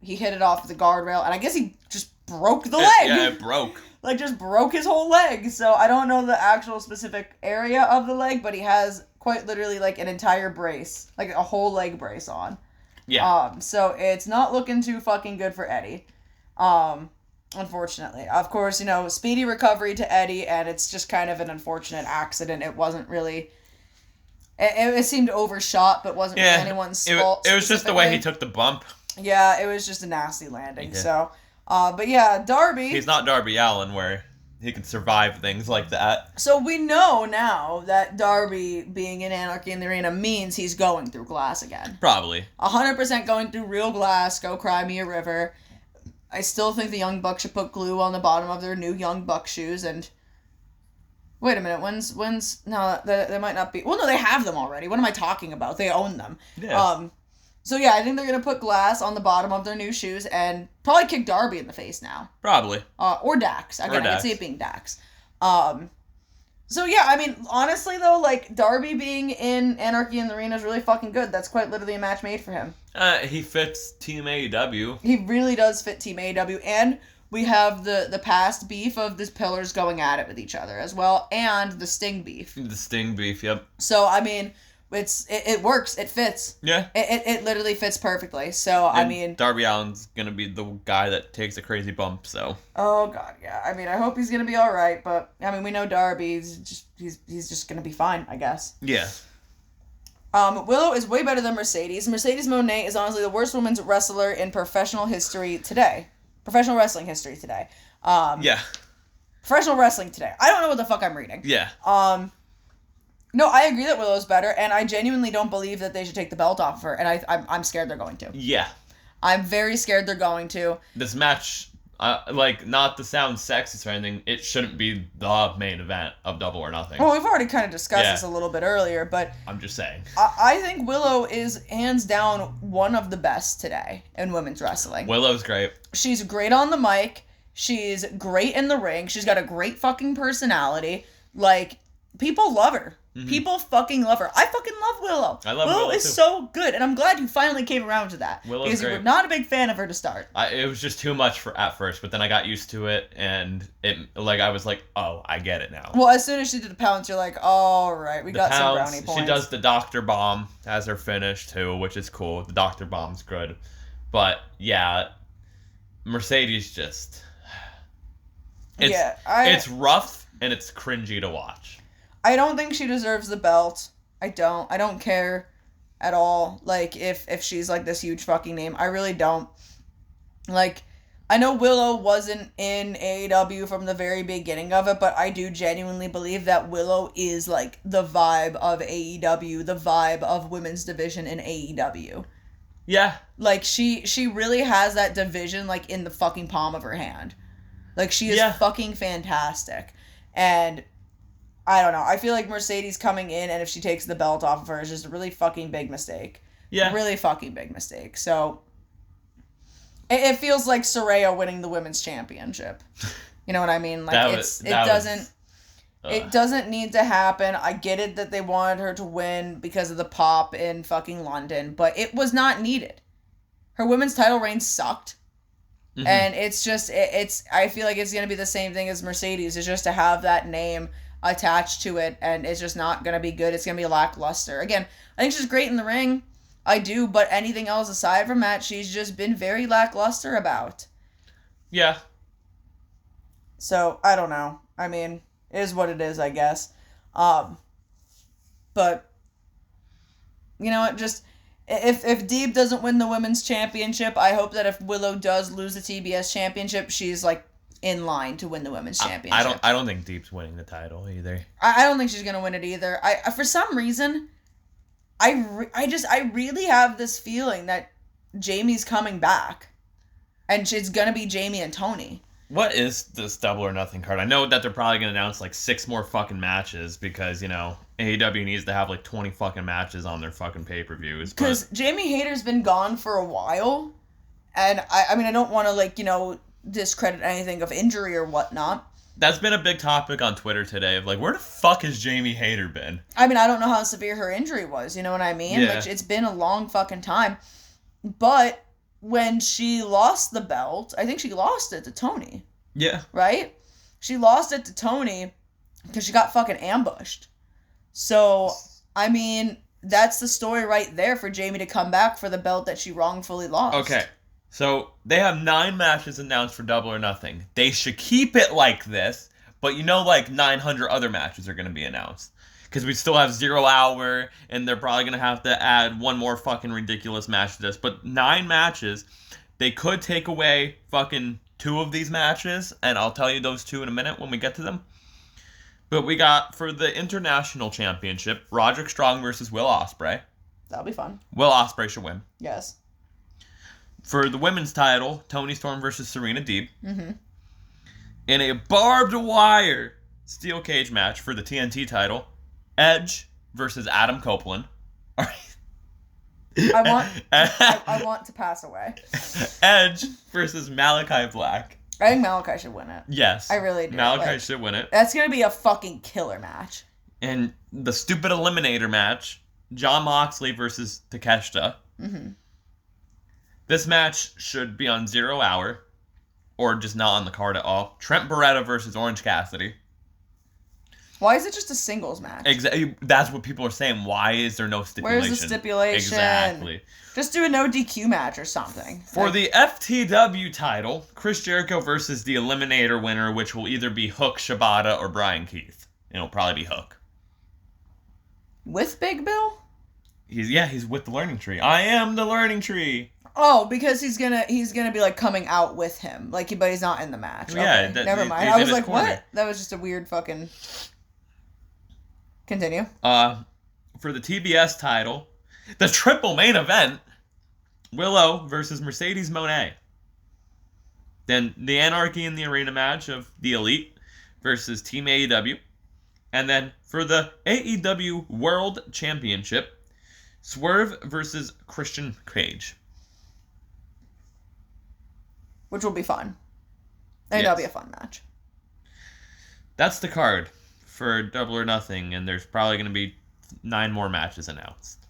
He hit it off the guardrail, and I guess he just broke the leg. Yeah, it broke. Just broke his whole leg. So I don't know the actual specific area of the leg, but he has quite literally, an entire brace. A whole leg brace on. Yeah. So it's not looking too fucking good for Eddie. Unfortunately. Of course, speedy recovery to Eddie, and it's just kind of an unfortunate accident. It wasn't really... It seemed overshot, but wasn't really anyone's fault. It was just the way he took the bump. Yeah, it was just a nasty landing. Okay. So, but yeah, Darby... He's not Darby Allin, where he can survive things like that. So we know now that Darby being in Anarchy in the Arena means he's going through glass again. Probably. 100% going through real glass. Go cry me a river. I still think the Young Bucks should put glue on the bottom of their new Young Buck shoes. And wait a minute, when's no, they might not be. Well, no, they have them already. What am I talking about? They own them. Yeah. So yeah, I think they're gonna put glass on the bottom of their new shoes and probably kick Darby in the face now. Probably. Or Dax. Again, I could see it being Dax. So yeah, I mean, honestly though, Darby being in Anarchy in the Arena is really fucking good. That's quite literally a match made for him. He fits Team AEW. He really does fit Team AEW, and we have the past beef of the Pillars going at it with each other as well, and the Sting beef. The Sting beef, yep. So I mean, it works. It fits. Yeah. It literally fits perfectly. So, and I mean... Darby Allin's gonna be the guy that takes a crazy bump, so... Oh, God, yeah. I mean, I hope he's gonna be alright, but, I mean, we know Darby. He's just gonna be fine, I guess. Yeah. Willow is way better than Mercedes. Mercedes Moné is honestly the worst women's wrestler in professional history today. Professional wrestling history today. Yeah. Professional wrestling today. I don't know what the fuck I'm reading. Yeah. No, I agree that Willow's better, and I genuinely don't believe that they should take the belt off of her, and I'm scared they're going to. Yeah. I'm very scared they're going to. This match, not to sound sexist or anything, it shouldn't be the main event of Double or Nothing. Well, we've already kind of discussed this a little bit earlier, but... I'm just saying. I think Willow is, hands down, one of the best today in women's wrestling. Willow's great. She's great on the mic. She's great in the ring. She's got a great fucking personality. People love her. Mm-hmm. People fucking love her. I fucking love Willow. I love Willow Willow is too. So good, and I'm glad you finally came around to that. Willow's because great. You were not a big fan of her to start. It was just too much at first, but then I got used to it, and I was like, oh, I get it now. Well, as soon as she did the pounce, you're like, all right, we got some brownie points. She does the Dr. Bomb as her finish too, which is cool. The Dr. Bomb's good, but yeah, Mercedes just it's rough and it's cringy to watch. I don't think she deserves the belt. I don't care at all. If she's this huge fucking name. I really don't. I know Willow wasn't in AEW from the very beginning of it, but I do genuinely believe that Willow is the vibe of AEW, the vibe of women's division in AEW. Yeah. She really has that division in the fucking palm of her hand. She is fucking fantastic. And I don't know. I feel like Mercedes coming in, and if she takes the belt off of her, is just a really fucking big mistake. Yeah. Really fucking big mistake. So, it feels like Saraya winning the women's championship. You know what I mean? It doesn't need to happen. I get it that they wanted her to win because of the pop in fucking London, but it was not needed. Her women's title reign sucked. Mm-hmm. And I feel like it's going to be the same thing as Mercedes. It's just to have that name attached to it, and it's just not going to be good. It's going to be lackluster. Again, I think she's great in the ring. I do, but anything else aside from that, she's just been very lackluster about. Yeah. So, I don't know. I mean, it is what it is, I guess. But, you know what, just... If Deeb doesn't win the women's championship, I hope that if Willow does lose the TBS championship, she's, in line to win the women's championship. I don't think Deep's winning the title either. I don't think she's gonna win it either. I for some reason, I really have this feeling that Jamie's coming back, and it's gonna be Jamie and Tony. What is this Double or Nothing card? I know that they're probably gonna announce like 6 more fucking matches because AEW needs to have like 20 fucking matches on their fucking pay-per-views. Because Jamie Hayter's been gone for a while, and I mean I don't want to discredit anything of injury or whatnot. That's been a big topic on Twitter today of like, where the fuck has Jamie Hayter been? I mean, I don't know how severe her injury was, you know what I mean? Yeah. Like, it's been a long fucking time. But when she lost the belt, I think she lost it to Tony. Yeah. Right? She lost it to Tony because she got fucking ambushed. So, I mean, that's the story right there for Jamie to come back for the belt that she wrongfully lost. Okay. So, they have 9 matches announced for Double or Nothing. They should keep it like this, but 900 other matches are going to be announced. Because we still have 0 Hour, and they're probably going to have to add one more fucking ridiculous match to this. But 9 matches, they could take away fucking 2 of these matches, and I'll tell you those 2 in a minute when we get to them. But we got, for the International Championship, Roderick Strong versus Will Ospreay. That'll be fun. Will Ospreay should win. Yes. For the women's title, Toni Storm versus Serena Deeb. Mm-hmm. In a barbed wire steel cage match for the TNT title, Edge versus Adam Copeland. I want to pass away. Edge versus Malachi Black. I think Malachi should win it. Yes. I really do. Malachi should win it. That's going to be a fucking killer match. And the stupid eliminator match, Jon Moxley versus Takeshita. Mm-hmm. This match should be on 0 Hour, or just not on the card at all. Trent Beretta versus Orange Cassidy. Why is it just a singles match? Exactly. That's what people are saying. Why is there no stipulation? Where's the stipulation? Exactly. Just do a no DQ match or something. For the FTW title, Chris Jericho versus the Eliminator winner, which will either be Hook, Shibata, or Brian Keith. It'll probably be Hook. With Big Bill? He's with the Learning Tree. I am the Learning Tree. Oh, because he's gonna be like coming out with him, like, but he's not in the match. Yeah, okay. Never mind. I was like, what? That was just a weird fucking. Continue. For the TBS title, the triple main event, Willow versus Mercedes Moné. Then the Anarchy in the Arena match of the Elite versus Team AEW, and then for the AEW World Championship, Swerve versus Christian Cage. Which will be fun. I think that'll be a fun match. That's the card for Double or Nothing, and there's probably going to be 9 more matches announced.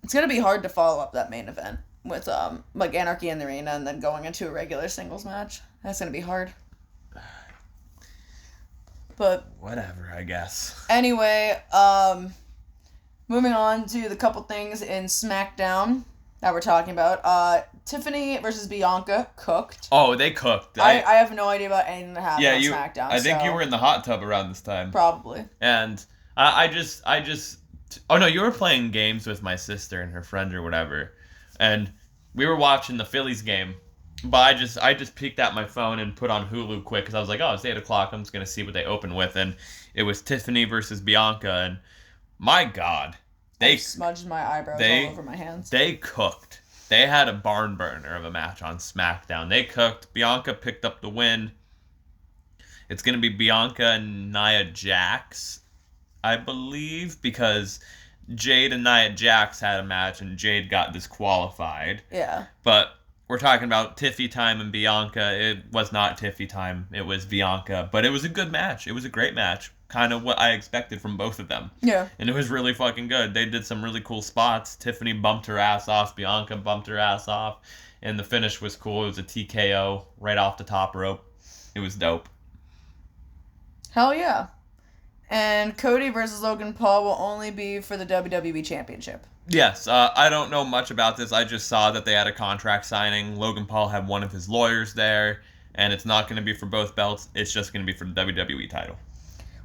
It's going to be hard to follow up that main event with like Anarchy in the Arena and then going into a regular singles match. That's going to be hard. But whatever, I guess. Anyway, moving on to the couple things in SmackDown that we're talking about. Tiffany versus Bianca cooked. Oh, they cooked. I have no idea about anything that happened on SmackDown. I think you were in the hot tub around this time. Probably. And I just oh no, you were playing games with my sister and her friend or whatever, and we were watching the Phillies game. But I just peeked at my phone and put on Hulu quick because I was like, oh, it's 8 o'clock. I'm just gonna see what they open with, and it was Tiffany versus Bianca, and my God, I smudged my eyebrows all over my hands. They cooked. They had a barn burner of a match on SmackDown. They cooked. Bianca picked up the win. It's going to be Bianca and Nia Jax, I believe, because Jade and Nia Jax had a match and Jade got disqualified. Yeah. But we're talking about Tiffy time and Bianca. It was not Tiffy time. It was Bianca. But it was a good match. It was a great match. Kind of what I expected from both of them. Yeah. And it was really fucking good. They did some really cool spots. Tiffany bumped her ass off. Bianca bumped her ass off. And the finish was cool. It was a TKO right off the top rope. It was dope. Hell yeah. And Cody versus Logan Paul will only be for the WWE Championship. Yes. I don't know much about this. I just saw that they had a contract signing. Logan Paul had one of his lawyers there. And it's not going to be for both belts. It's just going to be for the WWE title.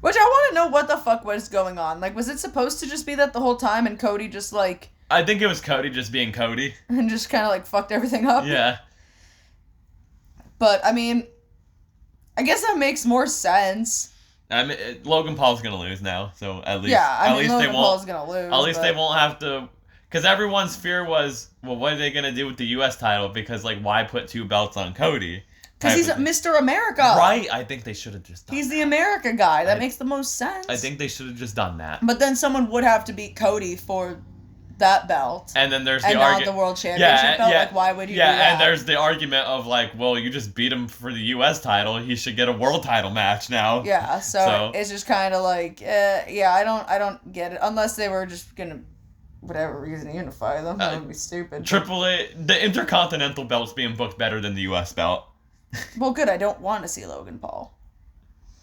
Which I want to know what the fuck was going on. Like, was it supposed to just be that the whole time and Cody just, like... I think it was Cody just being Cody. And just kind of, like, fucked everything up? Yeah. But, I mean, I guess that makes more sense. I mean, Logan Paul's gonna lose now, so at least Logan they Paul's won't. gonna lose. At least they won't have to. Because everyone's fear was, well, what are they gonna do with the U.S. title? Because like, why put 2 belts on Cody? Because he's Mr. America. Right. I think they should have just done He's that. the America guy. That makes the most sense. I think they should have just done that. But then someone would have to beat Cody for that belt. And then there's the argument. And not the World Championship belt. Like, why would you do that? Yeah, and there's the argument of like, well, you just beat him for the U.S. title. He should get a world title match now. Yeah, so it's just kind of like, I don't get it. Unless they were just going to, whatever reason, unify them. That would be stupid. The Intercontinental belt's being booked better than the U.S. belt. Well, good. I don't want to see Logan Paul.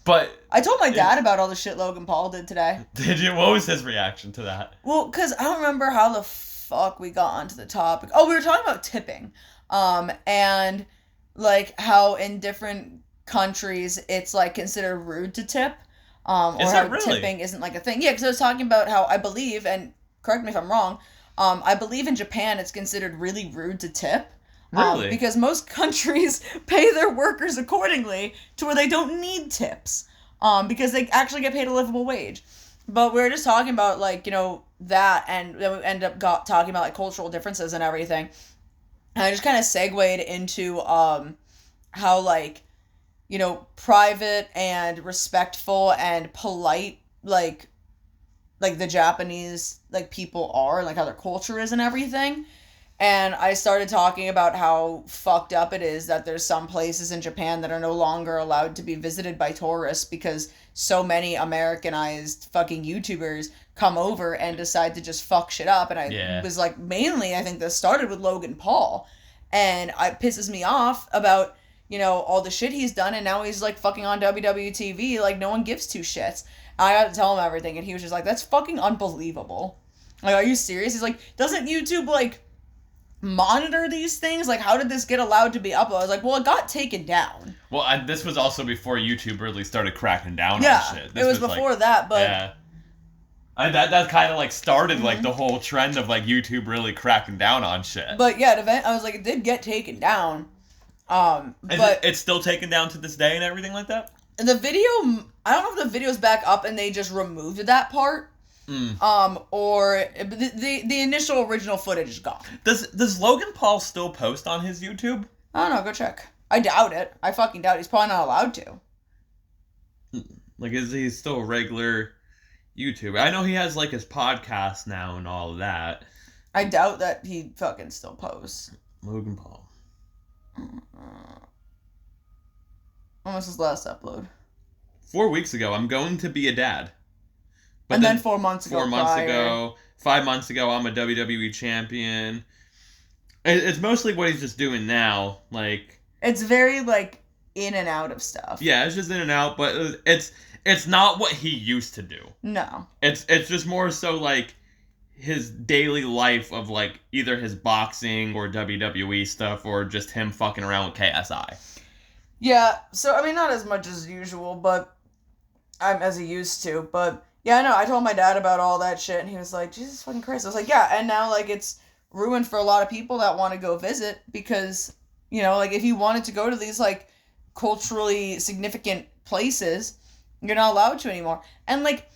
But I told my dad about all the shit Logan Paul did today. Did you? What was his reaction to that? Well, because I don't remember how the fuck we got onto the topic. Oh, we were talking about tipping. And like how in different countries it's like considered rude to tip. Or how tipping isn't like a thing. Yeah, because I was talking about how I believe, and correct me if I'm wrong, I believe in Japan it's considered really rude to tip. Really? Because most countries pay their workers accordingly to where they don't need tips. Because they actually get paid a livable wage. But we were just talking about, like, you know, that, and then we ended up talking about, like, cultural differences and everything. And I just kind of segued into how, like, you know, private and respectful and polite, like the Japanese, like, people are, like, how their culture is and everything. And I started talking about how fucked up it is that there's some places in Japan that are no longer allowed to be visited by tourists because so many Americanized fucking YouTubers come over and decide to just fuck shit up. And I was like, mainly, I think this started with Logan Paul. And it pisses me off about, you know, all the shit he's done. And now he's like fucking on WWE TV. Like, no one gives two shits. I had to tell him everything. And he was just like, that's fucking unbelievable. Like, are you serious? He's like, doesn't YouTube, like, monitor these things? Like, how did this get allowed to be uploaded? I was like, well, it got taken down. Well, this was also before YouTube really started cracking down on shit. It was before like, that, but... Yeah. That kind of, like, started, like, the whole trend of, like, YouTube really cracking down on shit. But, yeah, I was like, it did get taken down. But... It's still taken down to this day and everything like that? The video... I don't know if the video's back up and they just removed that part. Or the initial original footage is gone. Does Logan Paul still post on his YouTube? I don't know, go check. I doubt it. I fucking doubt it. He's probably not allowed to. Like, is he still a regular YouTuber? I know he has, like, his podcast now and all of that. I doubt that he fucking still posts. Logan Paul. When was his last upload? 4 weeks ago, I'm going to be a dad. But then 4 months ago. 4 months ago. 5 months ago, I'm a WWE champion. It's mostly what he's just doing now. Like, it's very, like, in and out of stuff. Yeah, it's just in and out, but it's not what he used to do. No. It's just more so, like, his daily life of, like, either his boxing or WWE stuff or just him fucking around with KSI. Yeah, so, I mean, not as much as usual, but as he used to, but... Yeah, I know. I told my dad about all that shit, and he was like, Jesus fucking Christ. I was like, yeah, and now, like, it's ruined for a lot of people that want to go visit because, you know, like, if you wanted to go to these, like, culturally significant places, you're not allowed to anymore. And, like,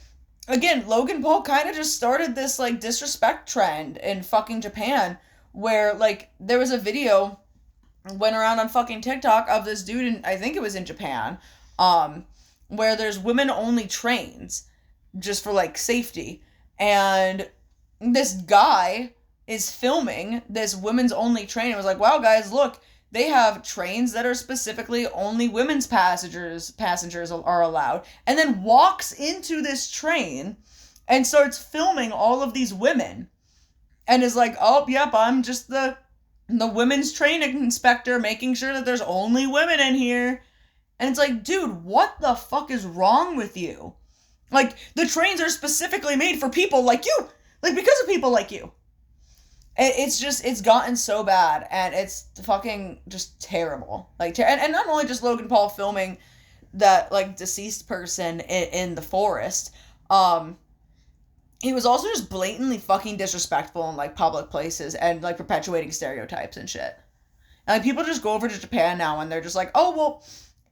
again, Logan Paul kind of just started this, like, disrespect trend in fucking Japan where, like, there was a video went around on fucking TikTok of this dude, in, I think it was in Japan, where there's women-only trains just for, like, safety, and this guy is filming this women's only train and was like, wow, guys, look, they have trains that are specifically only women's passengers are allowed, and then walks into this train and starts filming all of these women and is like, oh, yep, I'm just the women's train inspector making sure that there's only women in here. And it's like, dude, what the fuck is wrong with you? Like, the trains are specifically made for people like you. Like, because of people like you. It's just, it's gotten so bad. And it's fucking just terrible. Like, and not only just Logan Paul filming that, like, deceased person in the forest. He was also just blatantly fucking disrespectful in, like, public places. And, like, perpetuating stereotypes and shit. And, like, people just go over to Japan now and they're just like, oh, well...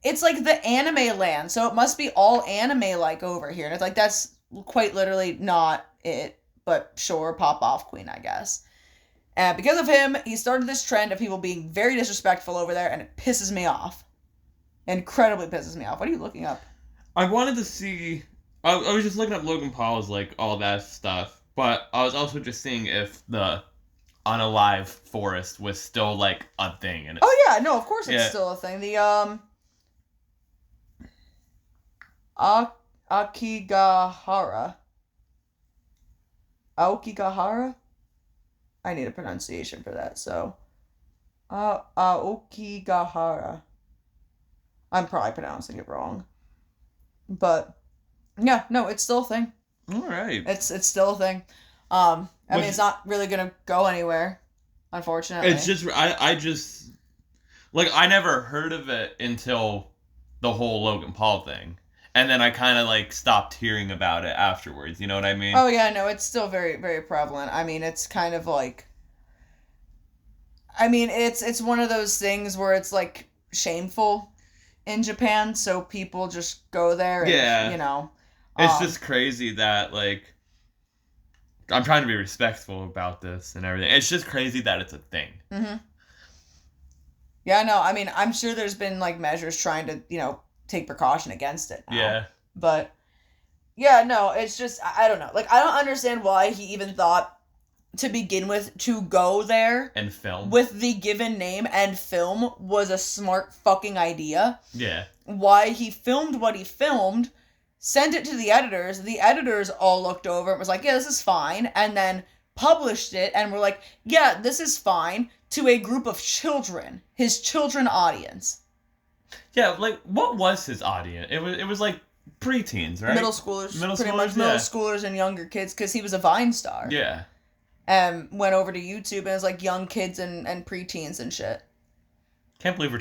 it's like the anime land, so it must be all anime like over here. And it's like, that's quite literally not it, but sure, pop off queen, I guess. And because of him, he started this trend of people being very disrespectful over there, and it pisses me off. Incredibly pisses me off. What are you looking up? I wanted to see... I was just looking up Logan Paul's, like, all that stuff, but I was also just seeing if the unalive forest was still, like, a thing. And oh, yeah, no, of course it's still a thing. The, Akigahara. Aokigahara? I need a pronunciation for that, so... Aokigahara. I'm probably pronouncing it wrong. But... yeah, no, it's still a thing. All right. It's still a thing. I mean, it's not really gonna go anywhere, unfortunately. It's just, I just, like, I never heard of it until the whole Logan Paul thing. And then I kind of, like, stopped hearing about it afterwards, you know what I mean? Oh, yeah, no, it's still very, very prevalent. I mean, it's kind of like, I mean, it's one of those things where it's, like, shameful in Japan, so people just go there and, you know. It's just crazy that, like, I'm trying to be respectful about this and everything. It's just crazy that it's a thing. Mm-hmm. Yeah, no, I mean, I'm sure there's been, like, measures trying to, you know, take precaution against it now. Yeah. But, yeah, no, it's just, I don't know. Like, I don't understand why he even thought, to begin with, to go there. And film. With the given name and film was a smart fucking idea. Yeah. Why he filmed what he filmed, sent it to the editors all looked over and was like, yeah, this is fine, and then published it and were like, yeah, this is fine, to a group of children, his children audience. Yeah, like, what was his audience? It was like preteens, right? Middle schoolers, middle schoolers and younger kids, because he was a Vine star. Yeah. Went over to YouTube and it was like young kids and preteens and shit. Can't believe we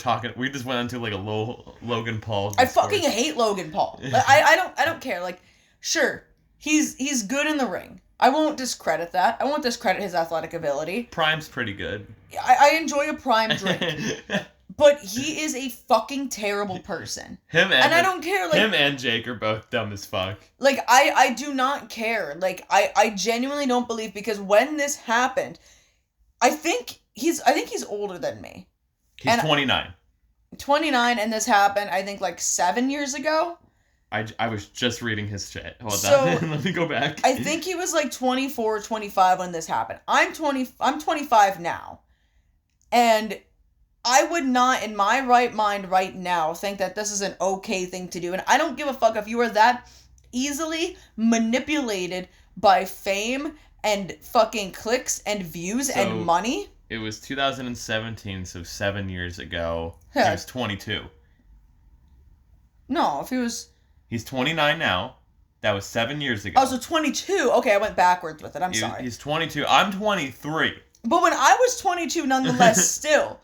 just went into like a Logan Paul discourse. I fucking hate Logan Paul. Like, I don't care. Like, sure, he's good in the ring. I won't discredit that. I won't discredit his athletic ability. Prime's pretty good. I enjoy a Prime drink. But he is a fucking terrible person. And I don't care. Like, him and Jake are both dumb as fuck. Like, I do not care. Like, I genuinely don't believe, because when this happened, I think he's older than me. He's 29. 29, and this happened, I think, like 7 years ago. I was just reading his shit. Hold on. Let me go back. I think he was like 24, 25 when this happened. I'm 25 now. And I would not, in my right mind right now, think that this is an okay thing to do. And I don't give a fuck if you are that easily manipulated by fame and fucking clicks and views and money. It was 2017, so 7 years ago. Yeah. He was 22. No, if he was... He's 29 now. That was 7 years ago. Oh, so 22. Okay, I went backwards with it. I'm sorry. He's 22. I'm 23. But when I was 22, nonetheless, still,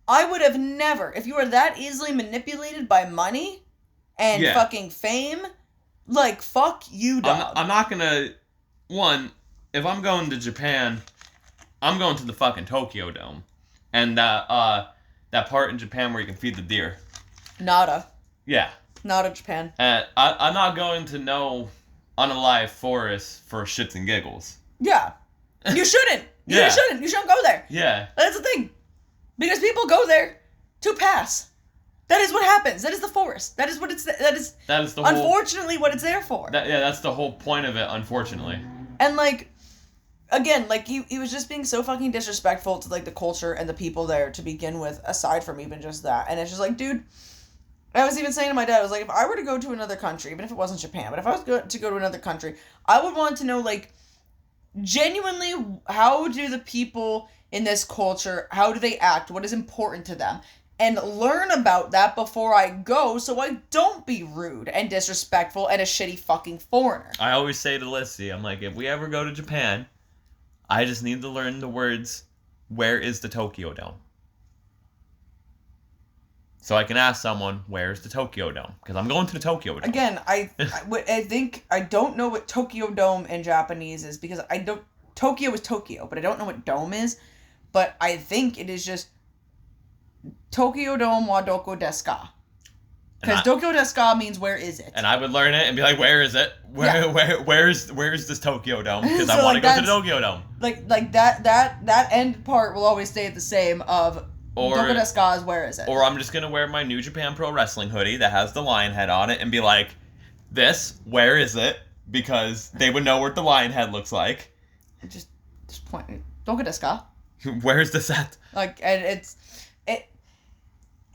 I would have never... If you are that easily manipulated by money and fucking fame, like, fuck you, dog. I'm not gonna... One, if I'm going to Japan... I'm going to the fucking Tokyo Dome. And that part in Japan where you can feed the deer. Nada. Yeah. Nada, Japan. I'm not going to no unalive forest for shits and giggles. Yeah. You shouldn't. You shouldn't. You shouldn't go there. Yeah. That's the thing. Because people go there to pass. That is what happens. That is the forest. That is what it's... That is the unfortunately what it's there for. That's the whole point of it, unfortunately. And, like... Again, like, he was just being so fucking disrespectful to, like, the culture and the people there to begin with, aside from even just that. And it's just like, dude, I was even saying to my dad, I was like, if I were to go to another country, even if it wasn't Japan, but if I was to go to another country, I would want to know, like, genuinely, how do the people in this culture, how do they act, what is important to them, and learn about that before I go, so I don't be rude and disrespectful and a shitty fucking foreigner. I always say to Lissy, I'm like, if we ever go to Japan... I just need to learn the words, where is the Tokyo Dome? So I can ask someone, where's the Tokyo Dome? Because I'm going to the Tokyo Dome. Again, I think, I don't know what Tokyo Dome in Japanese is, because Tokyo is Tokyo, but I don't know what dome is. But I think it is just, Tokyo Dome wa doko desu ka? Because Tokyo Deska means where is it? And I would learn it and be like, where is it? Where's this Tokyo Dome? Because So, I want like, to go to the Tokyo Dome. Like that end part will always stay the same of Tokyo Deska is where is it? Or I'm just going to wear my New Japan Pro Wrestling hoodie that has the lion head on it and be like, where is it? Because they would know what the lion head looks like. Just point Tokyo Deska. Where's the set? Like, and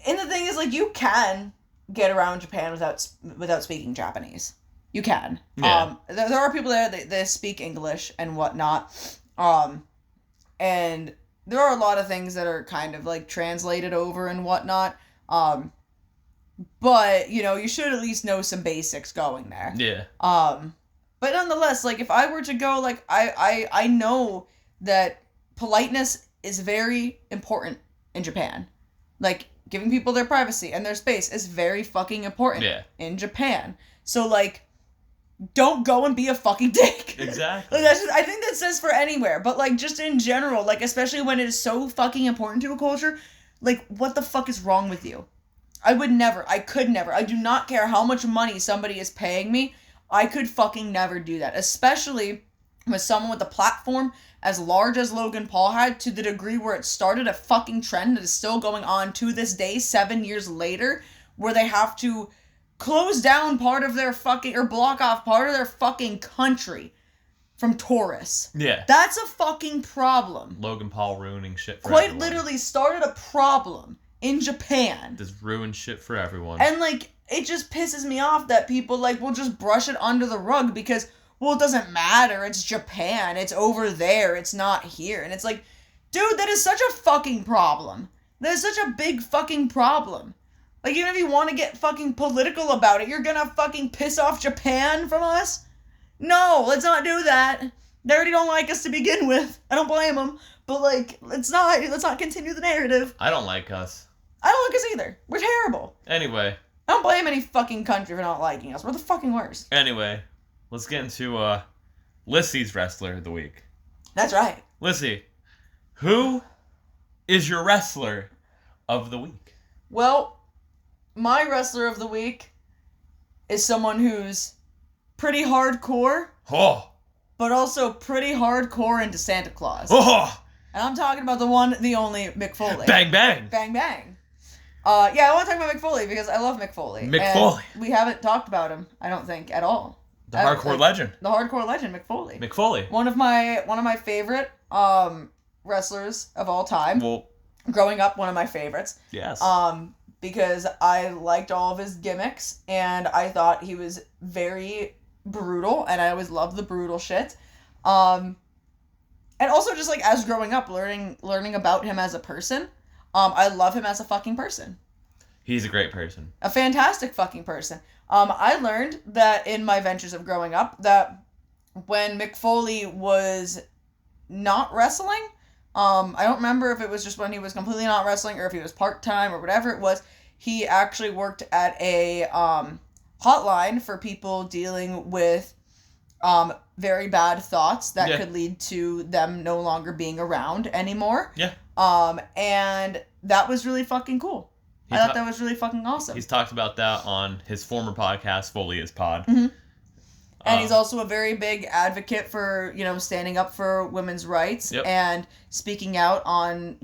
and the thing is, like, you can get around Japan without speaking Japanese. You can. Yeah. There are people there that speak English and whatnot. And there are a lot of things that are kind of, like, translated over and whatnot. But, you should at least know some basics going there. Yeah. But nonetheless, like, if I were to go, like, I know that politeness is very important in Japan. Like, giving people their privacy and their space is very fucking important in Japan. So, like, don't go and be a fucking dick. Exactly. Like, I think that says for anywhere. But, like, just in general, like, especially when it is so fucking important to a culture, like, what the fuck is wrong with you? I could never. I do not care how much money somebody is paying me. I could fucking never do that. Especially with someone with a platform as large as Logan Paul had, to the degree where it started a fucking trend that is still going on to this day, 7 years later, where they have to close down part of their fucking, or block off part of their fucking country from tourists. Yeah. That's a fucking problem. Logan Paul ruining shit for Quite everyone. literally started a problem in Japan. Just ruin shit for everyone. And, like, it just pisses me off that people, like, will just brush it under the rug because, well, it doesn't matter. It's Japan. It's over there. It's not here. And it's like, dude, that is such a fucking problem. That is such a big fucking problem. Like, even if you want to get fucking political about it, you're gonna fucking piss off Japan from us? No, let's not do that. They already don't like us to begin with. I don't blame them. But, like, let's not continue the narrative. I don't like us. I don't like us either. We're terrible. Anyway. I don't blame any fucking country for not liking us. We're the fucking worst. Anyway, let's get into Lyssie's Wrestler of the Week. That's right. Lyssie, who is your Wrestler of the Week? Well, my Wrestler of the Week is someone who's pretty hardcore, but also pretty hardcore into Santa Claus. And I'm talking about the one, the only, Mick Foley. Bang, bang. Bang, bang. Yeah, I want to talk about Mick Foley because I love Mick Foley. Mick Foley. We haven't talked about him, I don't think, at all. The hardcore legend. The hardcore legend, Mick Foley. Mick Foley. One of my favorite wrestlers of all time. Well, growing up, one of my favorites. Yes. Because I liked all of his gimmicks and I thought he was very brutal and I always loved the brutal shit. And also just, like, as growing up, learning about him as a person. I love him as a fucking person. He's a great person. A fantastic fucking person. I learned that in my ventures of growing up that when Mick Foley was not wrestling, I don't remember if it was just when he was completely not wrestling or if he was part-time or whatever it was, he actually worked at a hotline for people dealing with very bad thoughts that could lead to them no longer being around anymore. Yeah. And that was really fucking cool. I thought that was really fucking awesome. He's talked about that on his former podcast, Foley is Pod. Mm-hmm. And he's also a very big advocate for, standing up for women's rights and speaking out on,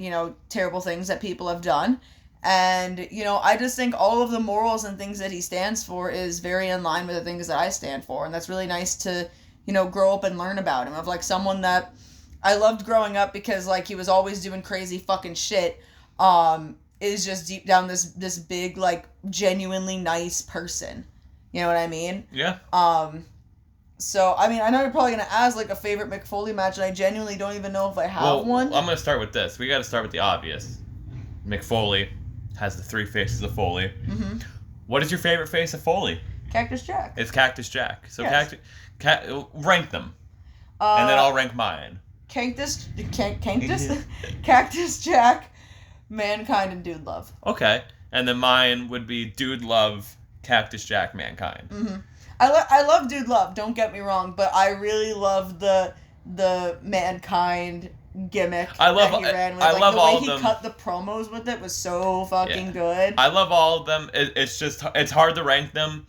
terrible things that people have done. And, I just think all of the morals and things that he stands for is very in line with the things that I stand for. And that's really nice to, grow up and learn about him. Of, like, someone that I loved growing up because, like, he was always doing crazy fucking shit. Is just deep down this big, like, genuinely nice person. You know what I mean? Yeah. So, I mean, I know you're probably going to ask, like, a favorite Mick Foley match, and I genuinely don't even know if I have one. I'm going to start with this. We got to start with the obvious. Mick Foley has the 3 faces of Foley. Mm-hmm. What is your favorite face of Foley? Cactus Jack. It's Cactus Jack. So yes. Rank them. And then I'll rank mine. Cactus Jack, Mankind, and Dude Love. Okay. And then mine would be Dude Love, Cactus Jack, Mankind. Mm-hmm. I love Dude Love, don't get me wrong, but I really love the Mankind gimmick I love. that he ran with. I Like, love the all way of he them. cut the promos with it was so fucking good. I love all of them. It's hard to rank them.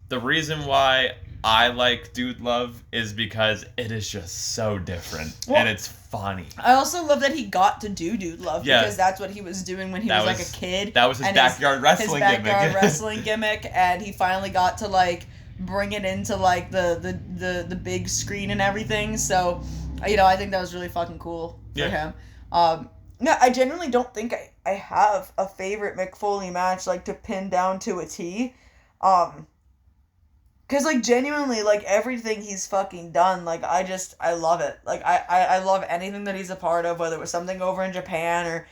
The reason why I like Dude Love is because it is just so different and it's funny. I also love that he got to do Dude Love because that's what he was doing when he was like a kid. That was his backyard wrestling gimmick. His backyard wrestling gimmick, and he finally got to like bring it into like the big screen and everything. So, you know, I think that was really fucking cool for him. No, I genuinely don't think I have a favorite Mick Foley match like to pin down to a T. Cause like genuinely like everything he's fucking done, like I love it. Like I love anything that he's a part of, whether it was something over in Japan or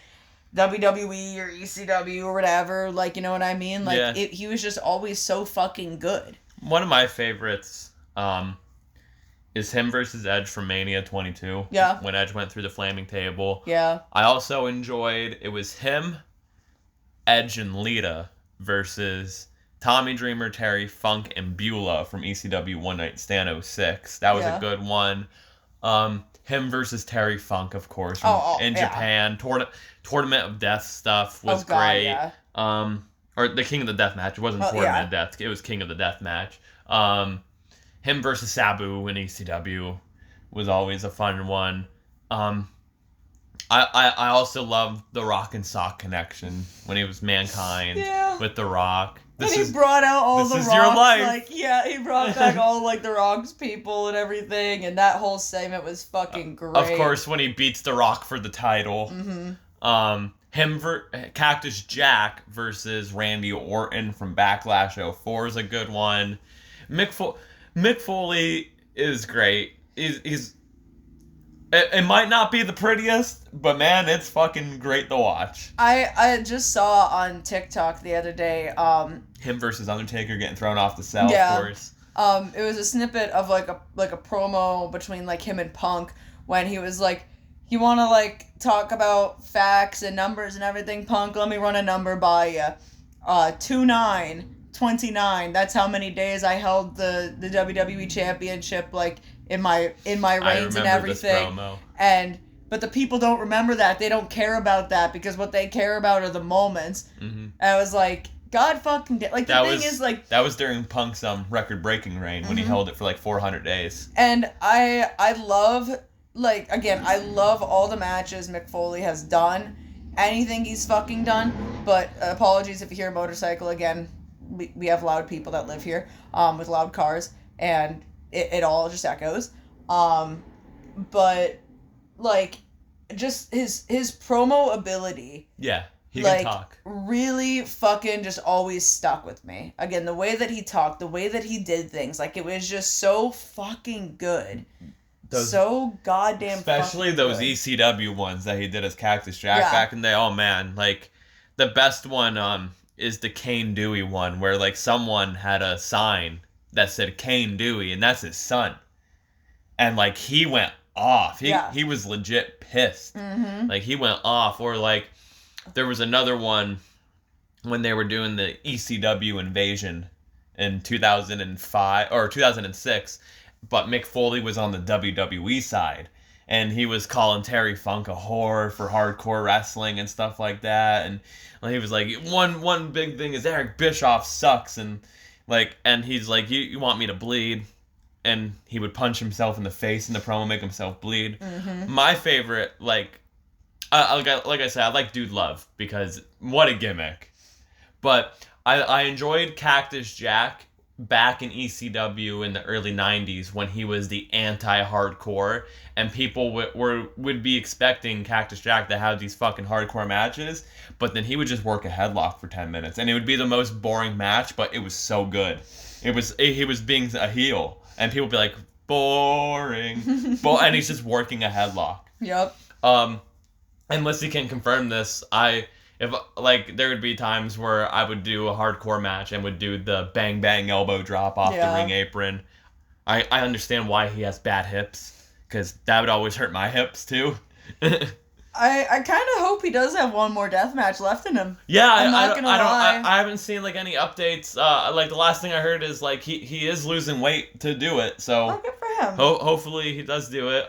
WWE or ECW or whatever, like, you know what I mean? Like he was just always so fucking good. One of my favorites is him versus Edge from Mania 22. Yeah. When Edge went through the flaming table. Yeah. I also enjoyed, it was him, Edge, and Lita versus Tommy Dreamer, Terry Funk, and Beulah from ECW One Night Stand 06. That was a good one. Him versus Terry Funk, of course, in Japan. Tournament of Death stuff was great. Yeah. Or the King of the Death match. It wasn't Tournament of Death. It was King of the Death match. Him versus Sabu in ECW was always a fun one. I also loved the Rock and Sock connection when he was Mankind with the Rock. He brought out all the Rock's, your life. Like, he brought back all, like, the Rock's people and everything, and that whole segment was fucking great. Of course, when he beats the Rock for the title. Mm-hmm. Cactus Jack versus Randy Orton from Backlash 04 is a good one. Mick Foley is great. It might not be the prettiest, but man, it's fucking great to watch. I just saw on TikTok the other day, him versus Undertaker getting thrown off the cell, of course. It was a snippet of like a promo between like him and Punk when he was like, "You want to like talk about facts and numbers and everything, Punk? Let me run a number by you. 29. That's how many days I held the WWE Championship, like in my reigns and everything." But the people don't remember that. They don't care about that because what they care about are the moments. Mm-hmm. And I was like, God fucking like the thing is like that was during Punk's record breaking reign when he held it for like 400 days. And I love, like, again, I love all the matches Mick Foley has done. Anything he's fucking done. But apologies if you hear a motorcycle again. We have loud people that live here with loud cars, and it all just echoes. But like just his promo ability. Yeah, he can talk. Really fucking just always stuck with me. Again, the way that he talked, the way that he did things, like it was just so fucking good. So goddamn especially those good. ECW ones that he did as Cactus Jack back in the day. Oh man, like the best one is the Kane Dewey one where like someone had a sign that said Kane Dewey and that's his son. And like he went off. He was legit pissed. Mm-hmm. Like he went off. Or like there was another one when they were doing the ECW invasion in 2005 or 2006, but Mick Foley was on the WWE side. And he was calling Terry Funk a whore for hardcore wrestling and stuff like that. And he was like, one big thing is Eric Bischoff sucks. And he's like, you want me to bleed? And he would punch himself in the face in the promo, make himself bleed. Mm-hmm. My favorite, like I said, I like Dude Love because what a gimmick. But I enjoyed Cactus Jack back in ECW in the early 90s when he was the anti-hardcore and people would be expecting Cactus Jack to have these fucking hardcore matches, but then he would just work a headlock for 10 minutes and it would be the most boring match, but it was so good. He was being a heel and people would be like, boring. And he's just working a headlock. Yep. And Lissy can confirm this. If there would be times where I would do a hardcore match and would do the bang bang elbow drop off the ring apron. I understand why he has bad hips because that would always hurt my hips too. I kind of hope he does have one more death match left in him. Yeah, I'm not gonna lie. I haven't seen like any updates. Like the last thing I heard is like he is losing weight to do it. So good for him. Hopefully he does do it.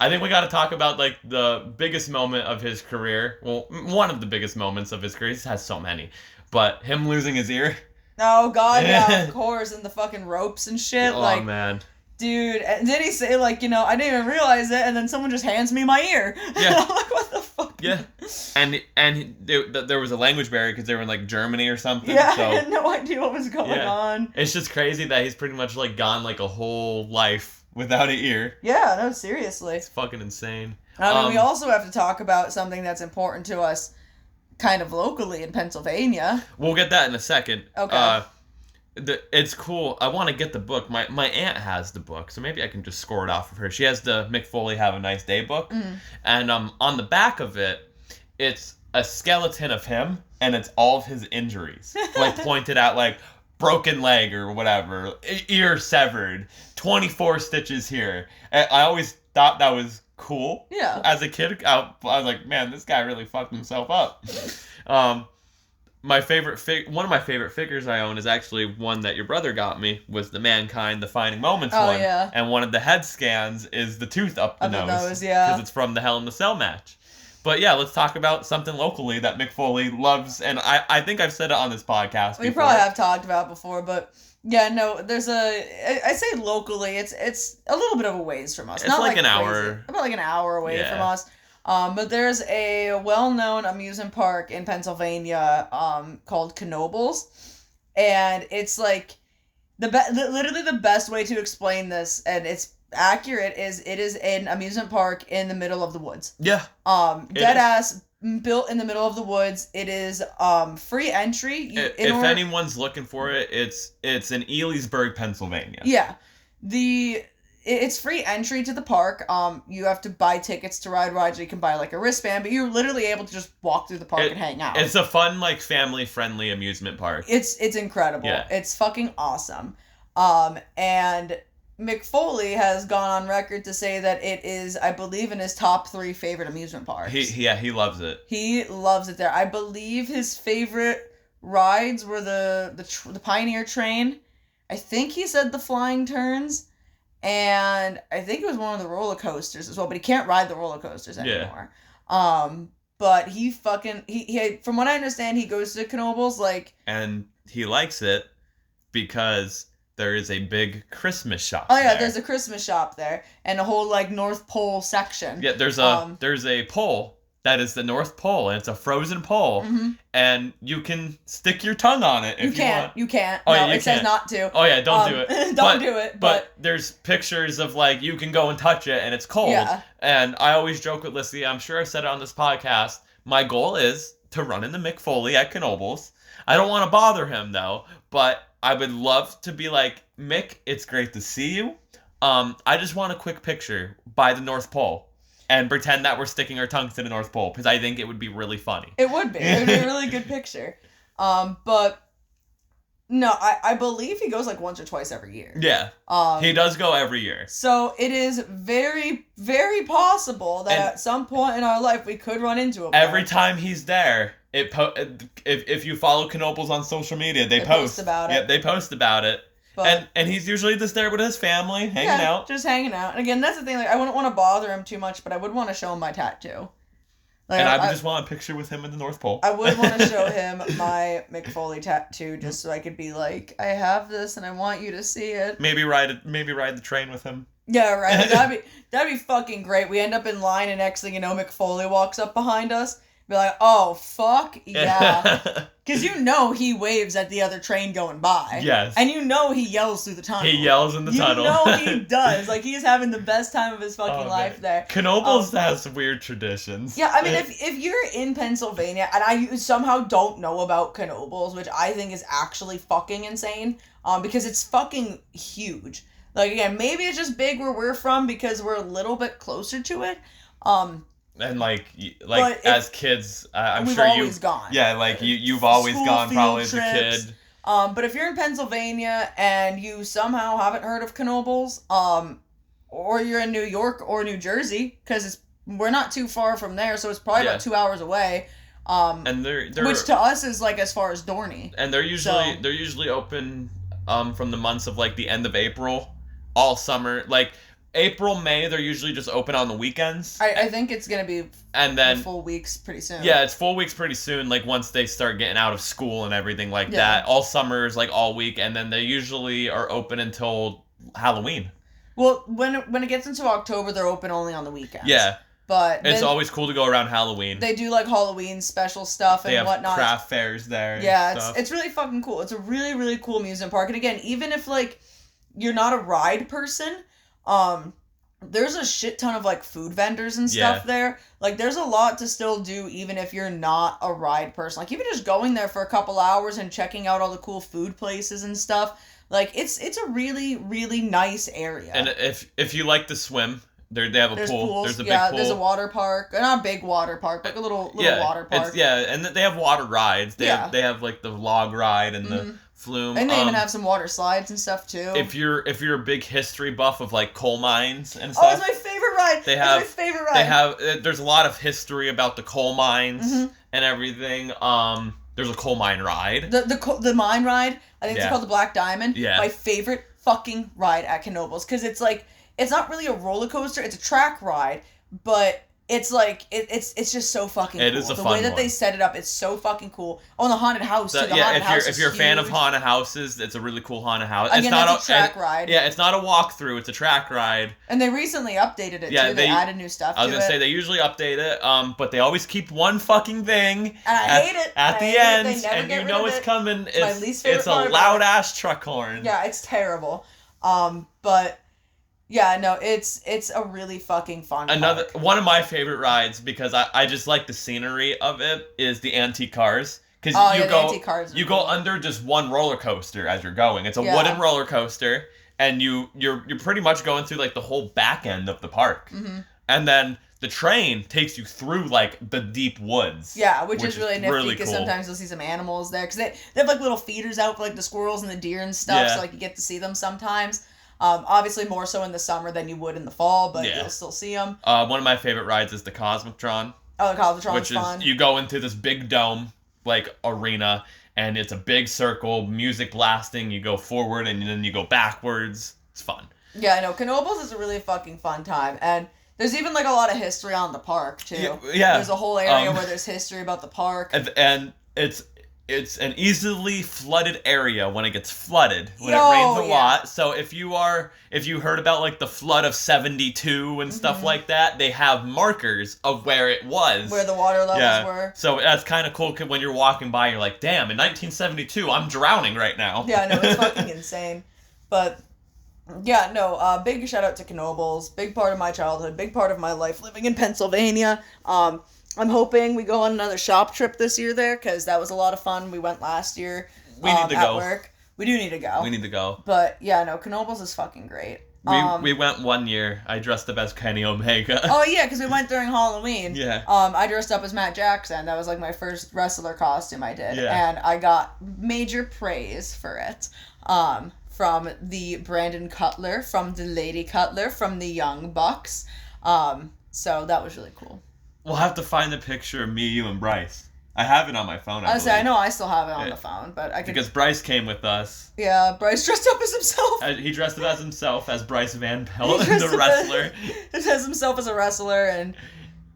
I think we got to talk about like the biggest moment of his career. Well, one of the biggest moments of his career. He has so many, but him losing his ear. Oh god, yeah, of course, and the fucking ropes and shit. Oh like, man. dude, and did he say like, I didn't even realize it, and then someone just hands me my ear? Yeah. I'm like, what the fuck? Yeah. And there was a language barrier because they were in like Germany or something. Yeah, so, I had no idea what was going on. It's just crazy that he's pretty much like gone like a whole life without an ear. Yeah, no, seriously. It's fucking insane. I mean, we also have to talk about something that's important to us kind of locally in Pennsylvania. We'll get that in a second. Okay. It's cool. I want to get the book. My aunt has the book, so maybe I can just score it off of her. She has the Mick Foley Have a Nice Day book, and on the back of it, it's a skeleton of him, and it's all of his injuries, like pointed out, like broken leg or whatever, ear severed, 24 stitches here. I always thought that was cool. Yeah. As a kid, I was like, man, this guy really fucked himself up. One of my favorite figures I own is actually one that your brother got me, was the Mankind Defining Moments one. Yeah. And one of the head scans is the tooth up the nose. Yeah. Because it's from the Hell in the Cell match. But yeah, let's talk about something locally that Mick Foley loves, and I think I've said it on this podcast before. We probably have talked about it before, but yeah, no, there's I say locally, it's a little bit of a ways from us. It's not like an crazy. hour. About like an hour away from us. But there's a well-known amusement park in Pennsylvania called Knoebels, and it's like literally the best way to explain this, and it's accurate, is it is an amusement park in the middle of the woods. Yeah. Dead ass built in the middle of the woods. It is free entry. If anyone's looking for it, it's in Elysburg, Pennsylvania. Yeah. It's free entry to the park. You have to buy tickets to ride rides, or you can buy like a wristband, but you're literally able to just walk through the park and hang out. It's a fun, like, family-friendly amusement park. It's incredible. Yeah. It's fucking awesome. And Mick Foley has gone on record to say that it is, I believe, in his top 3 favorite amusement parks. He loves it. He loves it there. I believe his favorite rides were the Pioneer Train. I think he said the Flying Turns. And I think it was one of the roller coasters as well, but he can't ride the roller coasters anymore. Yeah. But he from what I understand, he goes to Knoebels, like... And he likes it because there is a big Christmas shop there. There's a Christmas shop there, and a whole, like, North Pole section. Yeah, there's a pole that is the North Pole, and it's a frozen pole, and you can stick your tongue on it if you want. You can't. Oh, no, yeah, you it says not to. Oh, yeah, don't do it. Don't do it. But there's pictures of, like, you can go and touch it, and it's cold. Yeah. And I always joke with Lyssie, I'm sure I said it on this podcast, my goal is to run into Mick Foley at Knoebels. I don't want to bother him, though, but I would love to be like, Mick, it's great to see you. I just want a quick picture by the North Pole. And pretend that we're sticking our tongues to the North Pole, because I think it would be really funny. It would be. It would be a really good picture. But no, I believe he goes like once or twice every year. Yeah. He does go every year. So it is very, very possible that at some point in our life we could run into him. Every time he's there, if you follow Knoebels on social media, they post about it. Yeah, they post about it. But, and he's usually just there with his family, hanging out. Just hanging out. And again, that's the thing. Like, I wouldn't want to bother him too much, but I would want to show him my tattoo. Like, and I would just want a picture with him in the North Pole. I would want to show him my Mick Foley tattoo, just so I could be like, I have this, and I want you to see it. Maybe ride the train with him. Yeah, right. Like, that'd be fucking great. We end up in line, and next thing you know, Mick Foley walks up behind us. Be like, oh, fuck, yeah. Because you know he waves at the other train going by. Yes. And you know he yells through the tunnel. He yells in the tunnel. You know he does. Like, he's having the best time of his fucking life there. Knoebels has weird traditions. Yeah, I mean, if you're in Pennsylvania, and I somehow don't know about Knoebels, which I think is actually fucking insane, because it's fucking huge. Like, again, maybe it's just big where we're from because we're a little bit closer to it. And like as kids, I'm we've sure always gone. Yeah, like you've always gone probably as a kid. But if you're in Pennsylvania and you somehow haven't heard of Knoebels, or you're in New York or New Jersey, because we're not too far from there, so it's probably about 2 hours away. And they're which to us is like as far as Dorney. And they're usually open from the months of like the end of April, all summer. Like April, May, they're usually just open on the weekends. I think it's going to be and then full weeks pretty soon. Yeah, it's full weeks pretty soon, like once they start getting out of school and everything like that. All summers, like all week, and then they usually are open until Halloween. Well, when it gets into October, they're open only on the weekends. Yeah. But it's always cool to go around Halloween. They do like Halloween special stuff and whatnot. They have craft fairs there. Yeah, it's really fucking cool. It's a really, really cool amusement park. And again, even if like you're not a ride person, there's a shit ton of like food vendors and stuff there. Like there's a lot to still do even if you're not a ride person. Like even just going there for a couple hours and checking out all the cool food places and stuff. Like it's a really, really nice area. And if you like to swim, they have a pool. Pools. There's a big pool. There's a water park. Not a big water park, but like a little water park. And they have water rides. They have like the log ride and the flume. And they even have some water slides and stuff too. If you're a big history buff of like coal mines and stuff. Oh, it's my favorite ride. It's my favorite ride. There's a lot of history about the coal mines and everything. There's a coal mine ride. The mine ride, I think it's called the Black Diamond. Yeah. My favorite fucking ride at Knoebels, because it's like, it's not really a roller coaster, it's a track ride, but it's like, it's just so fucking cool. It is a fun The way that one. they set it up, it's so fucking cool. Oh, and the haunted house, too. If you're a fan of haunted houses, it's a really cool haunted house. Again, it's a track ride. Yeah, it's not a walkthrough, it's a track ride. And they recently updated it, too. They added new stuff to it. I was going to say, they usually update it, but they always keep one fucking thing. And I hate it. At the end, and you know it's coming. It's my least favorite part. It's a loud-ass truck horn. Yeah, it's terrible. But... yeah, no, it's a really fucking fun park. One of my favorite rides, because I just like the scenery of it, is the antique cars. Because you go under just one roller coaster as you're going. It's a wooden roller coaster, and you're pretty much going through like the whole back end of the park. And then the train takes you through like the deep woods. Yeah, which is really nifty, because cool. sometimes you'll see some animals there, because they have like little feeders out for like the squirrels and the deer and stuff, so like you get to see them sometimes. Obviously more so in the summer than you would in the fall, but you'll still see them. One of my favorite rides is the Cosmotron. Oh, the Cosmotron's fun. Which is, you go into this big dome, like, arena, and it's a big circle, music blasting, you go forward, and then you go backwards. It's fun. Yeah, I know. Knoebels is a really fucking fun time, and there's even, like, a lot of history on the park, too. Yeah. There's a whole area where there's history about the park. And it's an easily flooded area when it gets flooded, when it rains a lot. So if you heard about like the flood of 72 and stuff like that, they have markers of where it was. Where the water levels were. So that's kind of cool when you're walking by, you're like, damn, in 1972, I'm drowning right now. Yeah, no, it's fucking insane. But, yeah, no, big shout out to Knoebels. Big part of my childhood, big part of my life living in Pennsylvania. I'm hoping we go on another shop trip this year there, because that was a lot of fun. We went last year We need to at go. work. We do need to go. We need to go. But, yeah, no, Knoebels is fucking great. We went one year. I dressed up as Kenny Omega. Oh, yeah, because we went during Halloween. Yeah. I dressed up as Matt Jackson. That was, like, my first wrestler costume I did. Yeah. And I got major praise for it. From the Brandon Cutler, from the Lady Cutler, from the Young Bucks. So that was really cool. We'll have to find the picture of me, you, and Bryce. I have it on my phone, I know I still have it on the phone, but I could... Because Bryce came with us. Yeah, Bryce dressed up as himself. He dressed up as himself, as Bryce Van Pelt, the wrestler. He dressed himself as a wrestler, and...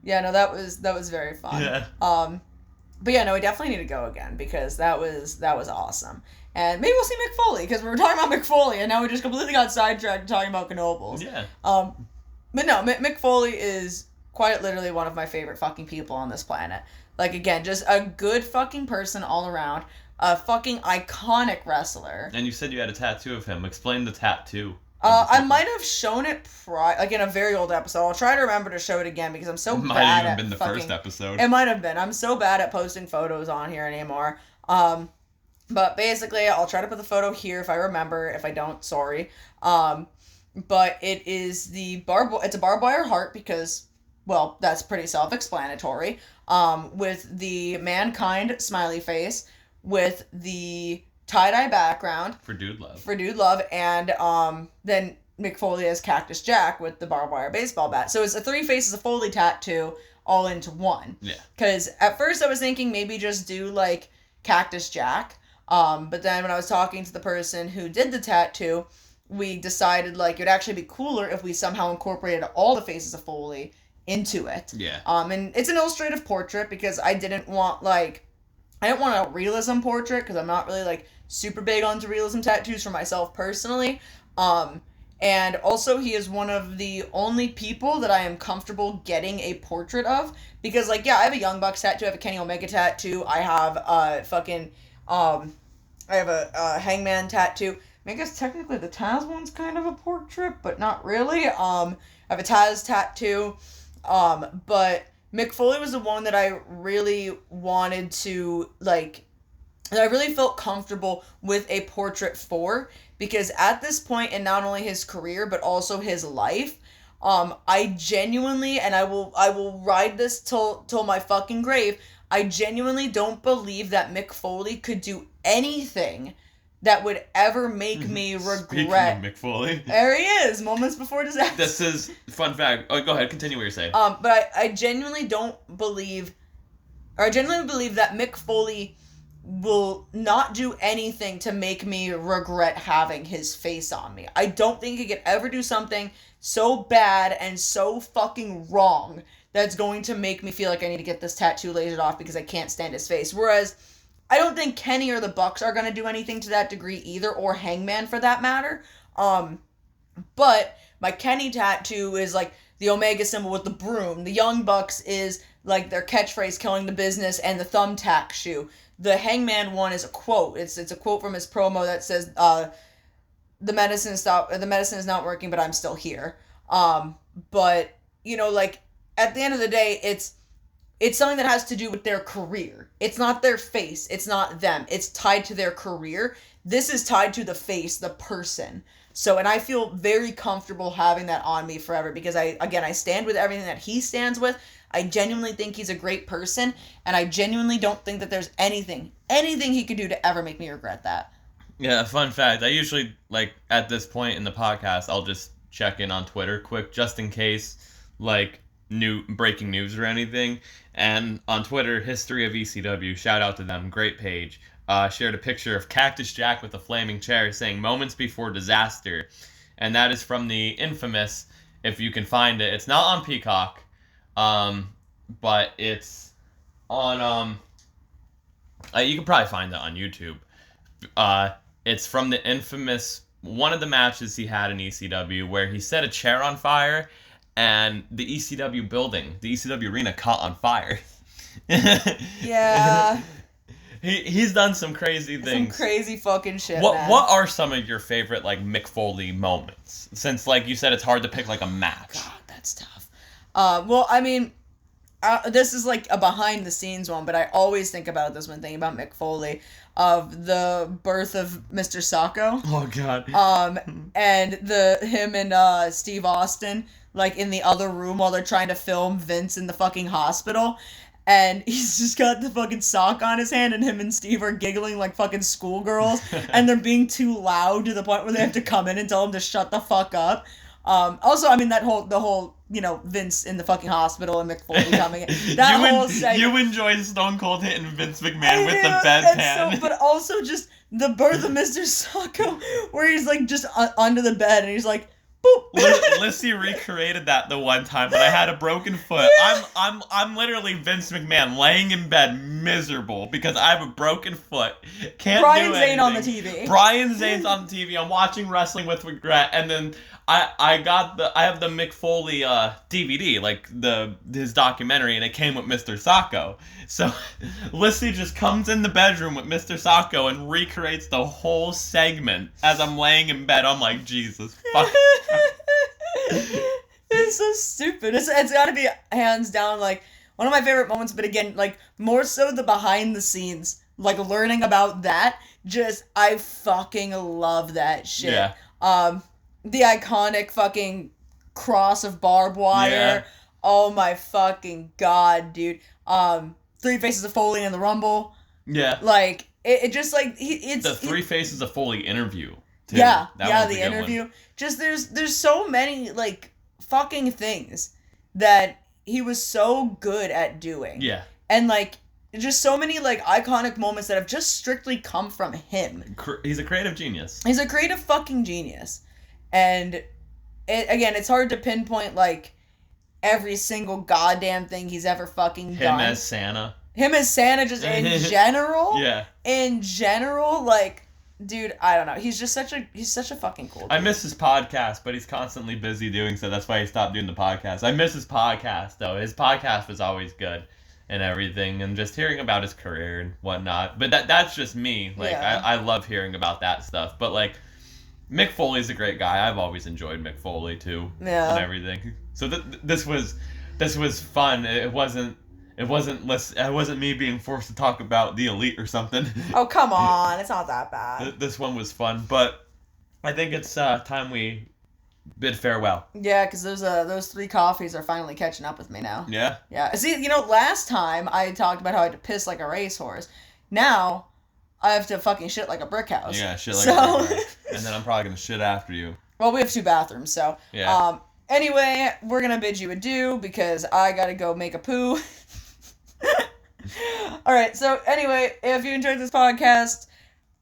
yeah, no, that was very fun. Yeah. But yeah, no, we definitely need to go again, because that was awesome. And maybe we'll see Mick Foley, because we were talking about Mick Foley, and now we just completely got sidetracked talking about Knoebels. Yeah. But no, Mick Foley is quite literally one of my favorite fucking people on this planet. Like, again, just a good fucking person all around. A fucking iconic wrestler. And you said you had a tattoo of him. Explain the tattoo. I might have shown it like in a very old episode. I'll try to remember to show it again, because I'm so bad at Might have even been the first episode. It might have been. I'm so bad at posting photos on here anymore. But basically, I'll try to put the photo here if I remember. If I don't, sorry. But it is it's a barbed wire heart, because, well, that's pretty self-explanatory. With the Mankind smiley face, with the tie-dye background. For Dude Love. And then Mick Foley as Cactus Jack with the barbed wire baseball bat. So it's a 3 faces of Foley tattoo all into one. Yeah. Because at first I was thinking maybe just do, like, Cactus Jack. But then when I was talking to the person who did the tattoo, we decided, like, it'd actually be cooler if we somehow incorporated all the faces of Foley into it. Yeah. And it's an illustrative portrait because I didn't want a realism portrait because I'm not really, like, super big onto realism tattoos for myself personally. And also he is one of the only people that I am comfortable getting a portrait of because, like, yeah, I have a Young Bucks tattoo, I have a Kenny Omega tattoo, I have I have a Hangman tattoo. I mean, I guess technically the Taz one's kind of a portrait, but not really. I have a Taz tattoo. But Mick Foley was the one that I really wanted to, like, that I really felt comfortable with a portrait for, because at this point in not only his career, but also his life, I genuinely, and I will ride this till my fucking grave, I genuinely don't believe that Mick Foley could do anything that would ever make me regret. Speaking of Mick Foley. There he is, moments before disaster. This is, fun fact. Oh, go ahead, continue what you're saying. But I genuinely believe that Mick Foley will not do anything to make me regret having his face on me. I don't think he could ever do something so bad and so fucking wrong that's going to make me feel like I need to get this tattoo lasered off because I can't stand his face. Whereas, I don't think Kenny or the Bucks are going to do anything to that degree either, or Hangman for that matter. But my Kenny tattoo is, like, the Omega symbol with the broom. The Young Bucks is, like, their catchphrase, killing the business, and the thumbtack shoe. The Hangman one is a quote. It's a quote from his promo that says, the medicine is not working, but I'm still here. But, you know, like, at the end of the day, it's something that has to do with their career. It's not their face. It's not them. It's tied to their career. This is tied to the face, the person. So, and I feel very comfortable having that on me forever because I stand with everything that he stands with. I genuinely think he's a great person, and I genuinely don't think that there's anything he could do to ever make me regret that. Yeah, fun fact. I usually, like, at this point in the podcast, I'll just check in on Twitter quick just in case, like, breaking news or anything. And on Twitter, History of ECW, shout out to them, great page, shared a picture of Cactus Jack with a flaming chair saying moments before disaster. And that is from the infamous, if you can find it, it's not on Peacock, but it's on, you can probably find that on YouTube. It's from the infamous, one of the matches he had in ECW where he set a chair on fire and the ECW building, the ECW arena, caught on fire. Yeah. He's done some crazy things. Some crazy fucking shit, man. What are some of your favorite, like, Mick Foley moments? Since, like you said, it's hard to pick, like, a match. God, that's tough. Well, I mean, this is, like, a behind-the-scenes one, but I always think about this when thinking about Mick Foley, of the birth of Mr. Sacco. Oh, God. And him and Steve Austin, like, in the other room while they're trying to film Vince in the fucking hospital. And he's just got the fucking sock on his hand, and him and Steve are giggling like fucking schoolgirls, and they're being too loud to the point where they have to come in and tell him to shut the fuck up. Also, I mean, the whole, you know, Vince in the fucking hospital and Mick Foley coming in. Whole segment. You enjoy Stone Cold hitting Vince McMahon with the bedpan. But also just the birth of Mr. Sacco, where he's, like, just under the bed, and he's like, Lyssie recreated that the one time when I had a broken foot. I'm literally Vince McMahon laying in bed miserable because I have a broken foot. Can't Brian do Zane anything. on the TV. Brian Zane's on the TV. I'm watching Wrestling with Regret, and then I have the Mick Foley DVD, like his documentary, and it came with Mr. Sacco. So Lyssie just comes in the bedroom with Mr. Sacco and recreates the whole segment as I'm laying in bed. I'm like, Jesus fuck. It's so stupid. It's got to be hands down, like, one of my favorite moments, but again, like, more so the behind the scenes, like, learning about that, I fucking love that shit. Yeah. The iconic fucking cross of barbed wire. Yeah. Oh my fucking god, dude. Three Faces of Foley in the Rumble. Yeah. Like, it just, like, it's... The Three Faces of Foley interview, too. Yeah, That the interview. Just, there's so many, like, fucking things that he was so good at doing. Yeah. And, like, just so many, like, iconic moments that have just strictly come from him. He's a creative genius. He's a creative fucking genius. And it's hard to pinpoint like every single goddamn thing he's ever fucking done. Him as Santa. Him as Santa, just in general. Yeah. In general, like, dude, I don't know. He's such a fucking cool dude. I miss his podcast, but he's constantly busy doing so. That's why he stopped doing the podcast. I miss his podcast, though. His podcast was always good and everything, and just hearing about his career and whatnot. But that's just me. Like, yeah. I love hearing about that stuff. But, like, Mick Foley's a great guy. I've always enjoyed Mick Foley, too. Yeah. And everything. So this was fun. It wasn't me being forced to talk about the Elite or something. Oh, come on. It's not that bad. This one was fun, but I think it's time we bid farewell. Yeah, because those 3 coffees are finally catching up with me now. Yeah? Yeah. See, last time I talked about how I had to piss like a racehorse. Now, I have to fucking shit like a brick house. Yeah, shit like a brick house. And then I'm probably going to shit after you. Well, we have 2 bathrooms, so... Yeah. Anyway, we're going to bid you adieu because I got to go make a poo. Alright, so anyway, if you enjoyed this podcast,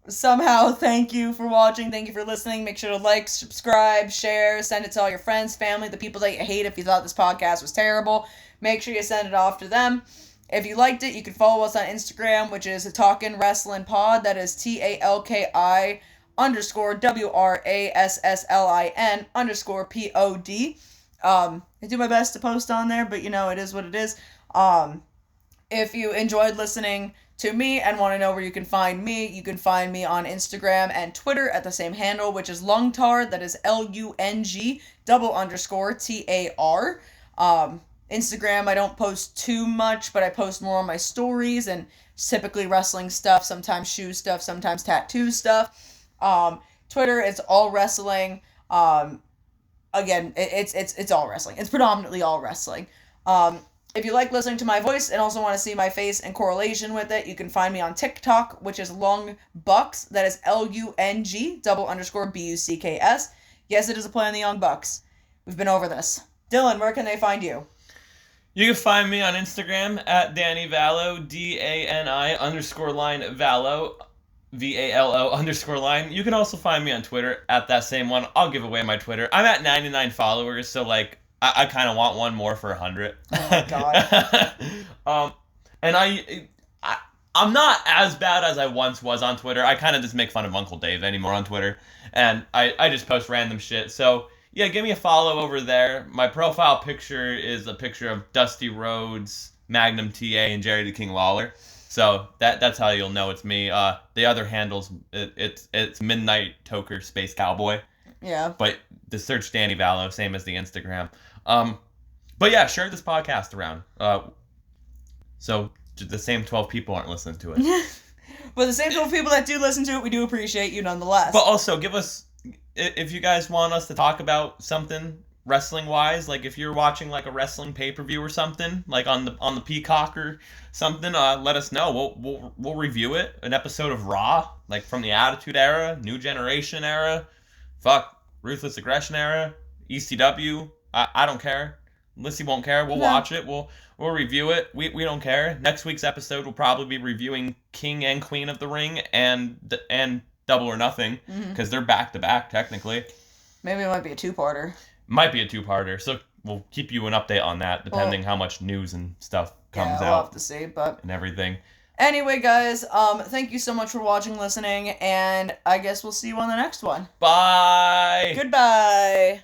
somehow thank you for watching, thank you for listening. Make sure to like, subscribe, share, send it to all your friends, family, the people that you hate if you thought this podcast was terrible. Make sure you send it off to them. If you liked it, you can follow us on Instagram, which is Talkin Wrasslin Pod. That is TALKI _WRASSLIN_POD. I do my best to post on there, but it is what it is. If you enjoyed listening to me and want to know where you can find me on Instagram and Twitter at the same handle, which is Lungtar. That is LUNG_TAR. Instagram, I don't post too much, but I post more on my stories, and typically wrestling stuff, sometimes shoe stuff, sometimes tattoo stuff. Twitter, it's all wrestling. Again, it's all wrestling. It's predominantly all wrestling. If you like listening to my voice and also want to see my face in correlation with it, you can find me on TikTok, which is Lung Bucks. That is LUNG_BUCKS. Yes, it is a play on the Young Bucks. We've been over this. Dylan, where can they find you? You can find me on Instagram at Danny Vallo, DANI_line Vallo, VALO_line. You can also find me on Twitter at that same one. I'll give away my Twitter. I'm at 99 followers, so like I kind of want one more for 100. Oh my god. And I'm not as bad as I once was on Twitter. I kind of just make fun of Uncle Dave anymore on Twitter, and I just post random shit. So yeah, give me a follow over there. My profile picture is a picture of Dusty Rhodes, Magnum TA, and Jerry the King Lawler. So that's how you'll know it's me. The other handles, it's Midnight Toker Space Cowboy. Yeah. But the search Danny Vallo, same as the Instagram. But yeah, share this podcast around. So the same 12 people aren't listening to it. But the same 12 people that do listen to it, we do appreciate you nonetheless. But also, give us, if you guys want us to talk about something wrestling-wise, like if you're watching like a wrestling pay-per-view or something, like on the Peacock or something, let us know. We'll review it. An episode of Raw, like from the Attitude Era, New Generation Era, Ruthless Aggression Era, ECW. I don't care. Lissy won't care. We'll watch it. We'll review it. We don't care. Next week's episode will probably be reviewing King and Queen of the Ring and Double or Nothing, because they're back to back technically. Maybe it might be a 2-parter. Might be a 2-parter. So we'll keep you an update on that, depending how much news and stuff comes we'll out. Have to see, but and everything. Anyway, guys, thank you so much for watching, listening, and I guess we'll see you on the next one. Bye. Goodbye.